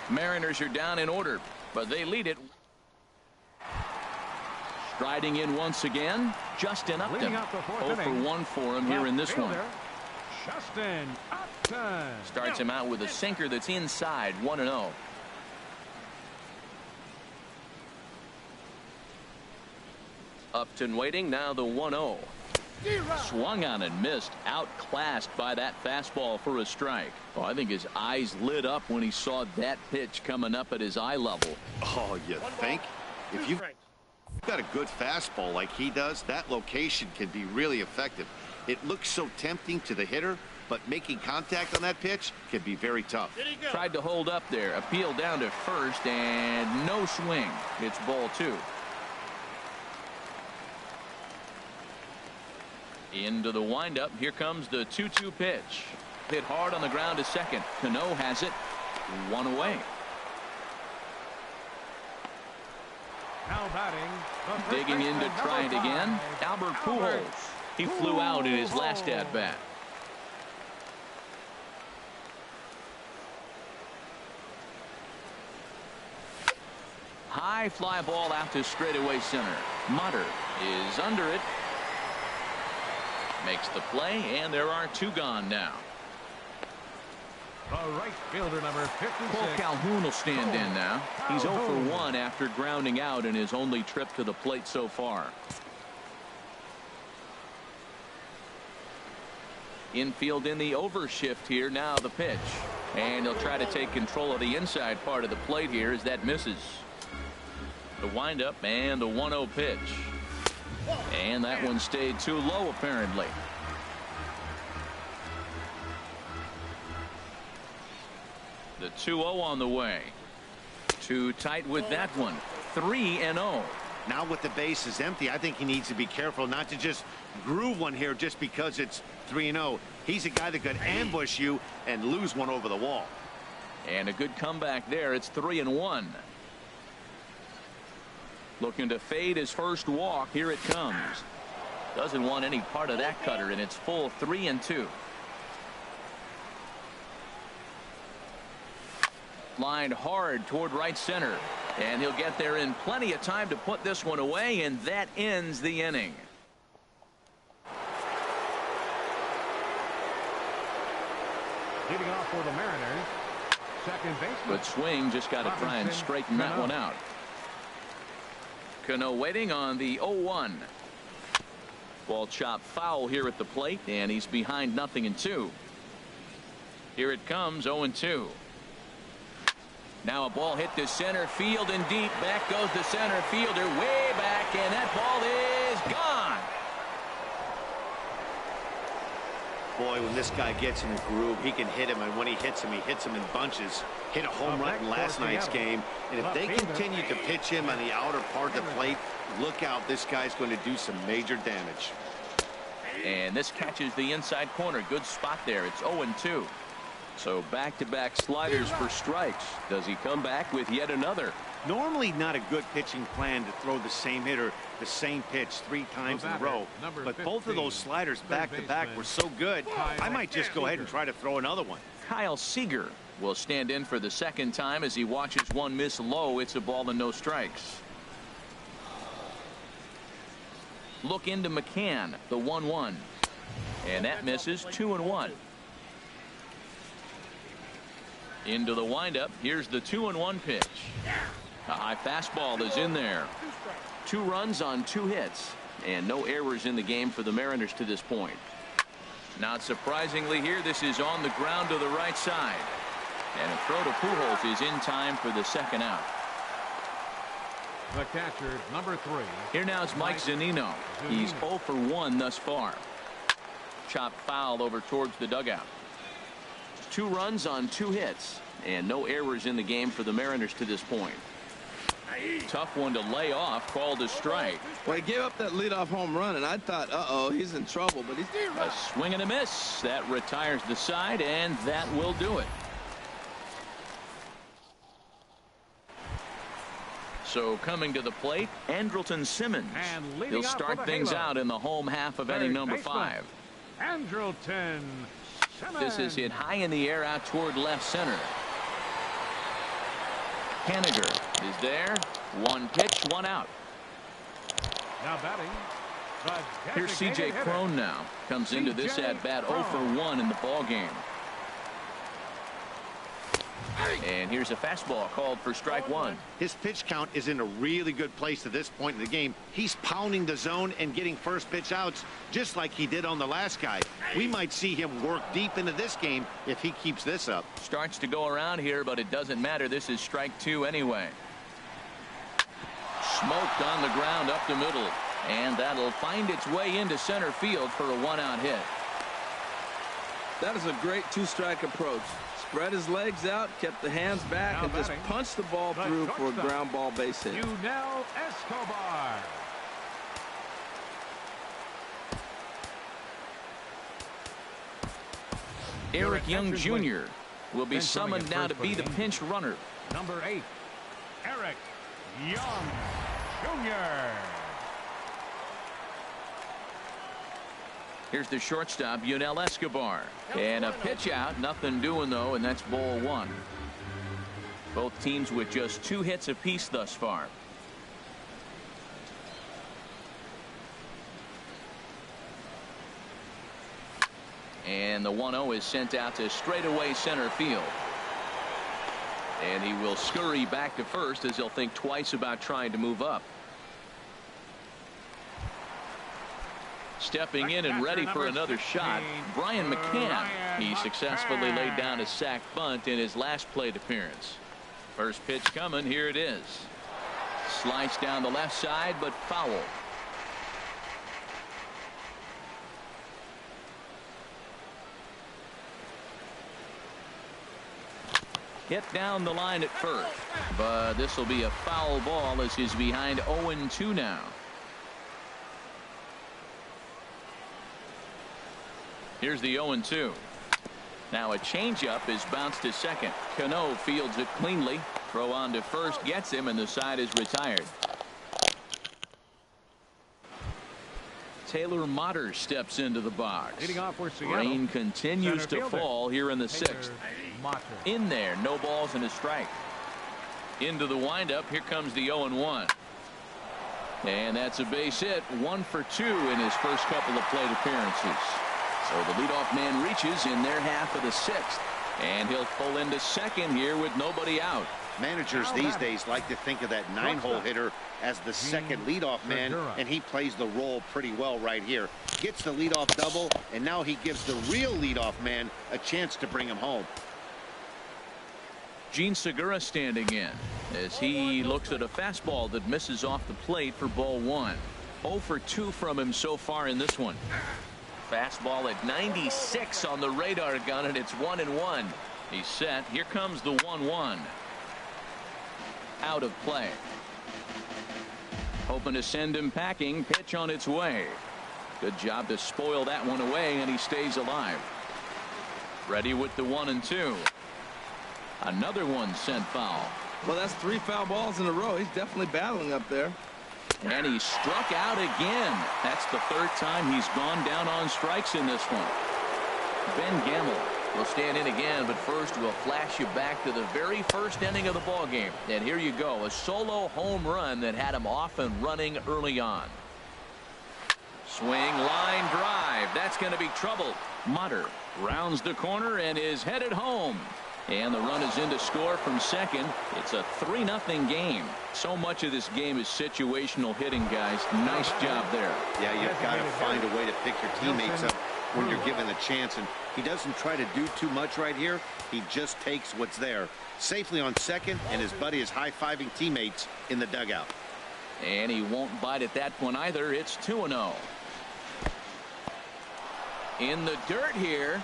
Mariners are down in order, but they lead it. Striding in once again, Justin Upton. 0 for 1 for him here in this one. Justin Upton starts him out with a sinker that's inside. 1-0. Upton waiting. Now the 1-0. Swung on and missed. Outclassed by that fastball for a strike. Oh, I think his eyes lit up when he saw that pitch coming up at his eye level. Oh, you think? If you've got a good fastball like he does, that location can be really effective. It looks so tempting to the hitter, but making contact on that pitch can be very tough. Tried to hold up there. Appeal down to first, and no swing. It's ball 2. Into the windup. Here comes the 2-2 pitch. Hit hard on the ground to second. Cano has it. 1 away. Now batting. Digging in to try it again. Albert Pujols. He flew out in his last at bat. High fly ball out to straightaway center. Mutter is under it. Makes the play, and there are 2 gone now. The right fielder number 56. Cole Calhoun will stand in now. He's 0 for 1 after grounding out in his only trip to the plate so far. Infield in the overshift here. Now the pitch, and he'll try to take control of the inside part of the plate here as that misses. The windup and the 1-0 pitch. And that one stayed too low, apparently. The 2-0 on the way. Too tight with that one. 3-0. Now with the bases empty, I think he needs to be careful not to just groove one here just because it's 3-0. He's a guy that could ambush you and lose one over the wall. And a good comeback there. It's 3-1. Looking to fade his first walk. Here it comes. Doesn't want any part of that cutter, and it's full 3-2. Lined hard toward right center, and he'll get there in plenty of time to put this one away, and that ends the inning. Leading off for the Mariners, second baseman. Good swing, just got to try and straighten that one out. Cano waiting on the 0-1. Ball chopped foul here at the plate, and he's behind 0-2. Here it comes, 0-2. Now a ball hit to center field and deep. Back goes the center fielder way back, and that ball is gone. Boy, when this guy gets in a groove, he can hit him, and when he hits him in bunches. Hit a home run in last night's game, and if they continue to pitch him on the outer part of the plate, look out, this guy's going to do some major damage. And this catches the inside corner. Good spot there. It's 0-2. So back-to-back sliders for strikes. Does he come back with yet another? Normally not a good pitching plan to throw the same hitter the same pitch 3 times in a row, but both of those sliders back-to-back were so good, I might just go ahead and try to throw another one. Kyle Seager will stand in for the second time as he watches one miss low. It's a ball and no strikes. Look into McCann, the 1-1. And that misses. 2-1. Into the windup. Here's the 2-1 pitch. A high fastball is in there. 2 runs on 2 hits. And no errors in the game for the Mariners to this point. Not surprisingly here, this is on the ground to the right side. And a throw to Pujols is in time for the second out. The catcher, number 3. Here now is Mike Zunino. He's 0 for 1 thus far. Chopped foul over towards the dugout. 2 runs on 2 hits. And no errors in the game for the Mariners to this point. Tough one to lay off, called a strike. Well, he gave up that leadoff home run, and I thought, uh-oh, he's in trouble. But he's a swing and a miss. That retires the side, and that will do it. So coming to the plate, Andrelton Simmons. He'll start things out in the home half of inning number 5. Andrelton Simmons. This is hit high in the air out toward left center. Haniger is there. 1 pitch, 1 out. Now batting. Here's C.J. Cron now. Comes into this at bat 0 for 1 in the ball game. And here's a fastball called for strike 1. His pitch count is in a really good place at this point in the game. He's pounding the zone and getting first pitch outs just like he did on the last guy. We might see him work deep into this game if he keeps this up. Starts to go around here, but it doesn't matter. This is strike 2 anyway. Smoked on the ground up the middle. And that'll find its way into center field for a 1-out hit. That is a great 2-strike approach. Spread his legs out, kept the hands back, and just punched the ball through for a ground ball base hit. Yunel Escobar. Eric Young Jr. will be summoned now to be the pinch runner. Number 8, Eric Young Jr. Here's the shortstop, Yunel Escobar. And a pitch out. Nothing doing, though, and that's ball 1. Both teams with just 2 hits apiece thus far. And the 1-0 is sent out to straightaway center field. And he will scurry back to first as he'll think twice about trying to move up. Stepping in and ready for another shot, Brian McCann. He successfully laid down a sac bunt in his last plate appearance. First pitch coming. Here it is. Sliced down the left side, but foul. Hit down the line at first, but this will be a foul ball as he's behind 0-2 now. Here's the 0-2. Now a changeup is bounced to second. Cano fields it cleanly. Throw on to first gets him, and the side is retired. Taylor Motter steps into the box. Leading off for Seattle. Rain continues to fall here in the 6th. Motter. In there, no balls and a strike. Into the windup. Here comes the 0-1. And that's a base hit. 1 for 2 in his first couple of plate appearances. So the leadoff man reaches in their half of the 6th. And he'll pull into second here with nobody out. Managers these days like to think of that 9-hole hitter as the second leadoff man, and he plays the role pretty well right here. Gets the leadoff double, and now he gives the real leadoff man a chance to bring him home. Gene Segura standing in as he looks at a fastball that misses off the plate for ball 1. 0 for 2 from him so far in this one. Fastball at 96 on the radar gun, and it's 1-1. He's set. Here comes the 1-1. Out of play. Hoping to send him packing. Pitch on its way. Good job to spoil that one away, and he stays alive. Ready with the 1-2. Another one sent foul. Well, that's 3 foul balls in a row. He's definitely battling up there. And he struck out again. That's the 3rd time he's gone down on strikes in this one. Ben Gamble will stand in again, but first we'll flash you back to the very first inning of the ball game. And here you go, a solo home run that had him off and running early on. Swing, line drive. That's going to be trouble. Mutter rounds the corner and is headed home. And the run is in to score from second. It's a 3-0 game. So much of this game is situational hitting, guys. Nice job there. Yeah, you've got to find a way to pick your teammates up when you're given a chance. And he doesn't try to do too much right here. He just takes what's there. Safely on second, and his buddy is high-fiving teammates in the dugout. And he won't bite at that one either. It's 2-0. In the dirt here.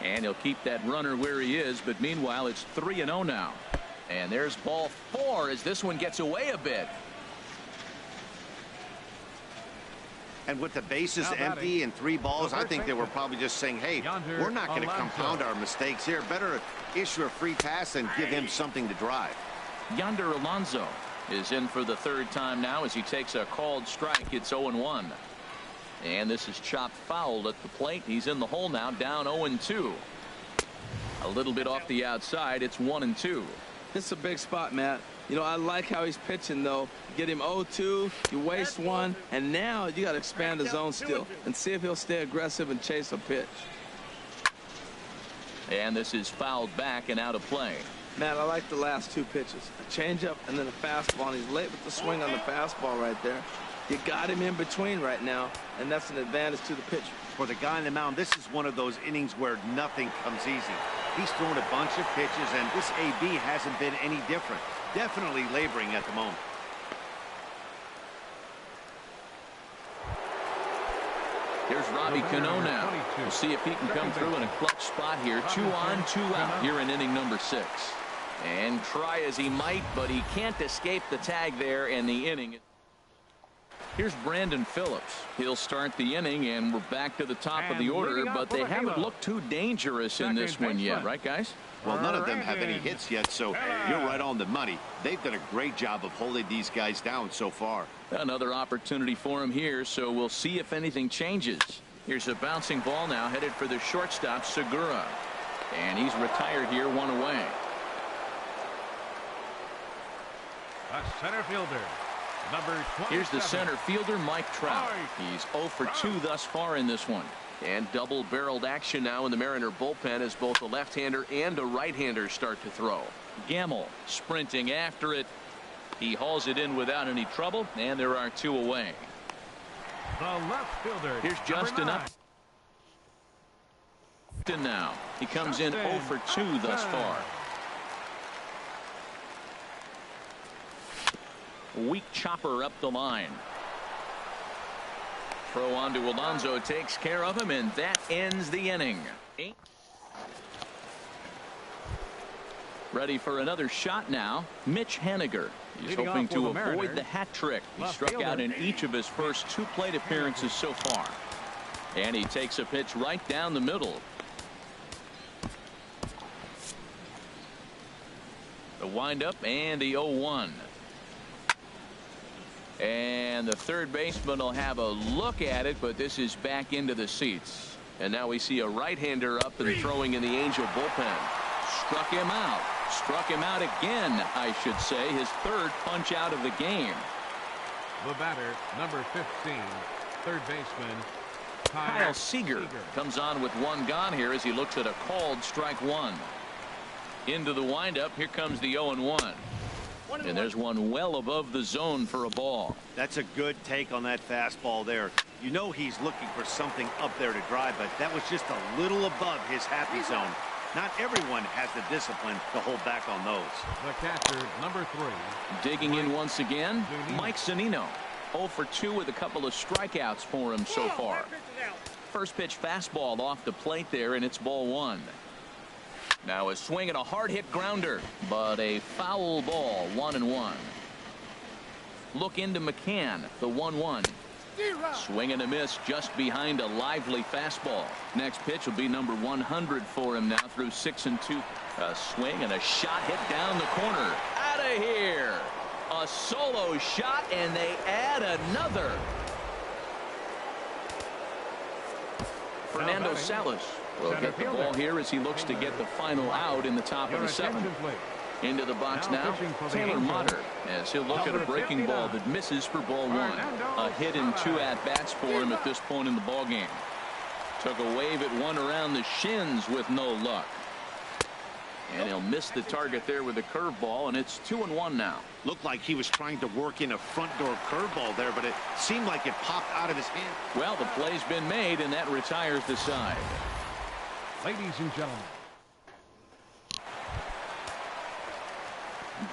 And he'll keep that runner where he is, but meanwhile it's 3-0 now. And there's ball 4 as this one gets away a bit. And with the bases empty and 3 balls, I think they were probably just saying, hey, we're not going to compound our mistakes here. Better issue a free pass and give him something to drive. Yonder Alonso is in for the 3rd time now as he takes a called strike. It's 0-1. And this is chopped foul at the plate. He's in the hole now, down 0-2. A little bit off the outside. It's 1-2. This is a big spot, Matt. You know, I like how he's pitching, though. Get him 0-2, you waste 1, and now you got to expand the zone still and see if he'll stay aggressive and chase a pitch. And this is fouled back and out of play. Matt, I like the last 2 pitches. A changeup and then a fastball, and he's late with the swing on the fastball right there. You got him in between right now, and that's an advantage to the pitcher. For the guy on the mound, this is one of those innings where nothing comes easy. He's thrown a bunch of pitches, and this AB hasn't been any different. Definitely laboring at the moment. Here's Robbie Cano now. We'll see if he can come through in a clutch spot here. 2 on, 2 out here in inning number 6. And try as he might, but he can't escape the tag there in the inning. Here's Brandon Phillips. He'll start the inning, and we're back to the top of the order, but they haven't looked too dangerous in this one yet, right, guys? Well, none of them have any hits yet, so you're right on the money. They've done a great job of holding these guys down so far. Another opportunity for him here, so we'll see if anything changes. Here's a bouncing ball now headed for the shortstop, Segura. And he's retired here, 1 away. A center fielder. Here's the center fielder, Mike Trout. He's 0 for 2 thus far in this one. And double-barreled action now in the Mariner bullpen as both a left-hander and a right-hander start to throw. Gamble sprinting after it. He hauls it in without any trouble, and there are 2 away. The left fielder. Here's Justin Upton now. He comes in 0 for 2 thus far. Weak chopper up the line. Throw on to Alonso takes care of him, and that ends the inning. Ready for another shot now. Mitch Haniger. He's hoping to avoid the hat trick. He struck out in each of his first 2 plate appearances so far. And he takes a pitch right down the middle. The windup and the 0-1. And the third baseman will have a look at it, but this is back into the seats. And now we see a right-hander up and throwing in the Angel bullpen. Struck him out. Struck him out again, I should say. His 3rd punch out of the game. The batter, number 15, third baseman, Kyle Seager comes on with 1 gone here as he looks at a called strike 1. Into the windup. Here comes the 0-1. And there's one well above the zone for a ball. That's a good take on that fastball there. You know he's looking for something up there to drive, but that was just a little above his happy zone. Not everyone has the discipline to hold back on those. The catcher, number 3. Digging in once again, Mike Zunino. 0 for 2 with a couple of strikeouts for him so far. First pitch fastball off the plate there, and it's ball 1. Now a swing and a hard hit grounder, but a foul ball. 1-1. Look into McCann, the 1-1. Swing and a miss just behind a lively fastball. Next pitch will be number 100 for him now through 6 and 2. A swing and a shot hit down the corner. Out of here. A solo shot, and they add another. Fernando Salas will get the ball here as he looks to get the final out in the top of the 7th. Into the box now, Taylor Motter, as he'll look at a breaking ball that misses for ball one. A hit and 2 at-bats for him at this point in the ballgame. Took a wave at one around the shins with no luck. And he'll miss the target there with a curveball, and it's 2-1 now. Looked like he was trying to work in a front door curveball there, but it seemed like it popped out of his hand. Well, the play's been made, and that retires the side. Ladies and gentlemen.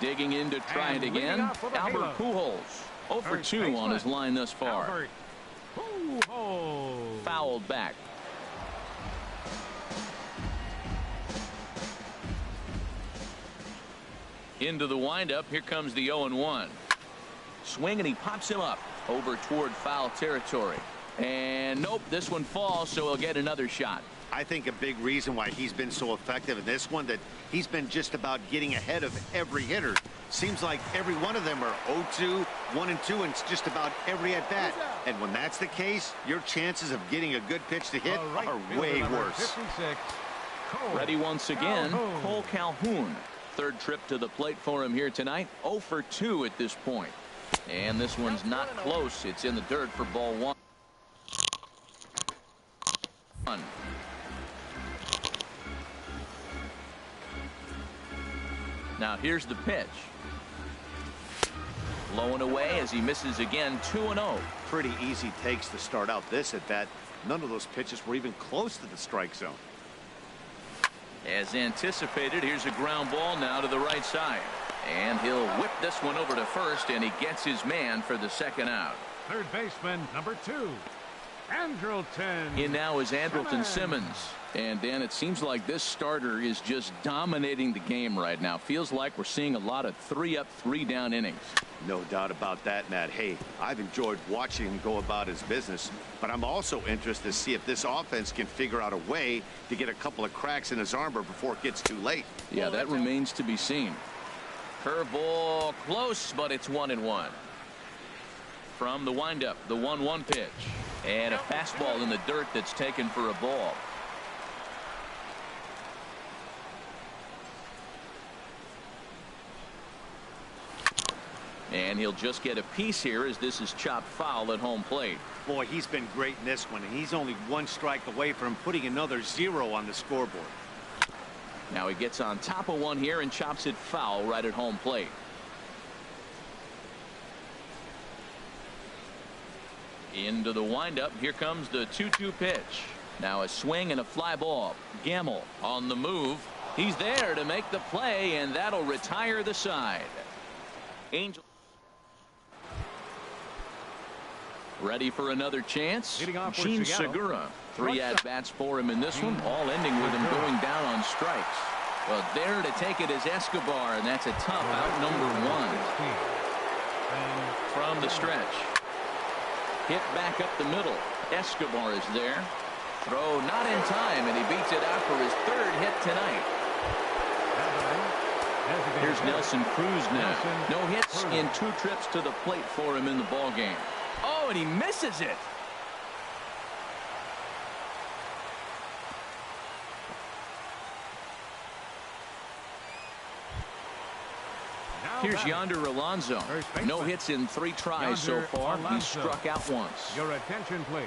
Digging in to try it again, Albert Pujols. 0 for 2 on his line thus far. Fouled back. Into the windup. Here comes the 0-1. Swing, and he pops him up over toward foul territory. And nope, this one falls, so he'll get another shot. I think a big reason why he's been so effective in this one, that he's been just about getting ahead of every hitter. Seems like every one of them are 0-2, 1-2, and it's just about every at-bat. And when that's the case, your chances of getting a good pitch to hit are way worse. Ready once again, Cole Calhoun. Third trip to the plate for him here tonight. 0 for 2 at this point. And this one's not close. It's in the dirt for ball one. Now here's the pitch. Low and away as he misses again. 2-0. Pretty easy takes to start out this at bat. None of those pitches were even close to the strike zone. As anticipated, here's a ground ball now to the right side. And he'll whip this one over to first, and he gets his man for the second out. Third baseman, number 2, Andrelton. In now is Andrelton Simmons. And Dan, it seems like this starter is just dominating the game right now. Feels like we're seeing a lot of 3-up, 3-down innings. No doubt about that, Matt. Hey, I've enjoyed watching him go about his business, but I'm also interested to see if this offense can figure out a way to get a couple of cracks in his armor before it gets too late. Yeah, that remains to be seen. Curveball close, but it's 1-1. From the windup, the 1-1 pitch. And a fastball in the dirt that's taken for a ball. And he'll just get a piece here as this is chopped foul at home plate. Boy, he's been great in this one, and he's only one strike away from putting another 0 on the scoreboard. Now he gets on top of one here and chops it foul right at home plate. Into the windup. Here comes the 2-2 pitch. Now a swing and a fly ball. Gamble on the move. He's there to make the play, and that'll retire the side. Angel ready for another chance. Gene Segura. 3 at-bats for him in this one, all ending with him going down on strikes. Well, there to take it is Escobar, and that's a tough out number 1. From the stretch. Hit back up the middle. Escobar is there. Throw not in time, and he beats it out for his 3rd hit tonight. Here's Nelson Cruz now. No hits in 2 trips to the plate for him in the ballgame. Oh, and he misses it. Here's Yonder Alonso. No hits in 3 tries so far. He's struck out once. Your attention, please.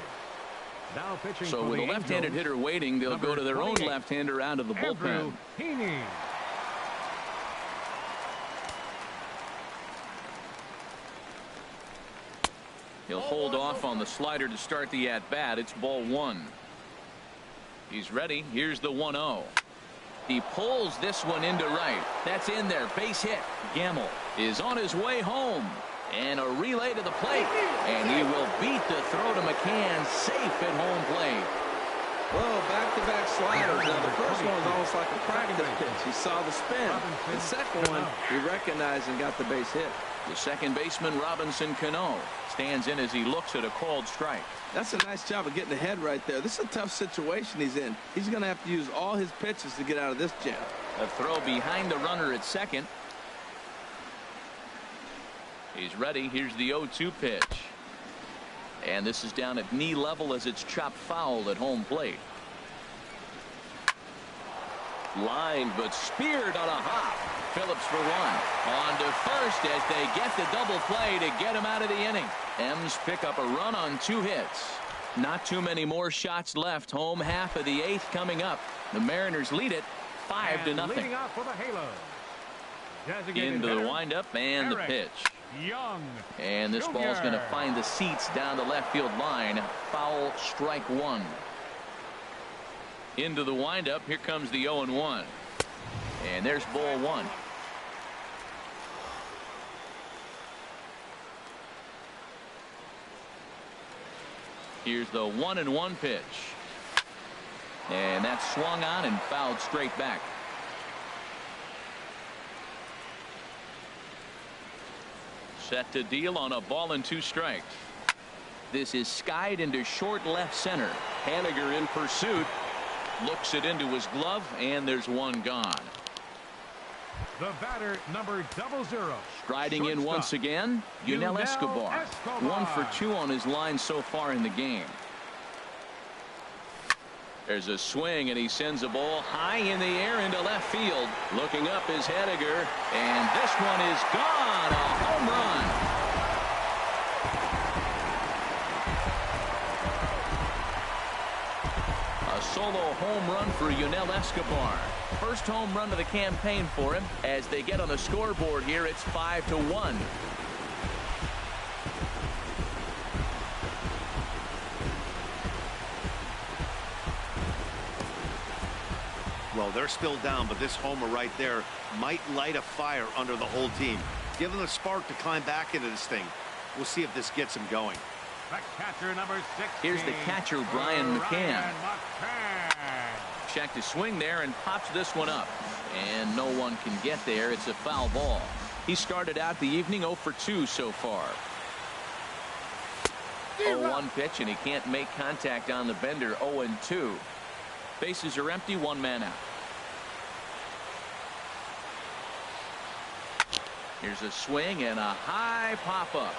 Now pitching so with a left-handed hitter waiting, they'll go to their own left-hander out of the bullpen. He'll hold off on the slider to start the at-bat. It's ball 1. He's ready. Here's the 1-0. He pulls this one into right. That's in there. Base hit. Gamble is on his way home. And a relay to the plate. And he will beat the throw to McCann safe at home plate. Whoa, back-to-back sliders. Now, the first one was almost like a practice pitch. He saw the spin. The second one, he recognized and got the base hit. The second baseman, Robinson Cano, stands in as he looks at a called strike. That's a nice job of getting ahead right there. This is a tough situation he's in. He's going to have to use all his pitches to get out of this jam. A throw behind the runner at second. He's ready. Here's the 0-2 pitch. And this is down at knee level as it's chopped foul at home plate. Lined but speared on a hop. Phillips for one. On to first as they get the double play to get him out of the inning. M's pick up a run on 2 hits. Not too many more shots left. Home half of the 8th coming up. The Mariners lead it 5-0. Leading off for the Halo. Into the windup and the pitch. Young. And this ball's going to find the seats down the left field line. Foul, strike 1. Into the windup. Here comes the 0-1. And there's ball 1. Here's the 1-1 pitch. And that's swung on and fouled straight back. Set to deal on a ball and 2 strikes. This is skied into short left center. Haniger in pursuit. Looks it into his glove, and there's one gone. The batter, number 00. Striding in once again, Yunel Escobar. 1 for 2 on his line so far in the game. There's a swing, and he sends a ball high in the air into left field. Looking up is Haniger, and this one is gone. A home run. A solo home run for Yunel Escobar. First home run of the campaign for him. As they get on the scoreboard here, it's 5-1. Well, they're still down, but this homer right there might light a fire under the whole team. Give them a spark to climb back into this thing. We'll see if this gets them going. The catcher, number 16. Here's the catcher, Brian McCann. Check to swing there and pops this one up. And no one can get there. It's a foul ball. He started out the evening 0 for 2 so far. 0-1 pitch, and he can't make contact on the bender. 0-2. Bases are empty, 1 man out. Here's a swing and a high pop-up.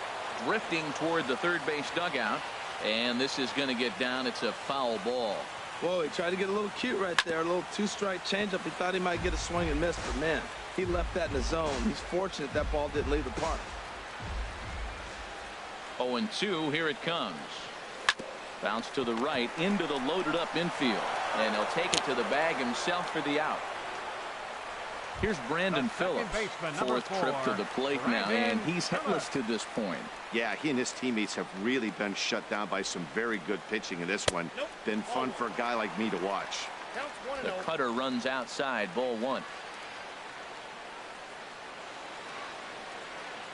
Drifting toward the third base dugout. And this is going to get down. It's a foul ball. Whoa, he tried to get a little cute right there. A little 2-strike changeup. He thought he might get a swing and miss, but man, he left that in the zone. He's fortunate that ball didn't leave the park. 0-2, here it comes. Bounce to the right into the loaded up infield. And he'll take it to the bag himself for the out. Here's Brandon Phillips. 4th trip to the plate now, and he's hitless to this point. Yeah, he and his teammates have really been shut down by some very good pitching in this one. Been fun for a guy like me to watch. The cutter runs outside, ball 1.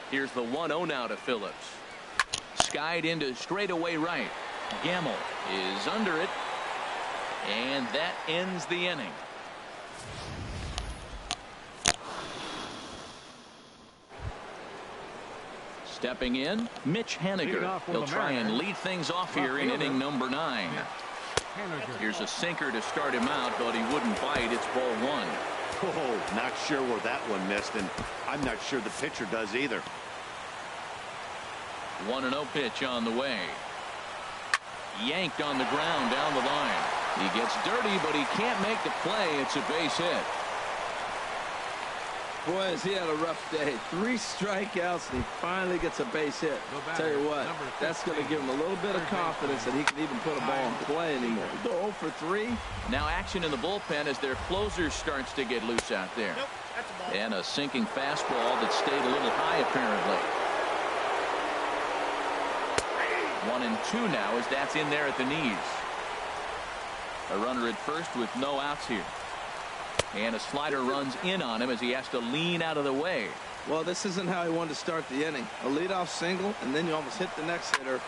Here's the 1-0 now to Phillips. Skied into straightaway right. Gamble is under it, and that ends the inning. Stepping in, Mitch Haniger. He'll try and lead things off here in inning number 9. Here's a sinker to start him out, but he wouldn't bite. It's ball 1. Oh, not sure where that one missed, and I'm not sure the pitcher does either. 1-0 pitch on the way. Yanked on the ground down the line. He gets dirty, but he can't make the play. It's a base hit. Boy, has he had a rough day. 3 strikeouts, and he finally gets a base hit. Tell you what, that's going to give him a little bit of confidence that he can even put a ball in play anymore. Go 0 for 3. Now action in the bullpen as their closer starts to get loose out there. And a sinking fastball that stayed a little high apparently. 1-2 now as that's in there at the knees. A runner at first with no outs here. And a slider runs in on him as he has to lean out of the way. Well, this isn't how he wanted to start the inning. A leadoff single, and then you almost hit the next hitter.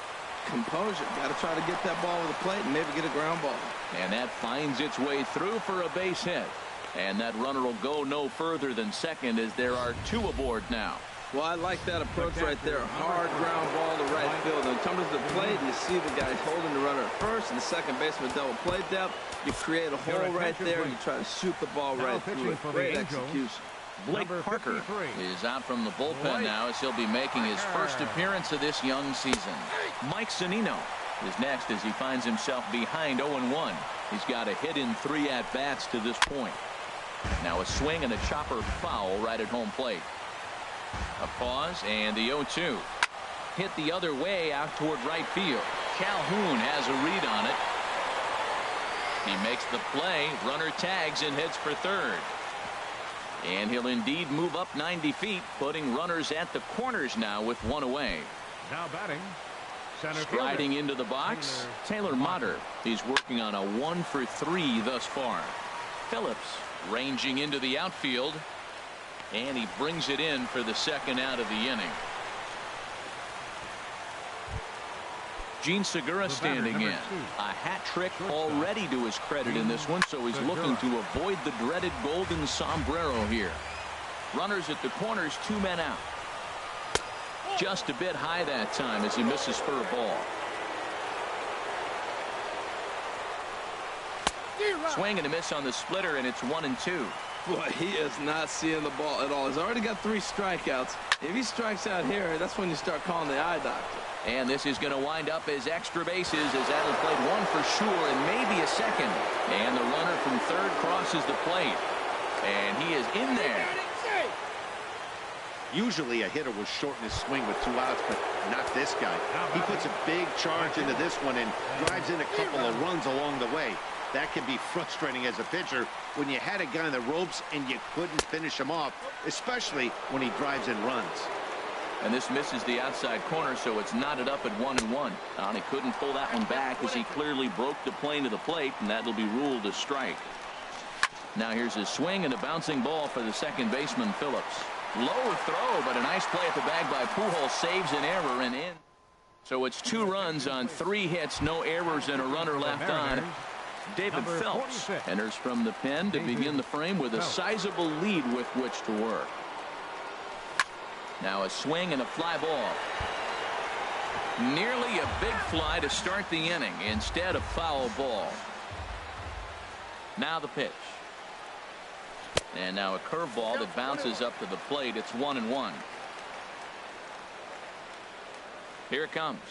Composure. Got to try to get that ball over the plate and maybe get a ground ball. And that finds its way through for a base hit. And that runner will go no further than second as there are 2 aboard now. Well, I like that approach right there. Hard ground ball to right field. And comes to the plate, you see the guy holding the runner at first, and the second baseman double play depth. You create a hole right there, and you try to shoot the ball right through it. Great execution. Blake Parker is out from the bullpen now as he'll be making his first appearance of this young season. Mike Zunino is next as he finds himself behind 0-1. He's got a hit in 3 at-bats to this point. Now a swing and a chopper foul right at home plate. A pause and the 0-2. Hit the other way out toward right field. Calhoun has a read on it. He makes the play. Runner tags and heads for third. And he'll indeed move up 90 feet, putting runners at the corners now with one away. Now batting, center Striding fielder into the box, Taylor Motter. He's working on a 1 for 3 thus far. Phillips ranging into the outfield, and he brings it in for the second out of the inning. Gene Segura standing in. A hat trick already to his credit in this one, so he's looking to avoid the dreaded golden sombrero here. Runners at the corners, 2 men out. Just a bit high that time as he misses for a ball. Swing and a miss on the splitter, and it's 1-2. Boy, he is not seeing the ball at all. He's already got 3 strikeouts. If he strikes out here, that's when you start calling the eye doctor. And this is going to wind up as extra bases as Adler played 1 for sure and maybe a second. And the runner from third crosses the plate. And he is in there. Usually a hitter will shorten his swing with 2 outs, but not this guy. He puts a big charge into this one and drives in a couple of runs along the way. That can be frustrating as a pitcher when you had a guy in the ropes and you couldn't finish him off, especially when he drives in runs. And this misses the outside corner, so it's knotted up at 1-1. And he couldn't pull that one back as he clearly broke the plane to the plate, and that'll be ruled a strike. Now here's a swing and a bouncing ball for the second baseman, Phillips. Low throw, but a nice play at the bag by Pujols, saves an error and in. So it's 2 runs on 3 hits, no errors, and a runner left on. David Phelps enters from the pen to begin the frame with a sizable lead with which to work. Now a swing and a fly ball. Nearly a big fly to start the inning instead of foul ball. Now the pitch. And now a curveball that bounces up to the plate. It's 1-1. Here it comes.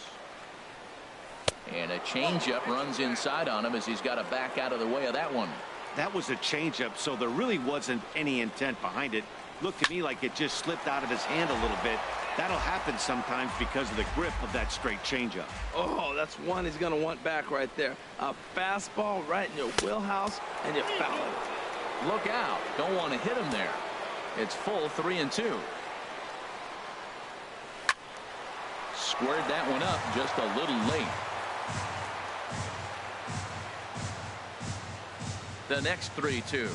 And a changeup runs inside on him as he's got to back out of the way of that one. That was a changeup, so there really wasn't any intent behind it. Looked to me like it just slipped out of his hand a little bit. That'll happen sometimes because of the grip of that straight changeup. Oh, that's one he's going to want back right there. A fastball right in your wheelhouse, and you foul it. Look out. Don't want to hit him there. It's full 3-2. Squared that one up just a little late. The next 3-2.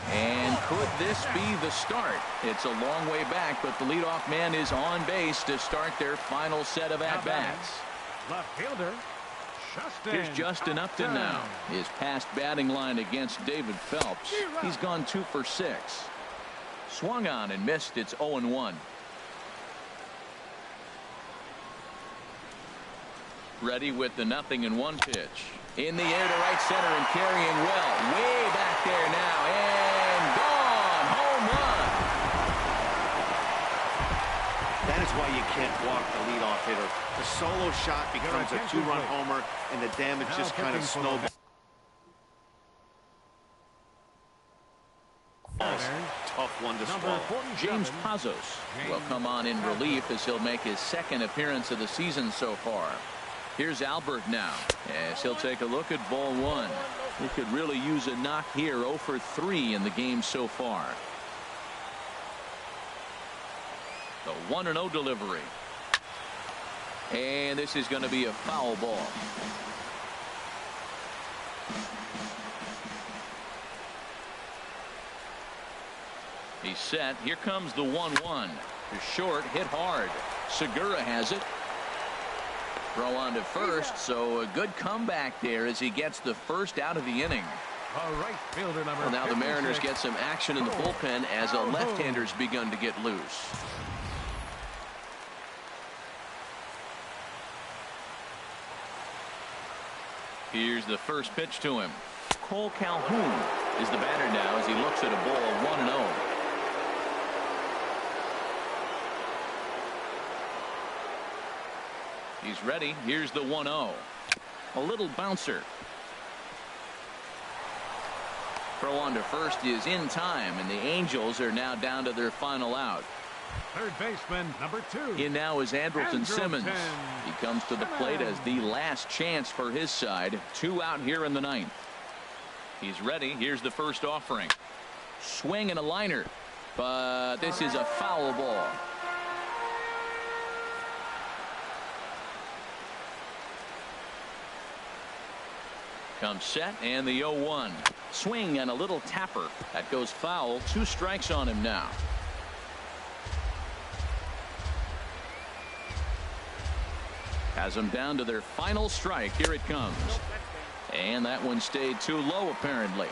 And could this be the start? It's a long way back, but the leadoff man is on base to start their final set of at-bats. left fielder Justin. Here's Justin Upton now. His past batting line against David Phelps. He's gone 2 for 6. Swung on and missed. It's 0-1. Ready with the 0-1 pitch. In the air to right center and carrying well. Way back there now. And gone. Home run. That is why you can't walk the leadoff hitter. The solo shot becomes a 2-run homer, and the damage just kind of snowballs. Tough one to swallow. James Pazos will come on in relief as he'll make his 2nd appearance of the season so far. Here's Albert now as he'll take a look at ball 1. He could really use a knock here. 0 for 3 in the game so far. The 1-0 delivery. And this is going to be a foul ball. He's set. Here comes the 1-1. Short, hit hard. Segura has it. Throw on to first, so a good comeback there as he gets the first out of the inning. Right fielder number Well, now the Mariners get some action in the bullpen as a left-hander's begun to get loose. Here's the first pitch to him. Cole Calhoun is the batter now as he looks at a ball 1-0. He's ready. Here's the 1-0. A little bouncer. Throw on to first is in time, and the Angels are now down to their final out. Third baseman, number 2. In now is Andrelton Simmons. He comes to the plate as the last chance for his side. 2 out here in the 9th. He's ready. Here's the first offering. Swing and a liner, but this is a foul ball. Comes set and the 0-1. Swing and a little tapper. That goes foul. 2 strikes on him now. Has them down to their final strike. Here it comes. And that one stayed too low apparently.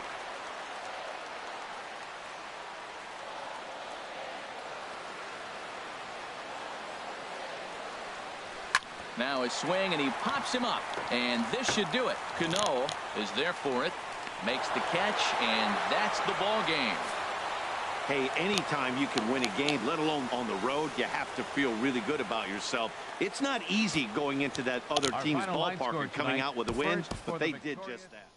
Now his swing, and he pops him up, and this should do it. Cano is there for it, makes the catch, and that's the ball game. Hey, anytime you can win a game, let alone on the road, you have to feel really good about yourself. It's not easy going into that other team's ballpark and coming out with a win, but they did just that.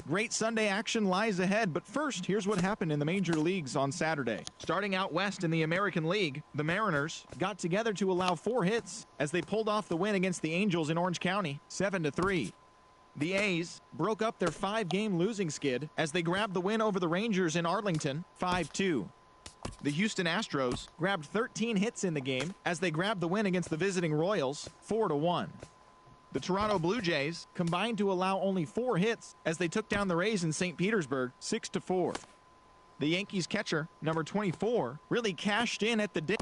Great Sunday action lies ahead, but first, here's what happened in the major leagues on Saturday. Starting out west in the American League, the Mariners got together to allow 4 hits as they pulled off the win against the Angels in Orange County, 7-3. The A's broke up their 5-game losing skid as they grabbed the win over the Rangers in Arlington, 5-2. The Houston Astros grabbed 13 hits in the game as they grabbed the win against the visiting Royals, 4-1. The Toronto Blue Jays combined to allow only 4 hits as they took down the Rays in St. Petersburg 6-4. The Yankees catcher, number 24, really cashed in at the day.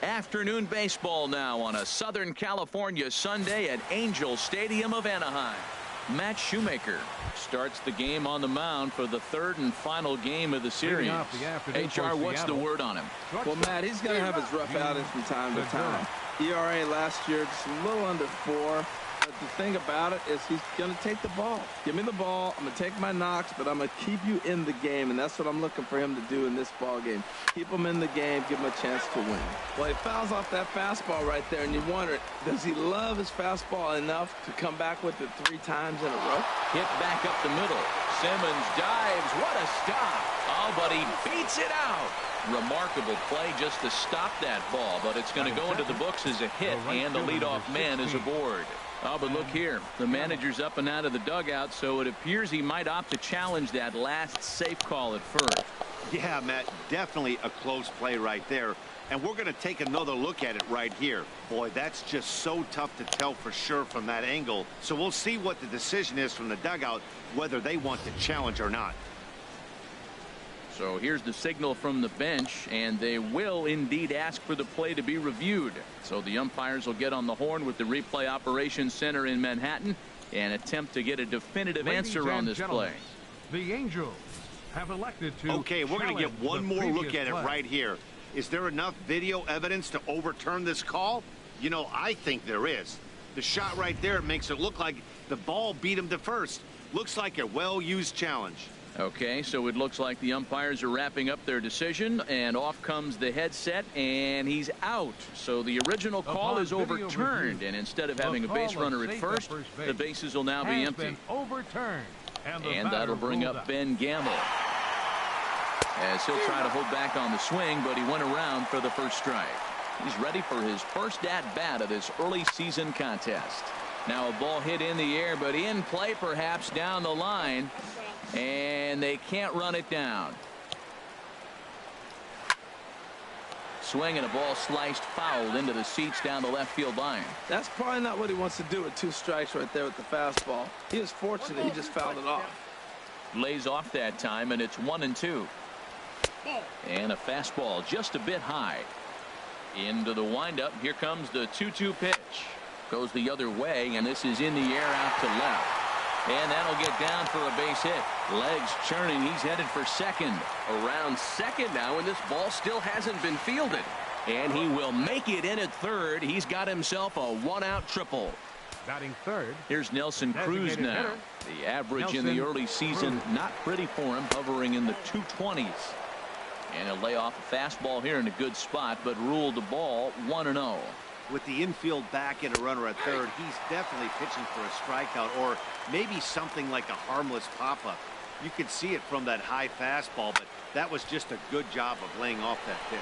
Afternoon baseball now on a Southern California Sunday at Angel Stadium of Anaheim. Matt Shoemaker starts the game on the mound for the 3rd and final game of the series. HR, what's the word on him? Well, Matt, he's going to have his rough outings from time to time. ERA last year just a little under 4. But the thing about it is he's going to take the ball. Give me the ball. I'm going to take my knocks, but I'm going to keep you in the game, and that's what I'm looking for him to do in this ball game. Keep him in the game, give him a chance to win. Well, he fouls off that fastball right there, and you wonder, does he love his fastball enough to come back with it 3 times in a row? Hit back up the middle. Simmons dives. What a stop. Oh, but he beats it out. Remarkable play just to stop that ball, but it's going to go into the books as a hit, and the leadoff man is aboard. Oh, but look here. The manager's up and out of the dugout, so it appears he might opt to challenge that last safe call at first. Yeah, Matt, definitely a close play right there. And we're going to take another look at it right here. Boy, that's just so tough to tell for sure from that angle. So we'll see what the decision is from the dugout, whether they want to challenge or not. So here's the signal from the bench, and they will indeed ask for the play to be reviewed. So the umpires will get on the horn with the replay operations center in Manhattan and attempt to get a definitive answer on this play. The Angels have elected to. Okay, we're going to get one more look at it right here. Is there enough video evidence to overturn this call? You know, I think there is. The shot right there makes it look like the ball beat him to first. Looks like a well-used challenge. Okay, so it looks like the umpires are wrapping up their decision, and off comes the headset, and he's out. So the original call is overturned, and instead of having a base runner at first, the bases will now be empty. Overturned. And that'll bring up Ben Gamble, as he'll try to hold back on the swing, but he went around for the first strike. He's ready for his first at-bat of this early season contest. Now a ball hit in the air, but in play perhaps down the line, and they can't run it down. Swing and a ball sliced foul into the seats down the left field line. That's probably not what he wants to do with 2 strikes right there with the fastball. He was fortunate he just fouled it off. Lays off that time, and it's 1-2. And a fastball just a bit high. Into the windup. Here comes the 2-2 pitch. Goes the other way, and this is in the air out to left. And that'll get down for a base hit. Legs churning. He's headed for second. Around second now, and this ball still hasn't been fielded. And he will make it in at third. He's got himself a 1-out triple. Batting third. Here's Nelson Cruz now. Hitter. The average in the early season, not pretty for him, hovering in the 220s. And he'll lay off a fastball here in a good spot, but ruled the ball 1-0. With the infield back and a runner at third, he's definitely pitching for a strikeout or maybe something like a harmless pop-up. You could see it from that high fastball, but that was just a good job of laying off that pitch.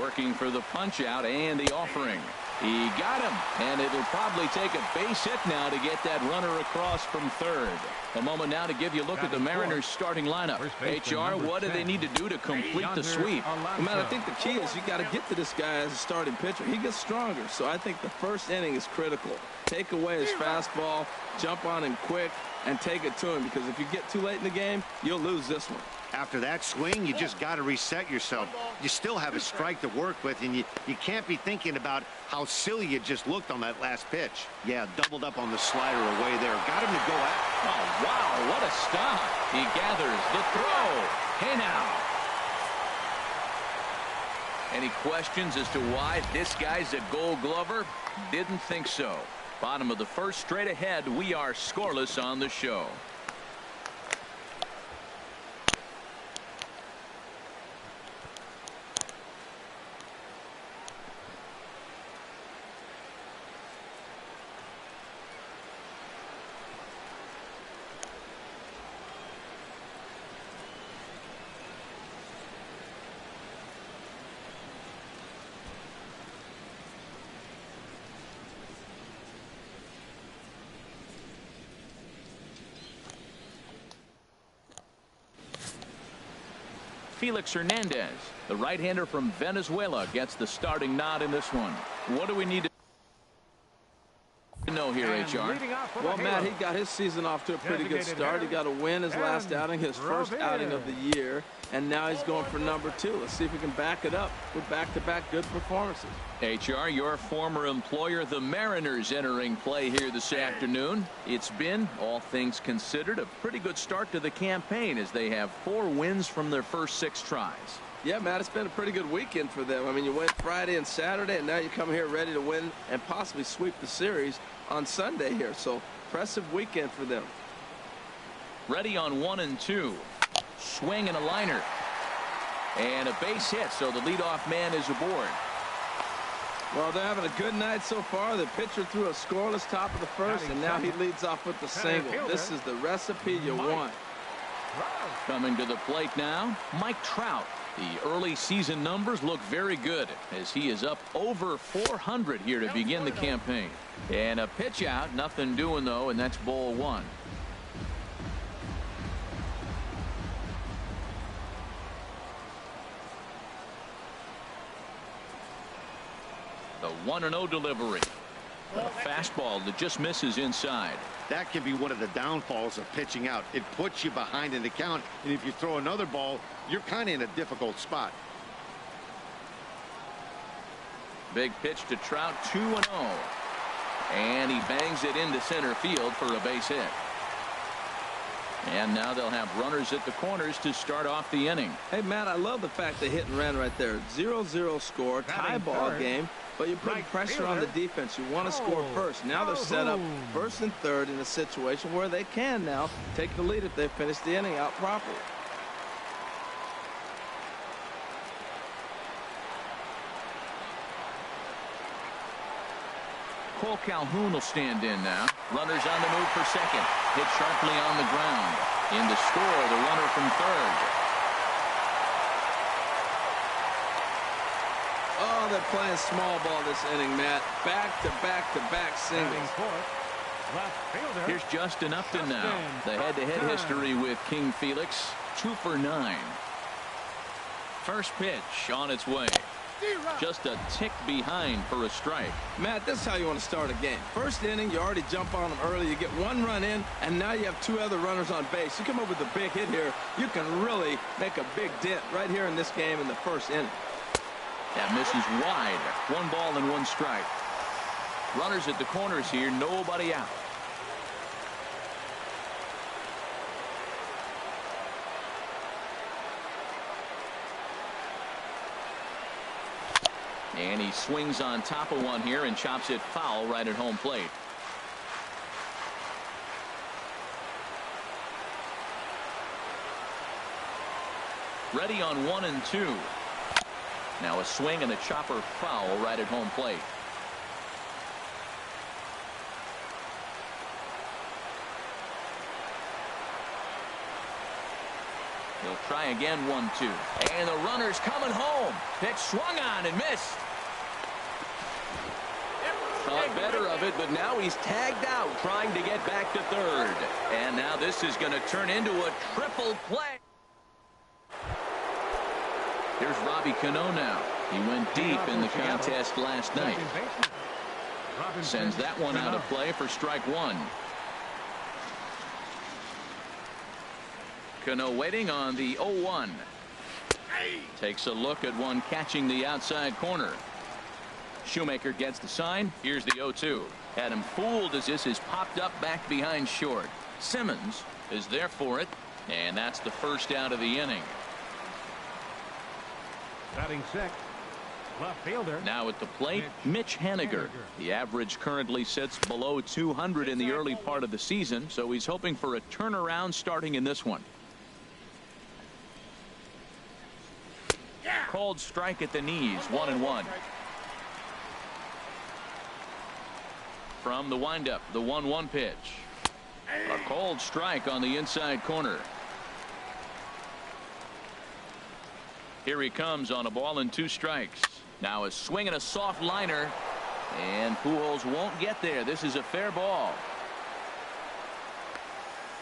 Working for the punch out and the offering. He got him, and it'll probably take a base hit now to get that runner across from third. A moment now to give you a look at the Mariners starting lineup. HR, what do they need to do to complete the sweep? Well, man, I think the key is you got to get to this guy as a starting pitcher. He gets stronger, so I think the first inning is critical. Take away his fastball, jump on him quick, and take it to him, because if you get too late in the game, you'll lose this one. After that swing, you just got to reset yourself. You still have a strike to work with, and you can't be thinking about how silly you just looked on that last pitch. Yeah, doubled up on the slider away there. Got him to go out. Oh, wow, what a stop. He gathers the throw. Hey, now. Any questions as to why this guy's a Gold Glover? Didn't think so. Bottom of the first, straight ahead. We are scoreless on the show. Felix Hernandez, the right-hander from Venezuela, gets the starting nod in this one. What do we need to know here, HR? Well, Matt, he got his season off to a pretty good start. He got a win his last outing, his first outing of the year, and now he's going for number 2. Let's see if we can back it up with back-to-back good performances. HR, your former employer, the Mariners, entering play here this afternoon. It's been, all things considered, a pretty good start to the campaign as they have 4 wins from their first 6 tries. Yeah, Matt, it's been a pretty good weekend for them. I mean, you went Friday and Saturday, and now you come here ready to win and possibly sweep the series on Sunday here. So, impressive weekend for them. Ready on 1-2. Swing and a liner. And a base hit, so the leadoff man is aboard. Well, they're having a good night so far. The pitcher threw a scoreless top of the first, and now he leads off with the single. This is the recipe you want. Coming to the plate now, Mike Trout. The early season numbers look very good as he is up over 400 here to begin the campaign. And a pitch out, nothing doing though, and that's ball 1. The 1-0 delivery. A fastball that just misses inside. That can be one of the downfalls of pitching out. It puts you behind in the count, and if you throw another ball, you're kind of in a difficult spot. Big pitch to Trout, 2-0. And he bangs it into center field for a base hit. And now they'll have runners at the corners to start off the inning. Hey, Matt, I love the fact they hit and ran right there. 0-0 score, tie ball game, but you're putting pressure on the defense. You want to score first. Now they're set up first and third in a situation where they can now take the lead if they finish the inning out properly. Cole Calhoun will stand in now. Runners on the move for second. Hit sharply on the ground. In to score, the runner from third. Oh, they're playing small ball this inning, Matt. Back-to-back-to-back singles. Here's Justin Upton now. The head-to-head history with King Felix. 2 for 9. First pitch on its way. Just a tick behind for a strike. Matt, this is how you want to start a game. First inning, you already jump on them early. You get 1 run in, and now you have 2 other runners on base. You come up with a big hit here, you can really make a big dent right here in this game in the first inning. That misses wide. 1 ball and 1 strike. Runners at the corners here, nobody out. And he swings on top of one here and chops it foul right at home plate. Ready on 1 and 2. Now a swing and a chopper foul right at home plate. He'll try again, 1-2. And the runner's coming home. Pitch swung on and missed. Thought better of it, but now he's tagged out trying to get back to third. And now this is going to turn into a triple play. Here's Robbie Cano now. He went deep in the contest last night. Sends that one out of play for strike 1. Cano waiting on the 0-1. Takes a look at one catching the outside corner. Shoemaker gets the sign. Here's the 0-2. Had him fooled as this is popped up back behind short. Simmons is there for it, and that's the first out of the inning. Batting sixth, left fielder. Now at the plate, Mitch Haniger. The average currently sits below 200 in the early part of the season, so he's hoping for a turnaround starting in this one. Called strike at the knees, 1-1. From the windup, the 1-1 pitch. A called strike on the inside corner. Here he comes on a ball and 2 strikes. Now a swing and a soft liner, and Pujols won't get there. This is a fair ball.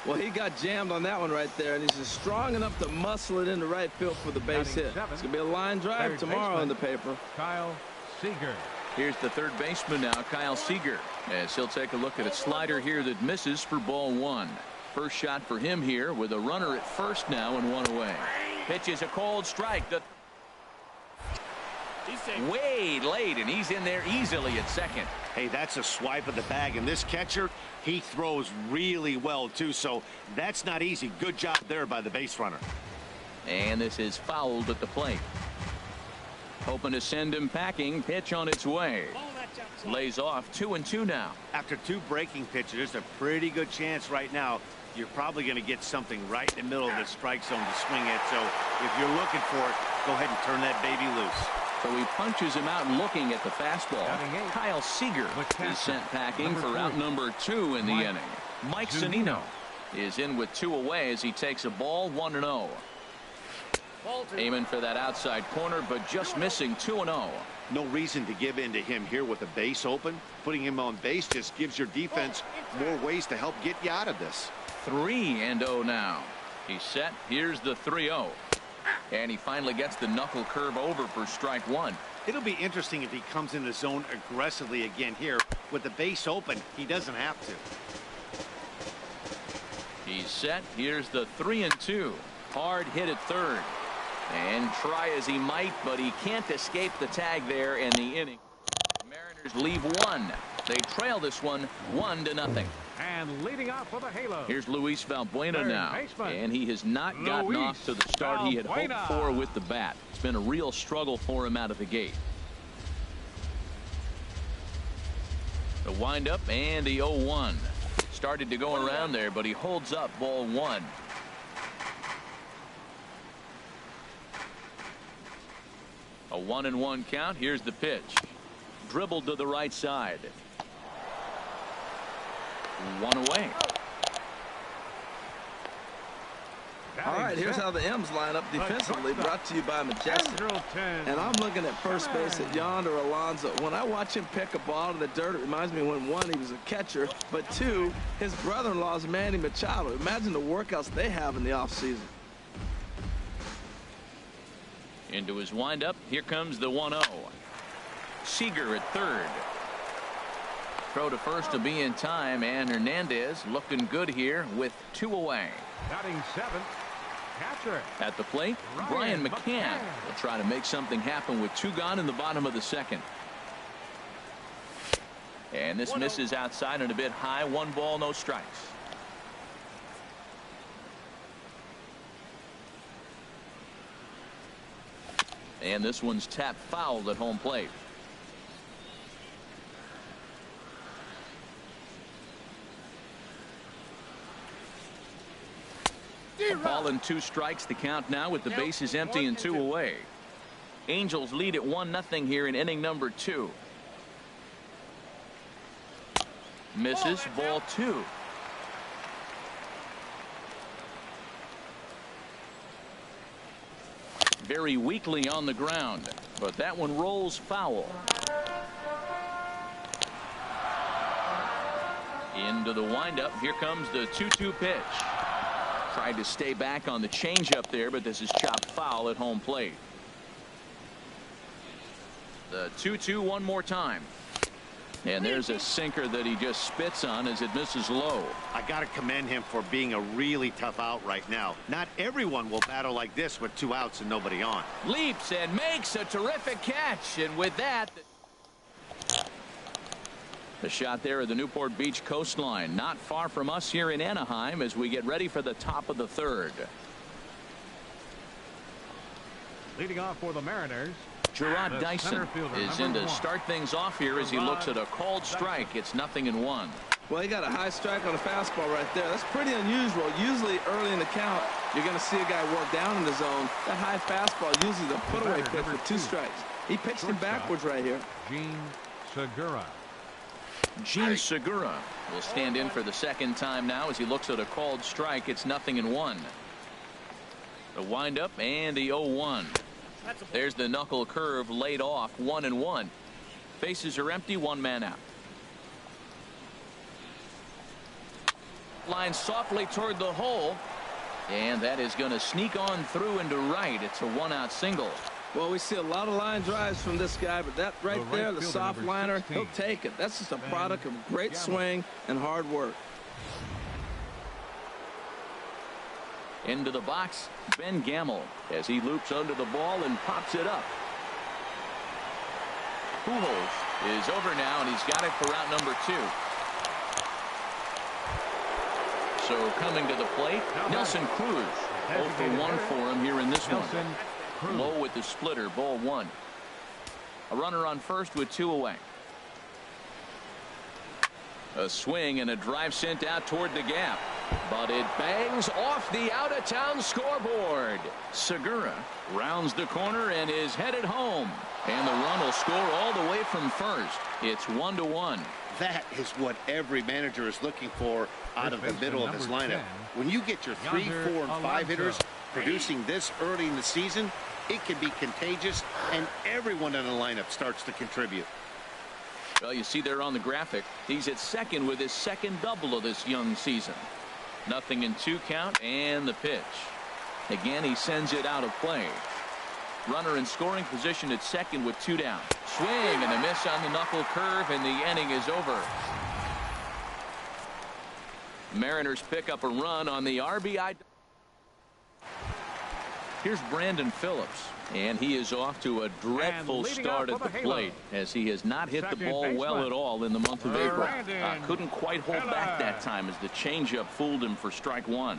Well, he got jammed on that one right there, and he's just strong enough to muscle it into right field for the base hit. It's going to be a line drive tomorrow in the paper. Kyle Seager. Here's the third baseman now, Kyle Seager, as he'll take a look at a slider here that misses for ball 1. First shot for him here with a runner at first now and 1 away. Pitch is a cold strike. Way late, and he's in there easily at second. Hey, that's a swipe of the bag, and this catcher, he throws really well too, so that's not easy. Good job there by the base runner. And this is fouled at the plate. Hoping to send him packing. Pitch on its way. Lays off 2-2 now. After 2 breaking pitches, there's a pretty good chance right now you're probably going to get something right in the middle of the strike zone to swing at. So if you're looking for it, go ahead and turn that baby loose. So he punches him out looking at the fastball. Kyle Seager is sent packing for out number 2 in the inning. Mike Zunino is in with 2 away as he takes a ball, 1-0. Aiming for that outside corner, but just missing 2-0. No reason to give in to him here with the base open. Putting him on base just gives your defense more ways to help get you out of this. 3-0 now. He's set. Here's the 3-0. And he finally gets the knuckle curve over for strike 1. It'll be interesting if he comes in the zone aggressively again here. With the base open, he doesn't have to. He's set. Here's the 3-2. Hard hit at third. And try as he might, but he can't escape the tag there in the inning. The Mariners leave 1. They trail this one 1-0. And leading off for the Halos. Here's Luis Valbuena Third now. baseman, And he has not gotten Luis off to the start he had hoped Valbuena. for with the bat. It's been a real struggle for him out of the gate. The windup and the 0-1. Started to go around there, but he holds up ball 1. A 1-1 count. Here's the pitch. Dribbled to the right side. 1 away. All right, here's how the M's line up defensively, brought to you by Majestic. And I'm looking at first base at Yonder Alonso. When I watch him pick a ball to the dirt, it reminds me when, 1, he was a catcher, but 2, his brother-in-law is Manny Machado. Imagine the workouts they have in the offseason. Into his windup. Here comes the 1-0. Seager at third. Throw to first to be in time, and Hernandez looking good here with 2 away. Batting 7th, catcher. At the plate, Brian McCann will try to make something happen with 2 gone in the bottom of the 2nd. And this misses outside and a bit high. 1 ball, no strikes. And this one's tapped foul at home plate. A ball and 2 strikes. The count now with the bases empty and 2 away. Angels lead at 1-0 here in inning number 2. Misses, ball 2. Very weakly on the ground, but that one rolls foul. Into the windup. Here comes the 2-2 pitch. Tried to stay back on the changeup there, but this is chopped foul at home plate. The 2-2 one more time. And there's a sinker that he just spits on as it misses low. I got to commend him for being a really tough out right now. Not everyone will battle like this with 2 outs and nobody on. Leaps and makes a terrific catch. And with that, the shot there at the Newport Beach coastline, not far from us here in Anaheim as we get ready for the top of the 3rd. Leading off for the Mariners, Gerard Dyson is in to start things off here as he looks at a called strike. It's 0-1. Well, he got a high strike on a fastball right there. That's pretty unusual. Usually early in the count, you're going to see a guy work down in the zone. That high fastball usually the put-away pitch with 2 strikes. He pitched him backwards right here. Gene Segura. Gene Segura will stand in for the 2nd time now as he looks at a called strike. It's 0-1. The windup and the 0-1. There's the knuckle curve laid off. 1-1. Bases are empty. 1 man out. Line softly toward the hole, and that is going to sneak on through into right. It's a 1-out single. Well, we see a lot of line drives from this guy, but that right there, the soft liner, he'll take it. That's just a product of great swing and hard work. Into the box, Ben Gamel as he loops under the ball and pops it up. Pujols is over now, and he's got it for out number 2. So coming to the plate, Nelson Cruz. 0 for 1 for him here in this one. Low with the splitter, ball 1. A runner on first with 2 away. A swing and a drive sent out toward the gap, but it bangs off the out-of-town scoreboard. Segura rounds the corner and is headed home, and the run will score all the way from first. It's 1-1. That is what every manager is looking for out of the middle of his lineup. When you get your 3, 4, and 5 hitters producing this early in the season, it can be contagious, and everyone in the lineup starts to contribute. Well, you see there on the graphic, he's at 2nd with his 2nd double of this young season. 0-2 count, and the pitch. Again, he sends it out of play. Runner in scoring position at 2nd with 2 down. Swing and a miss on the knuckle curve, and the inning is over. Mariners pick up a run on the RBI. Here's Brandon Phillips, and he is off to a dreadful start at the plate as he has not hit the ball well at all in the month of April. Couldn't quite hold back that time as the changeup fooled him for strike one.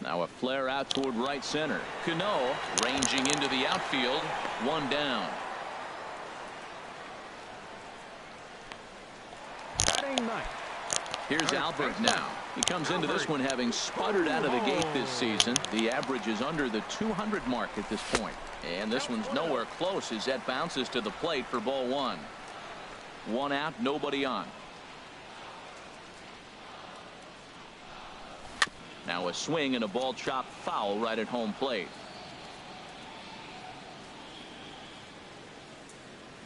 Now a flare out toward right center. Cano ranging into the outfield. One down. Here's Albert now. He comes into this one having sputtered out of the gate this season. The average is under the 200 mark at this point. And this one's nowhere close as that bounces to the plate for ball one. One out, nobody on. Now a swing and a ball chopped foul right at home plate.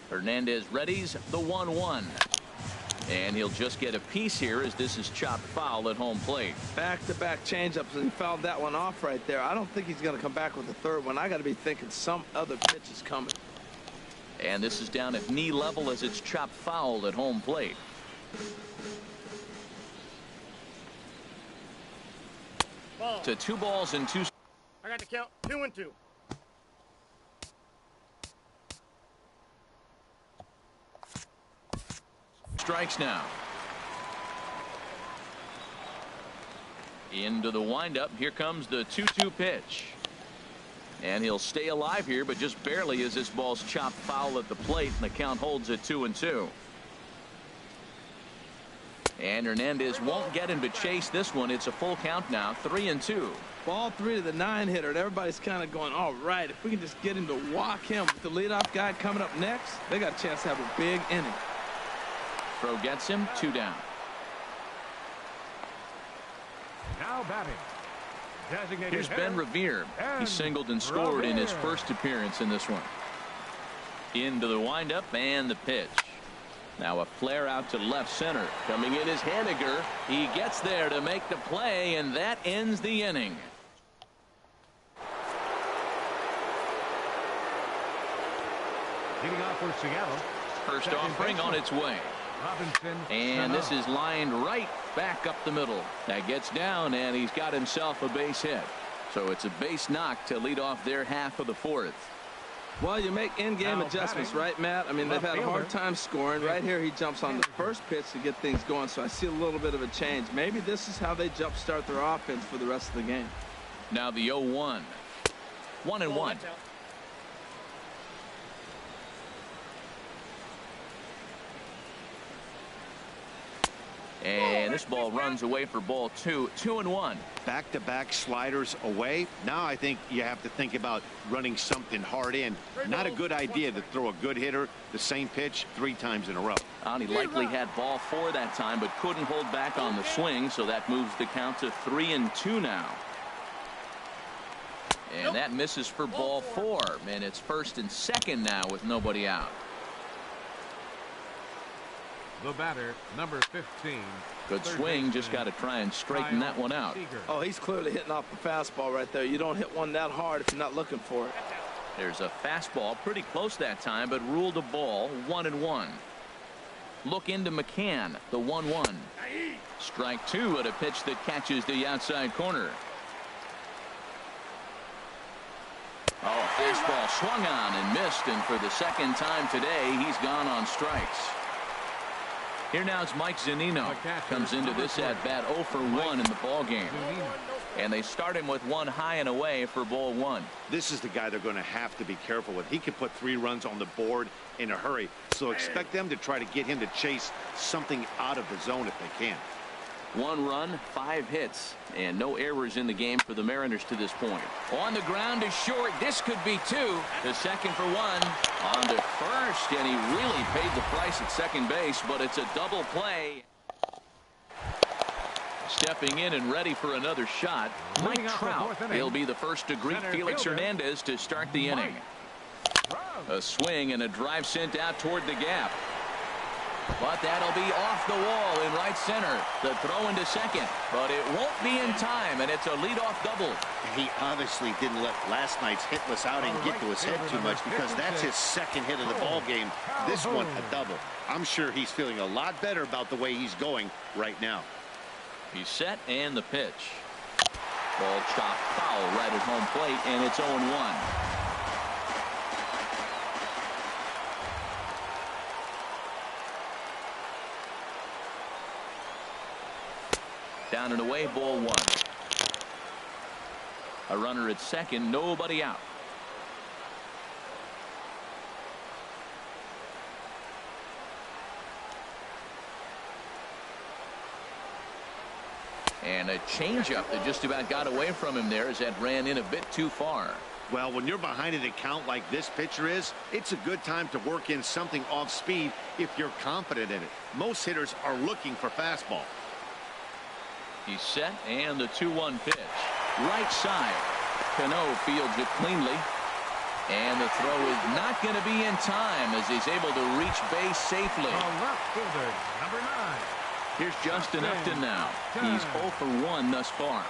Hernandez readies the 1-1. And he'll just get a piece here as this is chopped foul at home plate. Back-to-back changeups, and he fouled that one off right there. I don't think he's going to come back with the third one. I got to be thinking some other pitch is coming. And this is down at knee level as it's chopped foul at home plate. To 2 balls and 2. I got to count 2-2. Strikes now. Into the windup. Here comes the 2-2 pitch. And he'll stay alive here, but just barely as this ball's chopped foul at the plate, and the count holds at 2-2. And Hernandez won't get him to chase this one. It's a full count now, 3-2. Ball 3 to the 9-hitter, and everybody's kind of going, all right, if we can just get him to walk him with the leadoff guy coming up next, they got a chance to have a big inning. Throw gets him, 2 down. Now batting. Designated Here's Ben Revere. He singled and scored in his first appearance in this one. Into the windup and the pitch. Now a flare out to left center. Coming in is Haniger. He gets there to make the play, and that ends the inning. Leading off for Seattle. First offering on its way. Robinson. And this is lined right back up the middle. That gets down, and he's got himself a base hit. So it's a base knock to lead off their half of the fourth. Well, you make in-game adjustments, right, Matt? I mean, they've had a hard time scoring. Right here, he jumps on the first pitch to get things going, so I see a little bit of a change. Maybe this is how they jumpstart their offense for the rest of the game. Now the 0-1. 1-1. And this ball runs away for ball 2. 2-1. Back-to-back sliders away. Now I think you have to think about running something hard in. Not a good idea to throw a good hitter the same pitch 3 times in a row. He likely had ball 4 that time, but couldn't hold back on the swing, so that moves the count to 3-2 now. And that misses for ball 4, and it's first and second now with nobody out. The batter, number 15. Good swing, just got to try and straighten that one out. Oh, he's clearly hitting off the fastball right there. You don't hit one that hard if you're not looking for it. There's a fastball pretty close that time, but ruled a ball. 1-1. Look into McCann, the 1-1. Strike 2 at a pitch that catches the outside corner. Oh, fastball swung on and missed, and for the second time today, he's gone on strikes. Here now is Mike Zunino. Comes into this at bat 0 for 1 in the ball game. And they start him with 1 high and away for ball 1. This is the guy they're going to have to be careful with. He can put 3 runs on the board in a hurry. So expect them to try to get him to chase something out of the zone if they can. 1 run, 5 hits, and no errors in the game for the Mariners to this point. On the ground is short. This could be 2. The second for 1. On to first, and he really paid the price at second base, but it's a double play. Stepping in and ready for another shot, Mike Trout. He'll be the first to greet Felix Hernandez to start the inning. A swing and a drive sent out toward the gap. But that'll be off the wall in right center. The throw into second, but it won't be in time, and it's a leadoff double. He obviously didn't let last night's hitless outing get to his head too much, because that's his second hit of the ball game. This one a double. I'm sure he's feeling a lot better about the way he's going right now. He's set and the pitch. Ball chopped foul right at home plate, and it's 0-1. Down and away, ball 1. A runner at second, nobody out. And a changeup that just about got away from him there as that ran in a bit too far. Well, when you're behind an account like this pitcher is, it's a good time to work in something off speed if you're confident in it. Most hitters are looking for fastball. He's set and the 2-1 pitch. Right side. Cano fields it cleanly. And the throw is not going to be in time as he's able to reach base safely. Left fielder, number 9. Here's Justin Upton now. He's 0 for 1 thus far.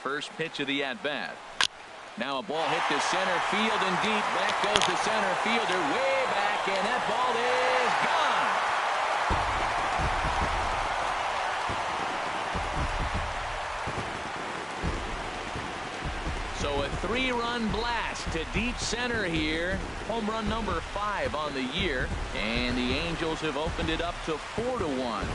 First pitch of the at-bat. Now a ball hit to center field and deep. Back goes the center fielder way back, and that ball is gone. So a 3-run blast to deep center here. Home run number 5 on the year. And the Angels have opened it up to 4-1.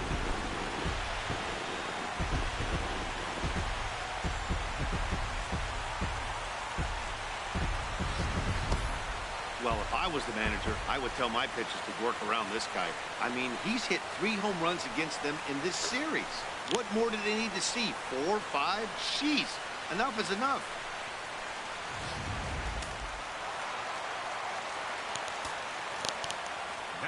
Well, if I was the manager, I would tell my pitchers to work around this guy. I mean, he's hit 3 home runs against them in this series. What more do they need to see? 4, 5? Jeez, enough is enough.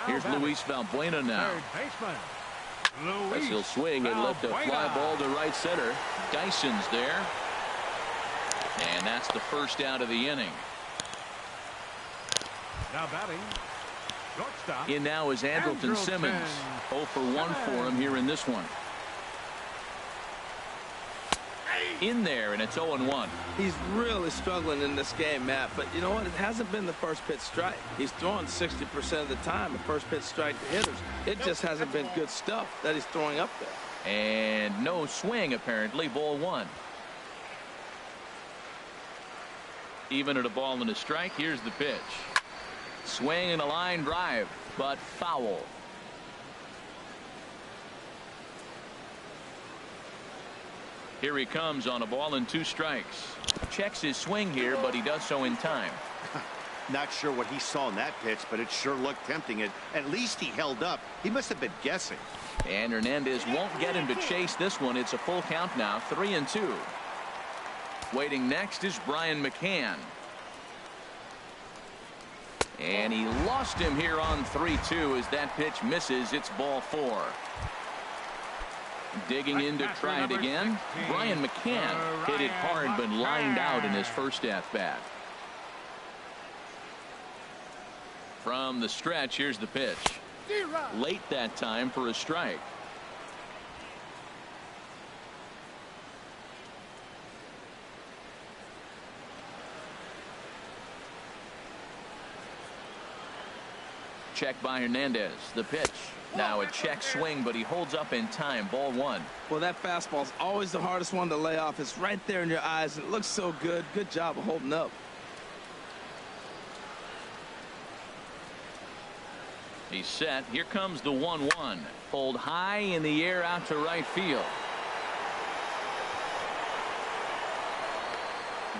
Here's Luis Valbuena now. Third baseman. As he'll swing and lift a fly ball to right center. Dyson's there. And that's the first out of the inning. Now batting. Shortstop. In now is Andrelton Simmons. 0 for 1 for him here in this one. In there, and it's 0-1. He's really struggling in this game, Matt. But you know what? It hasn't been the first pitch strike. He's throwing 60% of the time a first pitch strike to hitters. It just hasn't been good stuff that he's throwing up there. And no swing, apparently. Ball 1. Even at a ball and a strike, here's the pitch. Swing and a line drive, but foul. Here he comes on a ball and 2 strikes. Checks his swing here, but he does so in time. Not sure what he saw in that pitch, but it sure looked tempting. At least he held up. He must have been guessing. And Hernandez won't get him to chase this one. It's a full count now, 3-2. Waiting next is Brian McCann. And he lost him here on 3-2 as that pitch misses. It's ball 4. Digging in to try it again. Brian McCann hit it hard but lined out in his first at-bat. From the stretch, here's the pitch. Late that time for a strike. Check by Hernandez. The pitch. Now a check swing, but he holds up in time. Ball 1. Well, that fastball's always the hardest one to lay off. It's right there in your eyes. It looks so good. Good job of holding up. He's set. Here comes the 1-1. Pulled high in the air out to right field.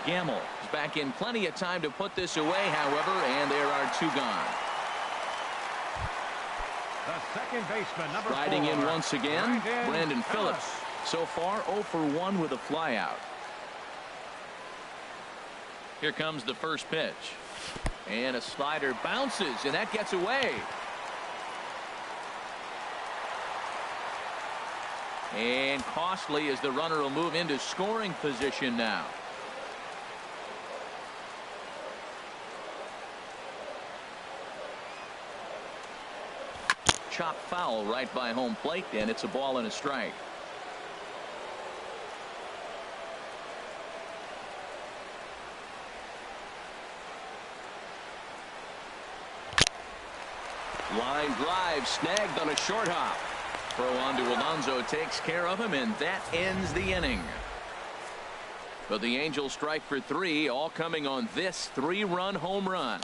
Gamble is back in plenty of time to put this away, however, and there are 2 gone. The second baseman, number 4. Riding in once again, Brandon Phillips. So far, 0 for 1 with a flyout. Here comes the first pitch. And a slider bounces, and that gets away. And costly as the runner will move into scoring position now. Chop foul right by home plate, and it's a ball and a strike. Line drive snagged on a short hop. Throw on to Alonso takes care of him, and that ends the inning. But the Angels strike for 3, all coming on this 3-run home run.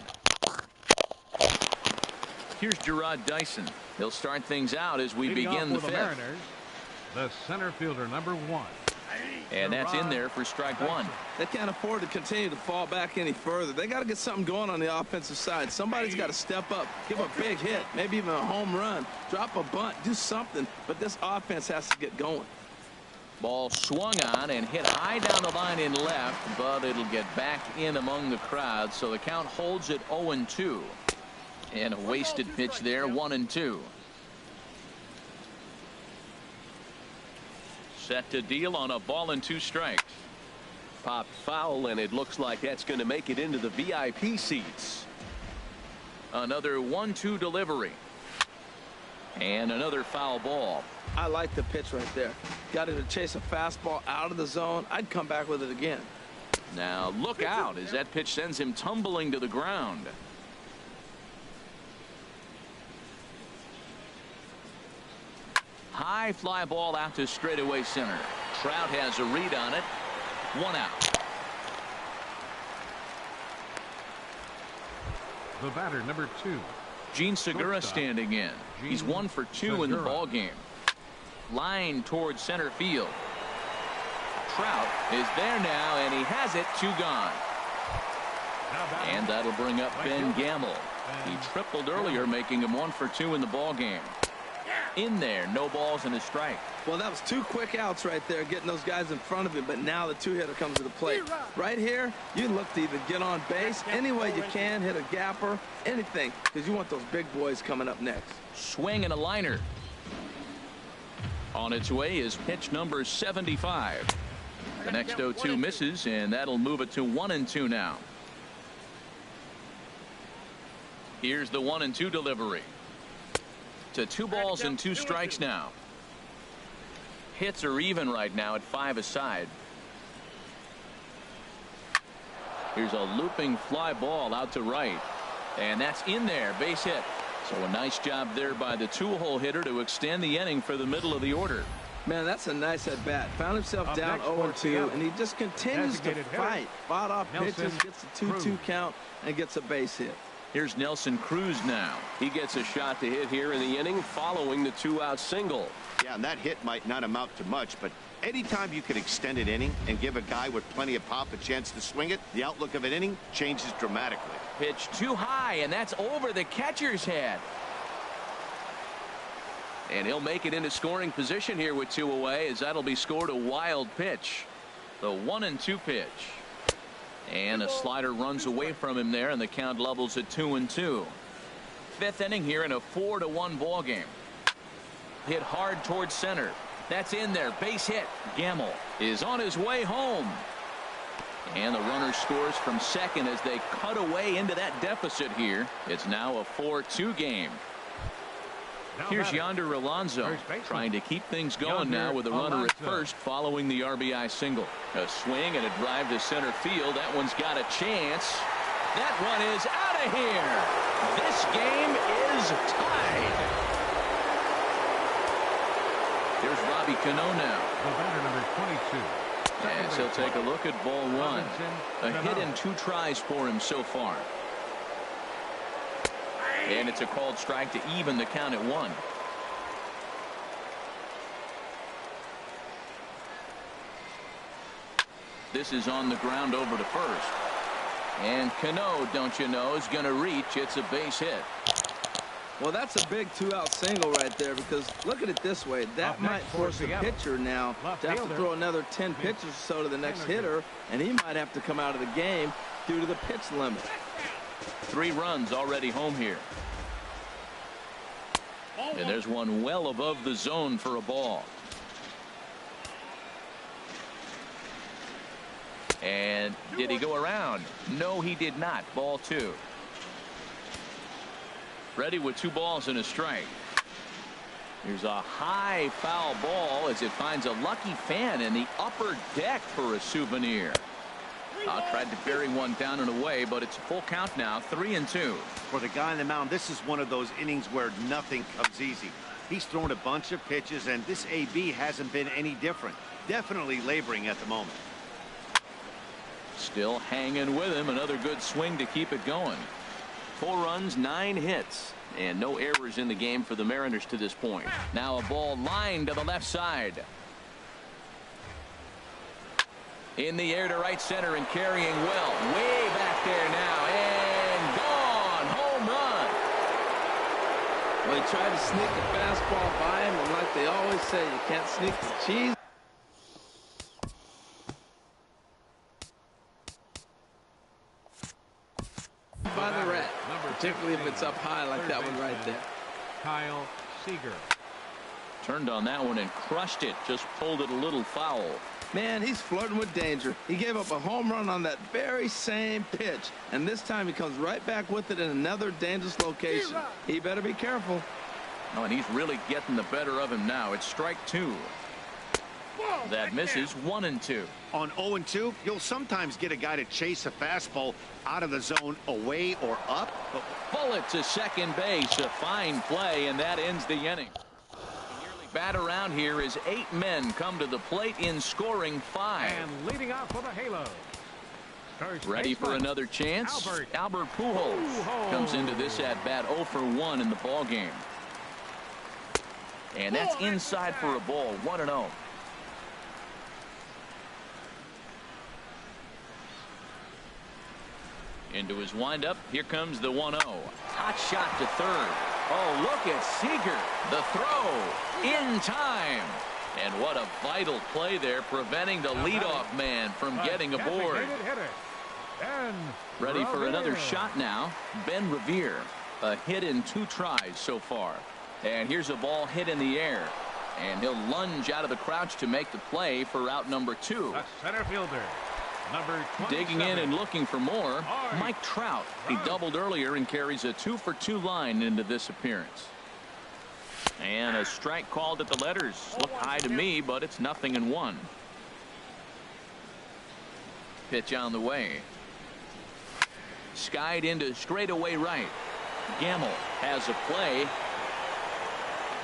Here's Gerard Dyson. He'll start things out as we begin the 5th. Mariners, the center fielder, number 1. And that's in there for strike 1. They can't afford to continue to fall back any further. They got to get something going on the offensive side. Somebody's got to step up, give a big hit, maybe even a home run, drop a bunt, do something. But this offense has to get going. Ball swung on and hit high down the line in left, but it'll get back in among the crowd. So the count holds at 0-2. And a wasted pitch there, 1-2. Set to deal on a ball and 2 strikes. Popped foul, and it looks like that's going to make it into the VIP seats. Another 1-2 delivery. And another foul ball. I like the pitch right there. Got it to chase a fastball out of the zone. I'd come back with it again. Now look out as that pitch sends him tumbling to the ground. High fly ball out to straightaway center. Trout has a read on it. 1 out. The batter, number 2. Gene Segura standing in. He's 1 for 2 in the ball game. Line towards center field. Trout is there now, and he has it. 2 gone. And that'll bring up Ben Gamble. He tripled earlier, making him 1 for 2 in the ball game. In there, no balls and a strike. Well, that was 2 quick outs right there, getting those guys in front of him, but now the 2-hitter comes to the plate. Right here, you look to either get on base any way you can, hit a gapper, anything, because you want those big boys coming up next. Swing and a liner. On its way is pitch number 75. The next 0-2 misses, and that'll move it to 1-2 now. Here's the 1-2 delivery. To 2 balls and 2 strikes now. Hits are even right now at 5 aside. Here's a looping fly ball out to right, and that's in there, base hit. So a nice job there by the 2-hole hitter to extend the inning for the middle of the order. Man, that's a nice at bat. Found himself down 0-2, and he just continues to fight. Fought off pitches, gets a 2-2 count, and gets a base hit. Here's Nelson Cruz now. He gets a shot to hit here in the inning following the 2-out single. Yeah, and that hit might not amount to much, but anytime you can extend an inning and give a guy with plenty of pop a chance to swing it, the outlook of an inning changes dramatically. Pitch too high, and that's over the catcher's head. And he'll make it into scoring position here with 2 away, as that'll be scored a wild pitch. The 1-2 pitch. And a slider runs away from him there, and the count levels at 2-2. 5th inning here in a 4-1 ball game. Hit hard towards center. That's in there. Base hit. Gamble is on his way home. And the runner scores from second as they cut away into that deficit here. It's now a 4-2 game. Here's Yonder Alonso trying to keep things going now with a runner at first following the RBI single. A swing and a drive to center field. That one's got a chance. That one is out of here. This game is tied. Here's Robbie Cano now. The batter, number 22. As he'll take a look at ball 1. A hit and 2 tries for him so far. And it's a called strike to even the count at 1. This is on the ground over to first. And Cano, don't you know, is going to reach. It's a base hit. Well, that's a big 2-out single right there, because look at it this way. That might force the pitcher now to have to throw another 10 pitches or so to the next hitter, and he might have to come out of the game due to the pitch limit. 3 runs already home here. And there's one well above the zone for a ball. And did he go around? No, he did not. Ball 2. Ready with 2 balls and a strike. Here's a high foul ball as it finds a lucky fan in the upper deck for a souvenir. Tried to bury one down and away, but it's a full count now, 3-2. For the guy on the mound, this is one of those innings where nothing comes easy. He's thrown a bunch of pitches, and this AB hasn't been any different. Definitely laboring at the moment. Still hanging with him. Another good swing to keep it going. 4 runs, 9 hits, and no errors in the game for the Mariners to this point. Now a ball lined to the left side. In the air to right center and carrying well. Way back there now. And gone. Home run. Well, he tried to sneak the fastball by him, and like they always say, you can't sneak the cheese. By the rat, particularly if it's up high like that one right there. Kyle Seager. Turned on that one and crushed it. Just pulled it a little foul. Man, he's flirting with danger. He gave up a home run on that very same pitch, and this time he comes right back with it in another dangerous location. He better be careful. Oh, and he's really getting the better of him now. It's strike 2. That misses. 1-2. On 0-2, you'll sometimes get a guy to chase a fastball out of the zone away or up. But bullet to second base. A fine play, and that ends the inning. The yearly bat around here is 8 men come to the plate in scoring 5. And leading off for the Halos. Ready for another chance? Albert Pujols comes into this at bat 0 for 1 in the ball game. And that's inside for a ball. 1-0. Into his windup. Here comes the 1-0. Hot shot to third. Oh, look at Seager. The throw in time. And what a vital play there, preventing the leadoff man from getting aboard. Ready for another shot now. Ben Revere. A hit in 2 tries so far. And here's a ball hit in the air. And he'll lunge out of the crouch to make the play for out number 2. The center fielder. Number 27. Digging in and looking for more, Mike Trout. He doubled earlier and carries a 2-for-2 line into this appearance. And a strike called at the letters. Looked high to me, but it's 0-1. Pitch on the way. Skied into straightaway right. Gamble has a play.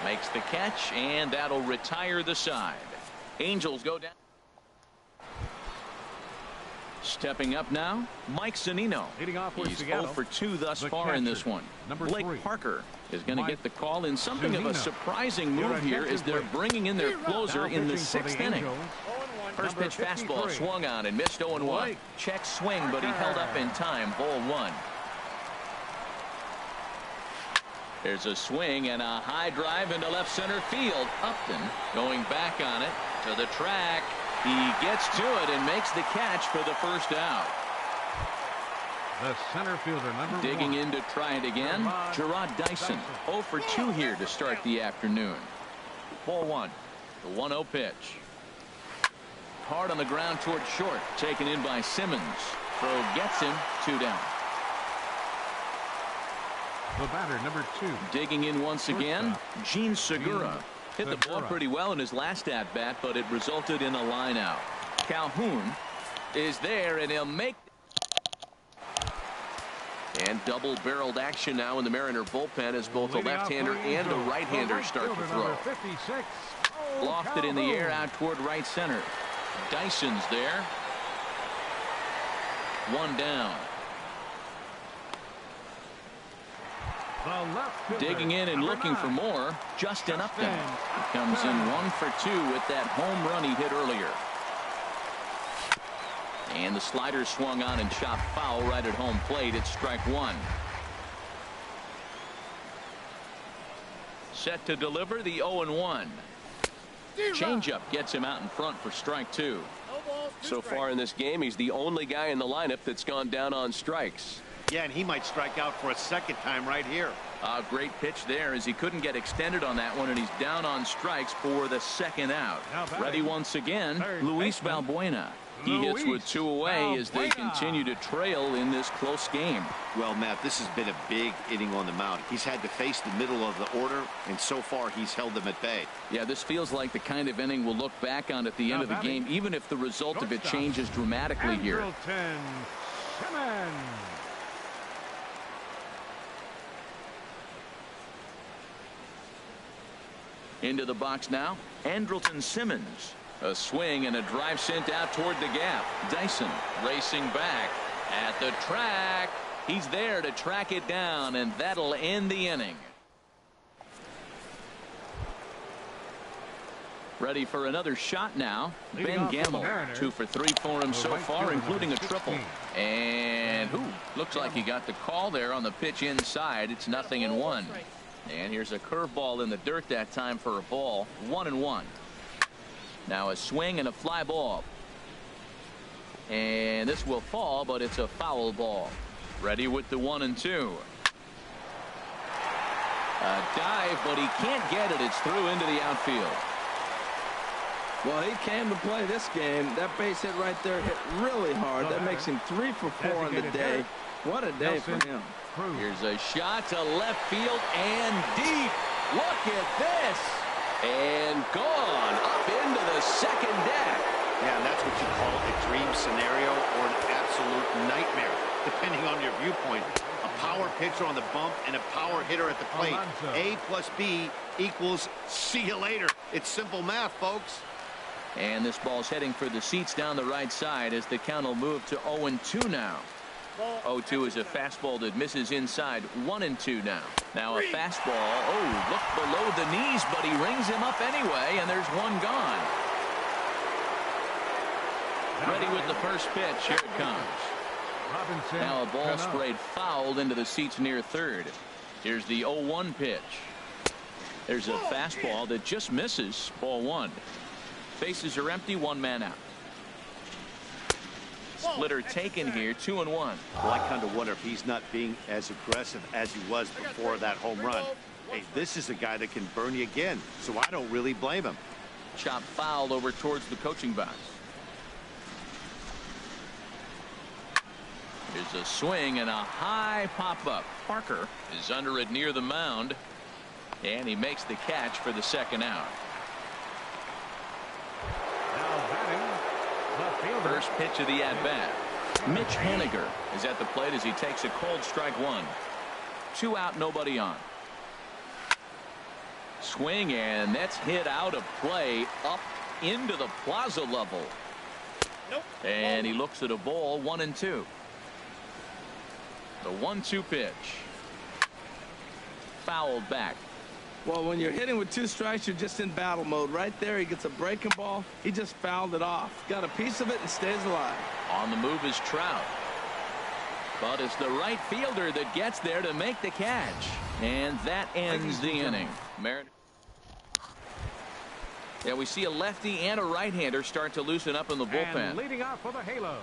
Makes the catch, and that'll retire the side. Angels go down. Stepping up now, Mike Zunino. He's 0 for 2 thus far in this one. Blake Parker is going to get the call in something of a surprising move here as they're bringing in their closer in the 6th inning. First pitch fastball swung on and missed 0-1. Check swing, but he held up in time. Ball 1. There's a swing and a high drive into left center field. Upton going back on it to the track. He gets to it and makes the catch for the first out. The center fielder, number 1. Digging in to try it again. Gerard Dyson. 0 for 2 here to start the afternoon. Ball 1. The 1-0 pitch. Hard on the ground toward short. Taken in by Simmons. Throw gets him. 2 down. The batter, number 2. Digging in once again. Gene Segura. Hit the ball pretty well in his last at-bat, but it resulted in a line out. Calhoun is there, and he'll make. And double-barreled action now in the Mariner bullpen as both a left-hander and a right-hander start to throw. Lofted in the air out toward right center. Dyson's there. 1 down. Digging in and looking for more, Justin Upton. He comes in 1 for 2 with that home run he hit earlier. And the slider swung on and chopped foul right at home plate. It's strike 1. Set to deliver the 0-1. Changeup gets him out in front for strike 2. So far in this game, he's the only guy in the lineup that's gone down on strikes. yeah, and he might strike out for a second time right here. A great pitch there as he couldn't get extended on that one, and he's down on strikes for the second out. Ready once again, Luis Valbuena. He hits with 2 away as they continue to trail in this close game. Well, Matt, this has been a big inning on the mound. He's had to face the middle of the order, and so far he's held them at bay. Yeah, this feels like the kind of inning we'll look back on at the end of the game, even if the result of it changes dramatically here. Into the box now, Andrelton Simmons. A swing and a drive sent out toward the gap. Dyson racing back at the track. He's there to track it down, and that'll end the inning. Ready for another shot now. Ben Gamble, 2 for 3 for him so far, including a triple. And looks like he got the call there on the pitch inside. It's 0-1. And here's a curveball in the dirt that time for a ball. 1-1. Now a swing and a fly ball. And this will fall, but it's a foul ball. Ready with the 1-2. A dive, but he can't get it. It's through into the outfield. Well, he came to play this game. That base hit right there hit really hard. That makes him 3 for 4 on the day. What a day for him. Here's a shot to left field and deep. Look at this. And gone up into the second deck. Yeah, and that's what you call a dream scenario or an absolute nightmare, depending on your viewpoint. A power pitcher on the bump and a power hitter at the plate. A plus B equals see you later. It's simple math, folks. And this ball's heading for the seats down the right side as the count will move to 0-2 now. 0-2 is a fastball that misses inside. 1-2 now. Now a fastball. Oh, look below the knees, but he rings him up anyway, and there's one gone. Ready with the first pitch. Here it comes. Now a ball sprayed fouled into the seats near third. Here's the 0-1 pitch. There's a fastball that just misses. Ball 1. Bases are empty. 1 man out. Splitter taken here. 2-1. Well, I kind of wonder if he's not being as aggressive as he was before that home run. Hey, this is a guy that can burn you again, so I don't really blame him. Chop fouled over towards the coaching box. Here's a swing and a high pop-up. Parker is under it near the mound, and he makes the catch for the second out. First pitch of the at-bat. Mitch Haniger is at the plate as he takes a cold strike 1. 2 out, nobody on. Swing, and that's hit out of play up into the plaza level. And he looks at a ball. 1-2. The 1-2 pitch. Fouled back. Well, when you're hitting with 2 strikes, you're just in battle mode. Right there, he gets a breaking ball. He just fouled it off. Got a piece of it and stays alive. On the move is Trout. But it's the right fielder that gets there to make the catch. And that ends the inning. Yeah, we see a lefty and a right-hander start to loosen up in the bullpen. And leading off for the Halos.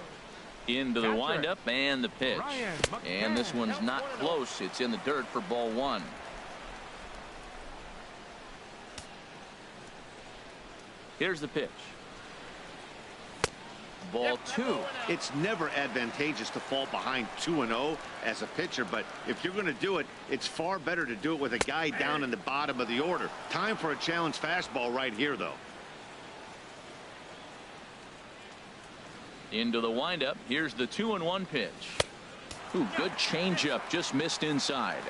Into the windup and the pitch. And this one's not close. It's in the dirt for ball 1. Here's the pitch. Ball 2. It's never advantageous to fall behind 2-0 as a pitcher, but if you're going to do it, it's far better to do it with a guy down in the bottom of the order. Time for a challenge fastball right here, though. Into the windup. Here's the 2-1 pitch. Ooh, good changeup, just missed inside.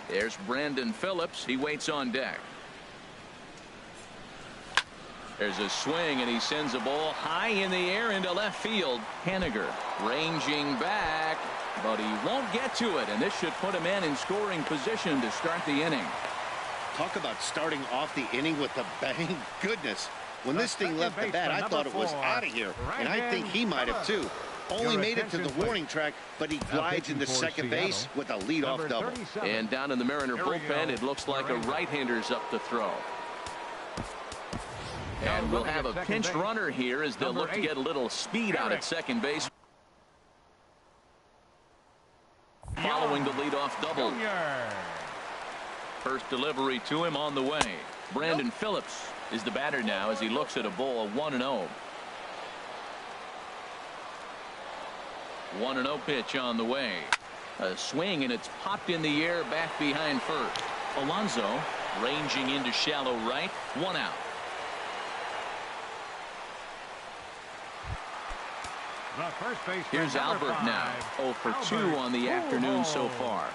There's Brandon Phillips. He waits on deck. There's a swing, and he sends a ball high in the air into left field. Haniger ranging back, but he won't get to it, and this should put a man in scoring position to start the inning. Talk about starting off the inning with a bang. Goodness, when this thing left the bat, I thought it was out of here, and I think he might have too. Only made it to the warning track, but he glides into second base with a leadoff double. And down in the Mariner bullpen, it looks like a right-hander's up to throw. And we'll have a pinched runner here as they'll look to get a little speed out at second base. Following the leadoff double. First delivery to him on the way. Brandon Phillips is the batter now as he looks at a ball. 1-0. 1-0 pitch on the way. A swing, and it's popped in the air back behind first. Alonso ranging into shallow right. 1 out. Here's Albert now. 0 for 2 on the afternoon so far.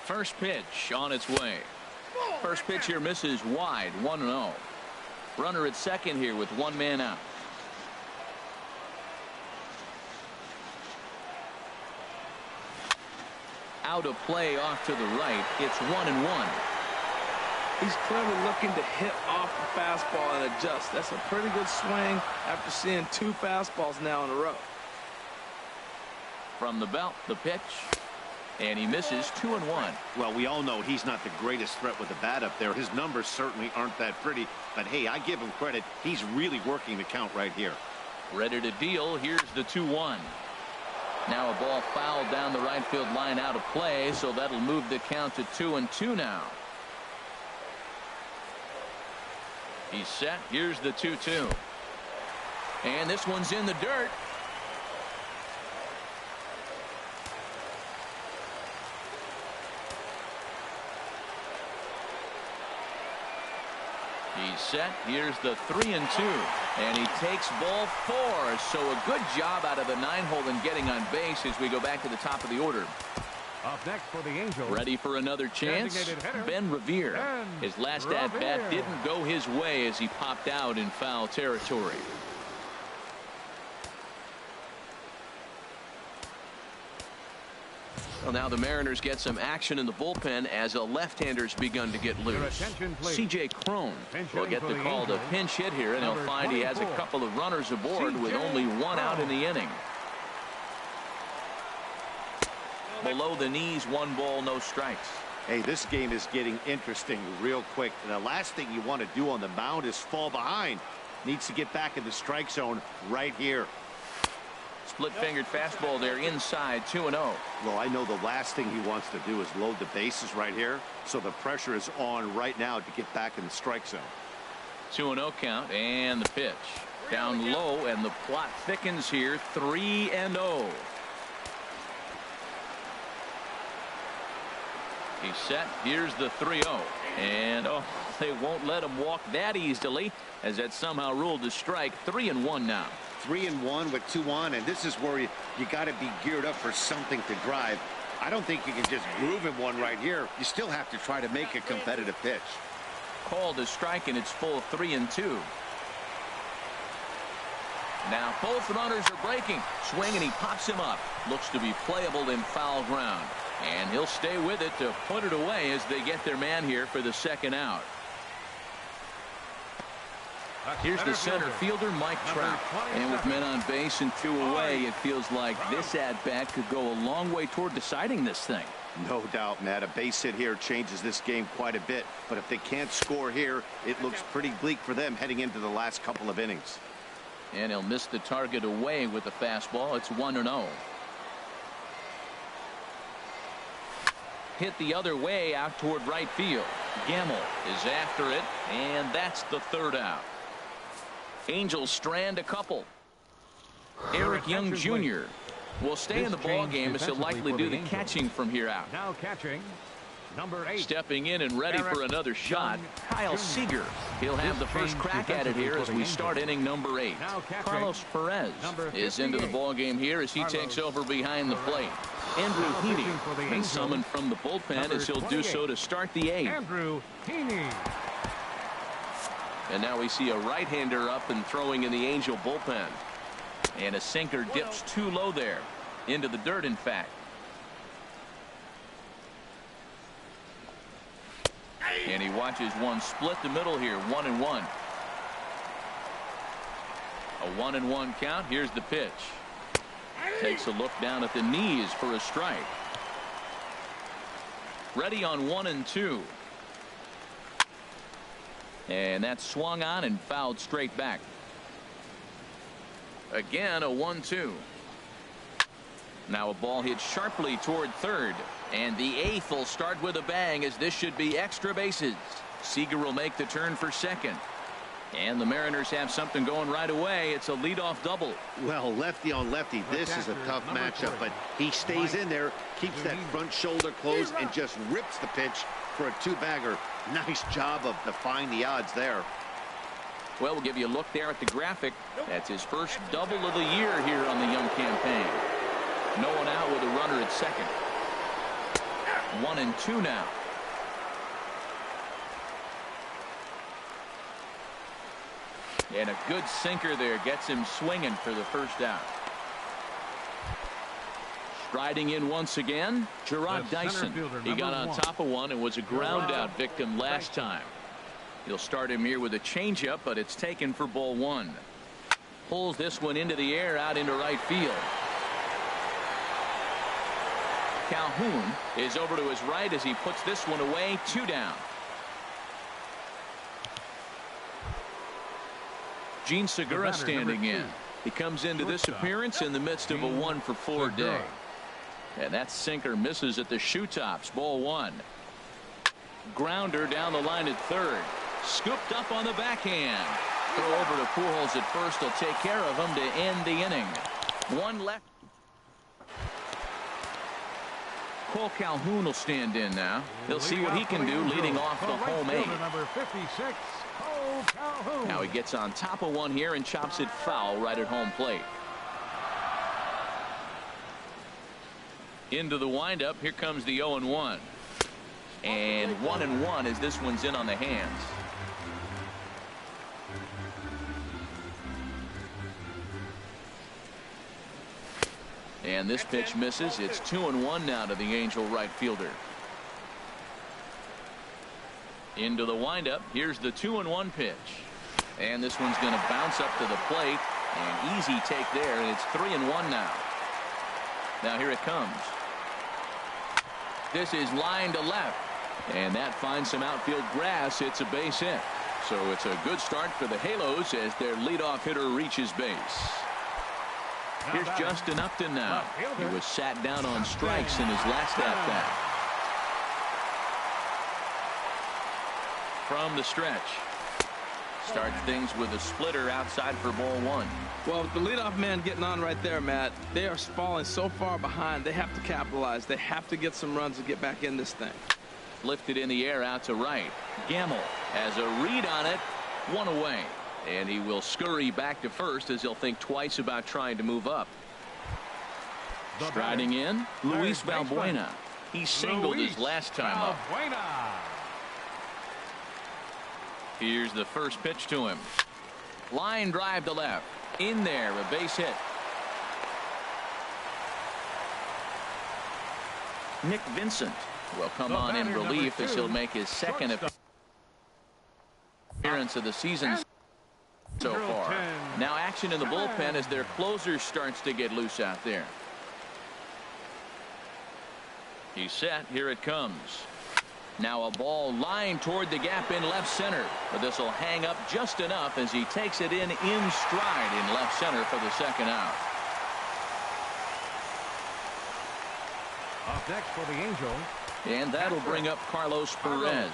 First pitch on its way. First pitch here misses wide, 1-0. Runner at second here with one man out. Out of play off to the right. It's 1-1. He's clearly looking to hit off the fastball and adjust. That's a pretty good swing after seeing 2 fastballs now in a row. From the belt, the pitch. And he misses 2-1. Well, we all know he's not the greatest threat with the bat up there. His numbers certainly aren't that pretty. But, hey, I give him credit. He's really working the count right here. Ready to deal. Here's the 2-1. Now a ball fouled down the right field line out of play, so that'll move the count to 2-2 now. He's set. Here's the 2-2. And this one's in the dirt. He's set. Here's the 3-2. And he takes ball 4. So a good job out of the 9-hole in getting on base as we go back to the top of the order. Up next for the Angels. Ready for another chance? Ben Revere. His last at-bat didn't go his way as he popped out in foul territory. Well, now the Mariners get some action in the bullpen as a left-hander's begun to get loose. C.J. Cron will get the call to pinch hit here, and he'll find he has a couple of runners aboard with only one out in the inning. Below the knees, 1 ball, no strikes. Hey, this game is getting interesting real quick. And the last thing you want to do on the mound is fall behind. Needs to get back in the strike zone right here. Split-fingered fastball there inside, 2-0. Well, I know the last thing he wants to do is load the bases right here. So the pressure is on right now to get back in the strike zone. 2-0 count, and the pitch. Down low, and the plot thickens here, 3-0. He's set. Here's the 3-0. And, oh, they won't let him walk that easily as that somehow ruled a strike. 3-1 now. 3-1 with 2 on, and this is where you got to be geared up for something to drive. I don't think you can just groove him one right here. You still have to try to make a competitive pitch. Called a strike, and it's full 3-2. Now both runners are breaking. Swing, and he pops him up. Looks to be playable in foul ground. And he'll stay with it to put it away as they get their man here for the second out. Here's the center fielder, Mike Trout. And with men on base and 2 away, it feels like this at-bat could go a long way toward deciding this thing. No doubt, Matt. A base hit here changes this game quite a bit. But if they can't score here, it looks pretty bleak for them heading into the last couple of innings. And he'll miss the target away with the fastball. It's 1-0. Hit the other way out toward right field. Gamble is after it, and that's the 3rd out. Angels strand a couple. Eric Young Jr. will stay in the ball game as he'll likely do the catching from here out. Now catching, number 8. Stepping in and ready for another shot, Kyle Seager. He'll have the first crack at it here as we start inning number 8. Carlos Perez is into the ball game here as he takes over behind the plate. Andrew Heaney been summoned from the bullpen as he'll do so to start the 8th. Andrew Heaney. And now we see a right-hander up and throwing in the Angel bullpen. And a sinker dips too low there. Into the dirt, in fact. And he watches one split the middle here, 1-1. A 1-1 count. Here's the pitch. Takes a look down at the knees for a strike. Ready on 1-2. And that's swung on and fouled straight back. Again, a 1-2. Now a ball hit sharply toward 3rd. And the 8th will start with a bang as this should be extra bases. Seager will make the turn for 2nd. And the Mariners have something going right away. It's a leadoff double. Well, lefty on lefty, this is a tough matchup, but he stays in there, keeps that front shoulder closed, and just rips the pitch for a 2-bagger. Nice job of defying the odds there. Well, we'll give you a look there at the graphic. That's his first double of the year here on the Young campaign. No one out with a runner at 2nd. 1-2 now. And a good sinker there gets him swinging for the first out. Striding in once again, Gerard Dyson. He got on top of one and was a ground out victim last time. He'll start him here with a changeup, but it's taken for ball one. Pulls this one into the air out into right field. Calhoun is over to his right as he puts this one away. 2 down. Gene Segura standing in. He comes into this appearance in the midst of a 1-for-4 day. And that sinker misses at the shoe tops. Ball one. Grounder down the line at third. Scooped up on the backhand. Throw over to Pujols at first. He'll take care of him to end the inning. One left. Cole Calhoun will stand in now. He'll see what he can do leading off the home eight. Number 56, Cole Calhoun. Now he gets on top of one here and chops it foul right at home plate. Into the windup. Here comes the 0-1. And 1-1 as this one's in on the hands. And this pitch misses. It's 2-1 now to the Angel right fielder. Into the windup. Here's the 2-1 pitch. And this one's going to bounce up to the plate. And easy take there. And it's 3-1 now. Now here it comes. This is line to left. And that finds some outfield grass. It's a base hit. So it's a good start for the Halos as their leadoff hitter reaches base. Here's Justin Upton now. He was sat down on strikes in his last at-bat. From the stretch. Starts things with a splitter outside for ball one. Well, with the leadoff man getting on right there, Matt, they are falling so far behind. They have to capitalize. They have to get some runs to get back in this thing. Lifted in the air out to right. Gamble has a read on it. One away. And he will scurry back to first as he'll think twice about trying to move up. Striding in, Luis Valbuena. He singled his last time up. Here's the first pitch to him. Line drive to left. In there, a base hit. Nick Vincent will come on in relief as he'll make his second appearance of the season so far. Now action in the bullpen as their closer starts to get loose out there. He's set. Here it comes. Now a ball lined toward the gap in left center. But this will hang up just enough as he takes it in stride in left center for the second out. Up next for the Angels. And that'll bring up Carlos Perez.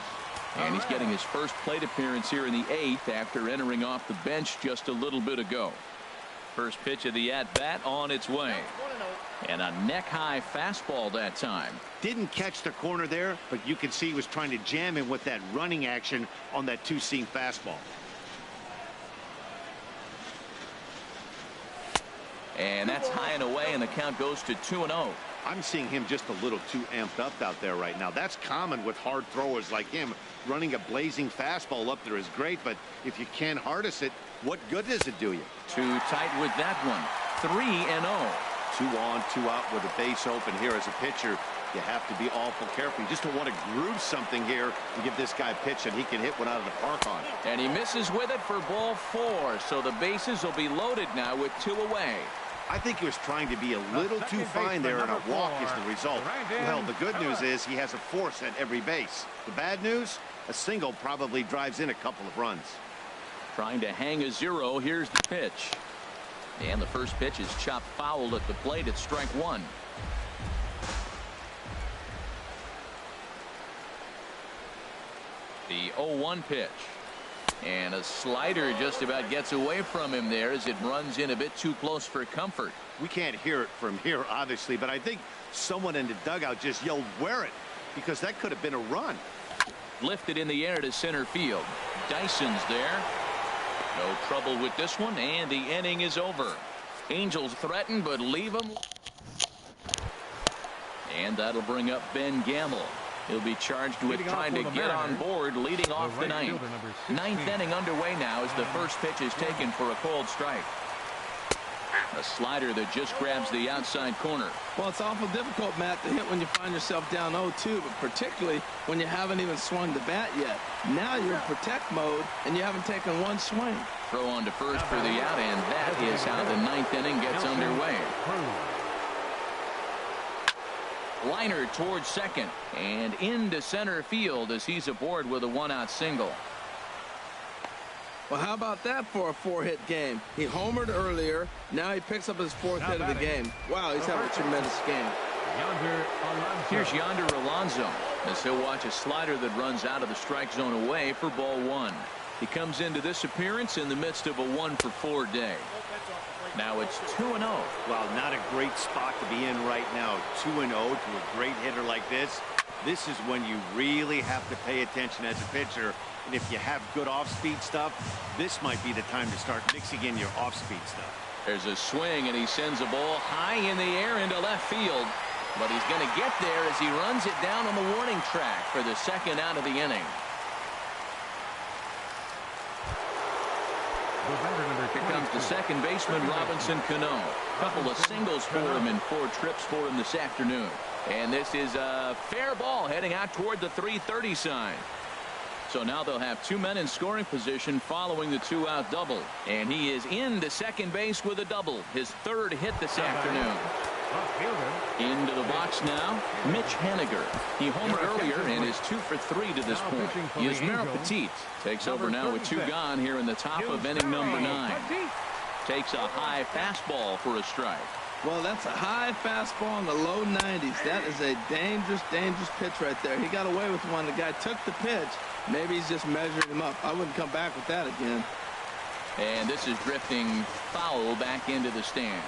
And he's getting his first plate appearance here in the 8th after entering off the bench just a little bit ago. First pitch of the at-bat on its way. And a neck-high fastball that time. Didn't catch the corner there, but you can see he was trying to jam him with that running action on that two-seam fastball. And that's high and away, and the count goes to 2-0. I'm seeing him just a little too amped up out there right now. That's common with hard throwers like him. Running a blazing fastball up there is great, but if you can't harness it, what good does it do you? Too tight with that one. 3-0. 2 on, 2 out with a base open here as a pitcher. You have to be awful careful. You just don't want to groove something here and give this guy a pitch and he can hit one out of the park on. And he misses with it for ball 4. So the bases will be loaded now with 2 away. I think he was trying to be a little too fine there, and a walk is the result. Well, the good news is he has a force at every base. The bad news, a single probably drives in a couple of runs. Trying to hang a 0. Here's the pitch. And the first pitch is chopped foul at the plate at strike 1. The 0-1 pitch. And a slider just about gets away from him there as it runs in a bit too close for comfort. We can't hear it from here, obviously, but I think someone in the dugout just yelled, "Wear it," because that could have been a run. Lifted in the air to center field. Dyson's there. No trouble with this one, and the inning is over. Angels threaten, but leave them. And that'll bring up Ben Gamble. He'll be charged with trying to get on board, leading off the ninth. Ninth inning underway now as the first pitch is taken for a cold strike. A slider that just grabs the outside corner. Well, it's awful difficult, Matt, to hit when you find yourself down 0-2, but particularly when you haven't even swung the bat yet. Now you're in protect mode, and you haven't taken one swing. Throw on to first for the out, and that is how the ninth inning gets underway. Liner towards second, and into center field as he's aboard with a one-out single. Well, how about that for a four-hit game? He homered earlier. Now he picks up his fourth hit of the game. Wow, he's having a tremendous game. Here's Yonder Alonso as he'll watch a slider that runs out of the strike zone away for ball one. He comes into this appearance in the midst of a 1-for-4 day. Now it's 2-0. Well, not a great spot to be in right now. 2-0 to a great hitter like this. This is when you really have to pay attention as a pitcher. And if you have good off-speed stuff, this might be the time to start mixing in your off-speed stuff. There's a swing, and he sends a ball high in the air into left field. But he's going to get there as he runs it down on the warning track for the second out of the inning. Here comes the second baseman, Robinson Cano. Couple of singles for him and 4 trips for him this afternoon. And this is a fair ball heading out toward the 330 sign. So now they'll have 2 men in scoring position following the 2-out double. And he is into second base with a double, his 3rd hit this afternoon. Into the box now, Mitch Haniger. He homered earlier and is 2 for 3 to this point. Yusmeiro Petit takes over now with 2 gone here in the top of inning number 9. Takes a high fastball for a strike. Well, that's a high fastball in the low 90s. That is a dangerous, dangerous pitch right there. He got away with one. The guy took the pitch. Maybe he's just measuring him up. I wouldn't come back with that again. And this is drifting foul back into the stands.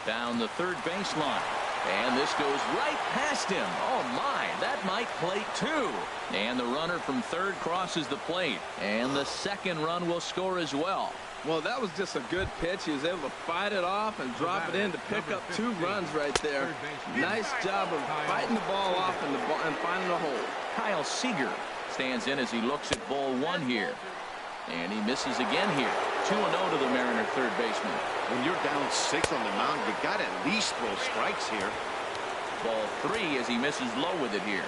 Down the third baseline. And this goes right past him. Oh, my. That might plate 2. And the runner from third crosses the plate. And the second run will score as well. Well, that was just a good pitch. He was able to fight it off and drop it in to pick up 2 runs right there. Nice job of fighting the ball off and finding a hole. Kyle Seager stands in as he looks at ball 1 here. And he misses again here. 2-0 to the Mariner third baseman. When you're down 6 on the mound, you got to at least throw strikes here. Ball 3 as he misses low with it here.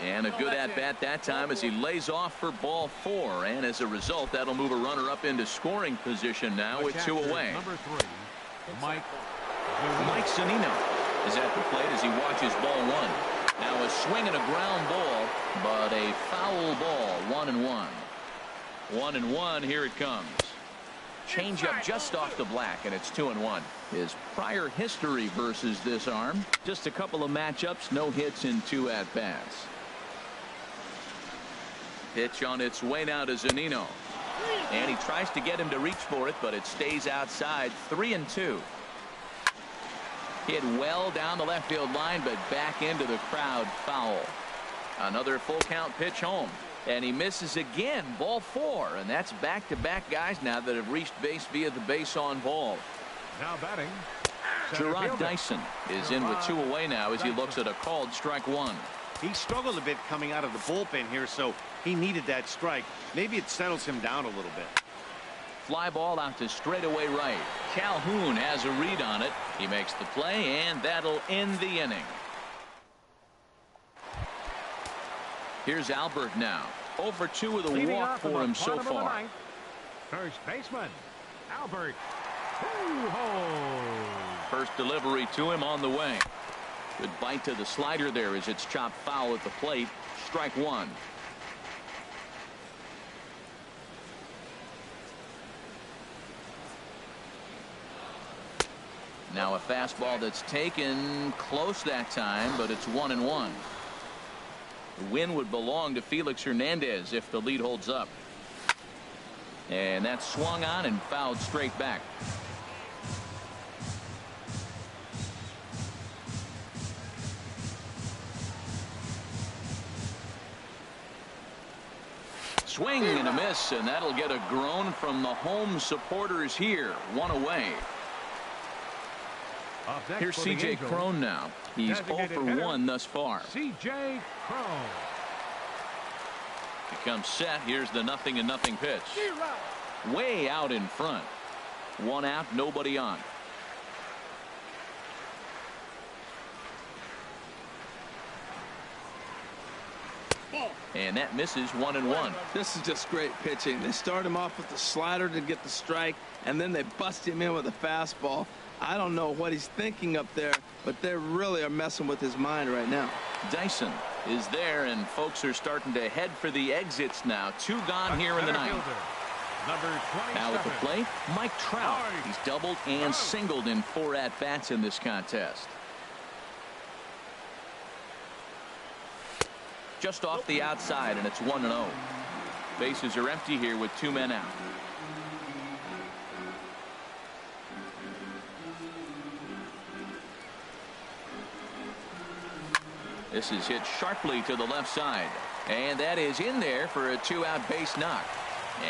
And a good at-bat that time as he lays off for ball 4. And as a result, that'll move a runner up into scoring position now with 2 away. Number 3, Mike Zunino is at the plate as he watches ball 1. Now a swing and a ground ball, but a foul ball. 1-1. 1-1. Here it comes. Changeup just off the black, and it's 2-1. His prior history versus this arm, just a couple of matchups, no hits in 2 at-bats. Pitch on its way now to Zunino. And he tries to get him to reach for it, but it stays outside. 3-2. Hit well down the left field line, but back into the crowd. Foul. Another full count pitch home. And he misses again. Ball 4. And that's back-to-back guys now that have reached base via the base on ball. now batting. Gerard Dyson is in with 2 away now as he looks at a called strike 1. He struggled a bit coming out of the bullpen here, so he needed that strike. Maybe it settles him down a little bit. Fly ball out to straightaway right. Calhoun has a read on it. He makes the play, and that'll end the inning. Here's Albert now. 0 for 2 with a walk for him so far. First baseman, Albert. Ho-ho. First delivery to him on the way. Good bite to the slider there as it's chopped foul at the plate. Strike 1. Now a fastball that's taken close that time, but it's 1-1. The win would belong to Felix Hernandez if the lead holds up. And that's swung on and fouled straight back. Swing and a miss, and that'll get a groan from the home supporters here. 1 away. Up next Here's for the C.J. Angels, Cron now. He's 0 designated for hitter, 1 thus far. C.J. Cron. He comes set. Here's the 0-0 pitch. Way out in front. 1 out, nobody on. And that misses 1-1. This is just great pitching. They start him off with the slider to get the strike, and then they bust him in with a fastball. I don't know what he's thinking up there, but they really are messing with his mind right now. Dyson is there, and folks are starting to head for the exits now. 2 gone here in the ninth. Number 27. Now at the plate, Mike Trout. He's doubled and singled in 4 at-bats in this contest. Just off the outside, and it's 1-0. Bases are empty here with 2 men out. This is hit sharply to the left side, and that is in there for a 2-out base knock.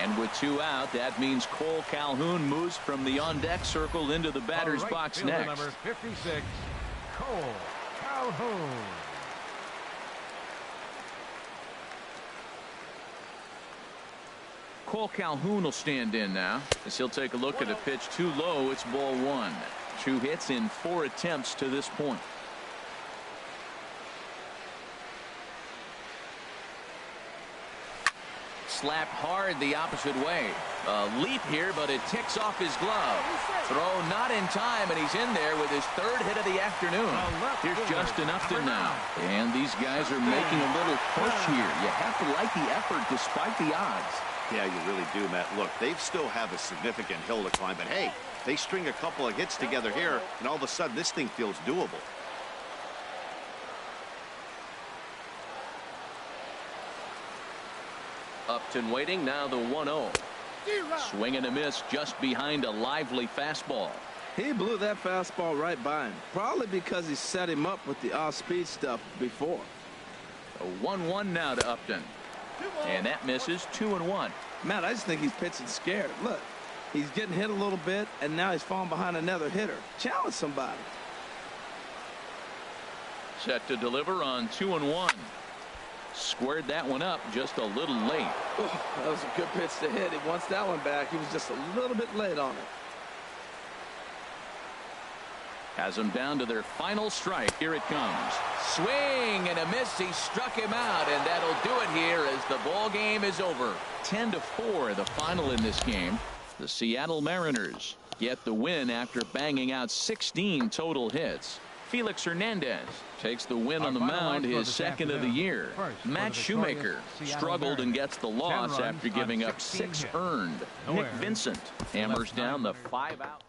And with 2 out, that means Cole Calhoun moves from the on-deck circle into the batter's box next. Number 56, Cole Calhoun. Cole Calhoun will stand in now as he'll take a look at a pitch too low. It's ball 1. 2 hits in 4 attempts to this point. Slapped hard the opposite way. A leap here, but it ticks off his glove. Throw not in time, and he's in there with his 3rd hit of the afternoon. Here's Justin Upton now. And these guys are making a little push here. You have to like the effort despite the odds. Yeah, you really do, Matt. Look, they still have a significant hill to climb, but hey, they string a couple of hits together here, and all of a sudden this thing feels doable. Upton waiting, now the 1-0. Swing and a miss just behind a lively fastball. He blew that fastball right by him, probably because he set him up with the off-speed stuff before. A 1-1 now to Upton. And that misses. 2-1. Matt, I just think he's pitching scared. Look, he's getting hit a little bit, and now he's falling behind another hitter. Challenge somebody. Set to deliver on 2-1. Squared that one up just a little late. Oh, that was a good pitch to hit. He wants that one back. He was just a little bit late on it. Has them down to their final strike. Here it comes. Swing and a miss. He struck him out, and that'll do it here as the ball game is over. 10-4 the final in this game. The Seattle Mariners get the win after banging out 16 total hits. Felix Hernandez takes the win on the mound, his 2nd of the year. Matt Shoemaker struggled and gets the loss after giving up 6 earned. Nick Vincent hammers down the 5-out.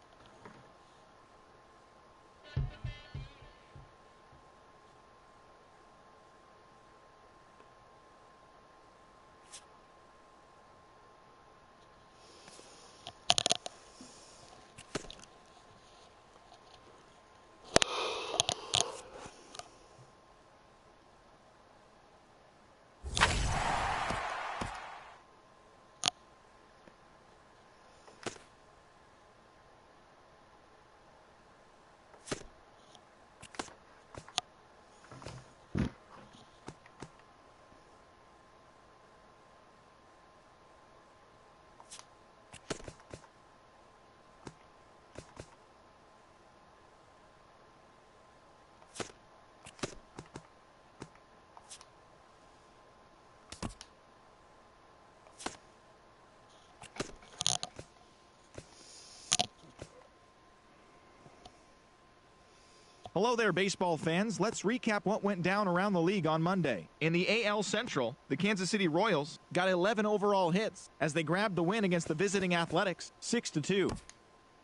Hello there, baseball fans. Let's recap what went down around the league on Monday. In the AL Central, the Kansas City Royals got 11 overall hits as they grabbed the win against the visiting Athletics 6-2.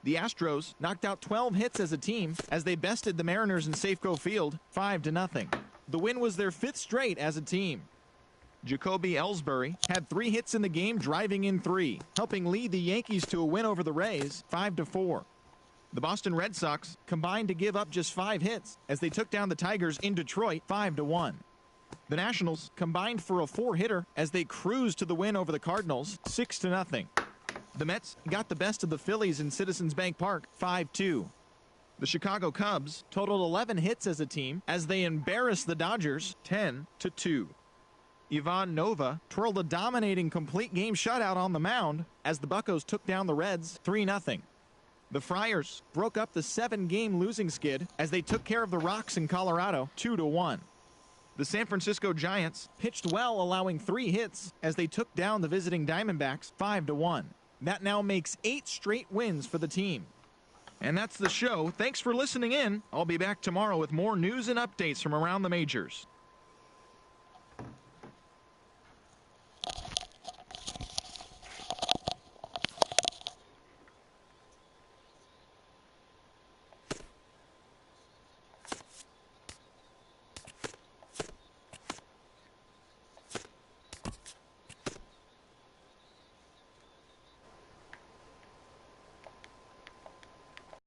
The Astros knocked out 12 hits as a team as they bested the Mariners in Safeco Field 5-0. The win was their 5th straight as a team. Jacoby Ellsbury had 3 hits in the game, driving in 3, helping lead the Yankees to a win over the Rays 5-4. The Boston Red Sox combined to give up just 5 hits as they took down the Tigers in Detroit 5-1. The Nationals combined for a 4-hitter as they cruised to the win over the Cardinals 6-0. The Mets got the best of the Phillies in Citizens Bank Park 5-2. The Chicago Cubs totaled 11 hits as a team as they embarrassed the Dodgers 10-2. Ivan Nova twirled a dominating complete game shutout on the mound as the Buccos took down the Reds 3-0. The Friars broke up the 7-game losing skid as they took care of the Rocks in Colorado 2-1. The San Francisco Giants pitched well, allowing 3 hits as they took down the visiting Diamondbacks 5-1. That now makes 8 straight wins for the team. And that's the show. Thanks for listening in. I'll be back tomorrow with more news and updates from around the majors.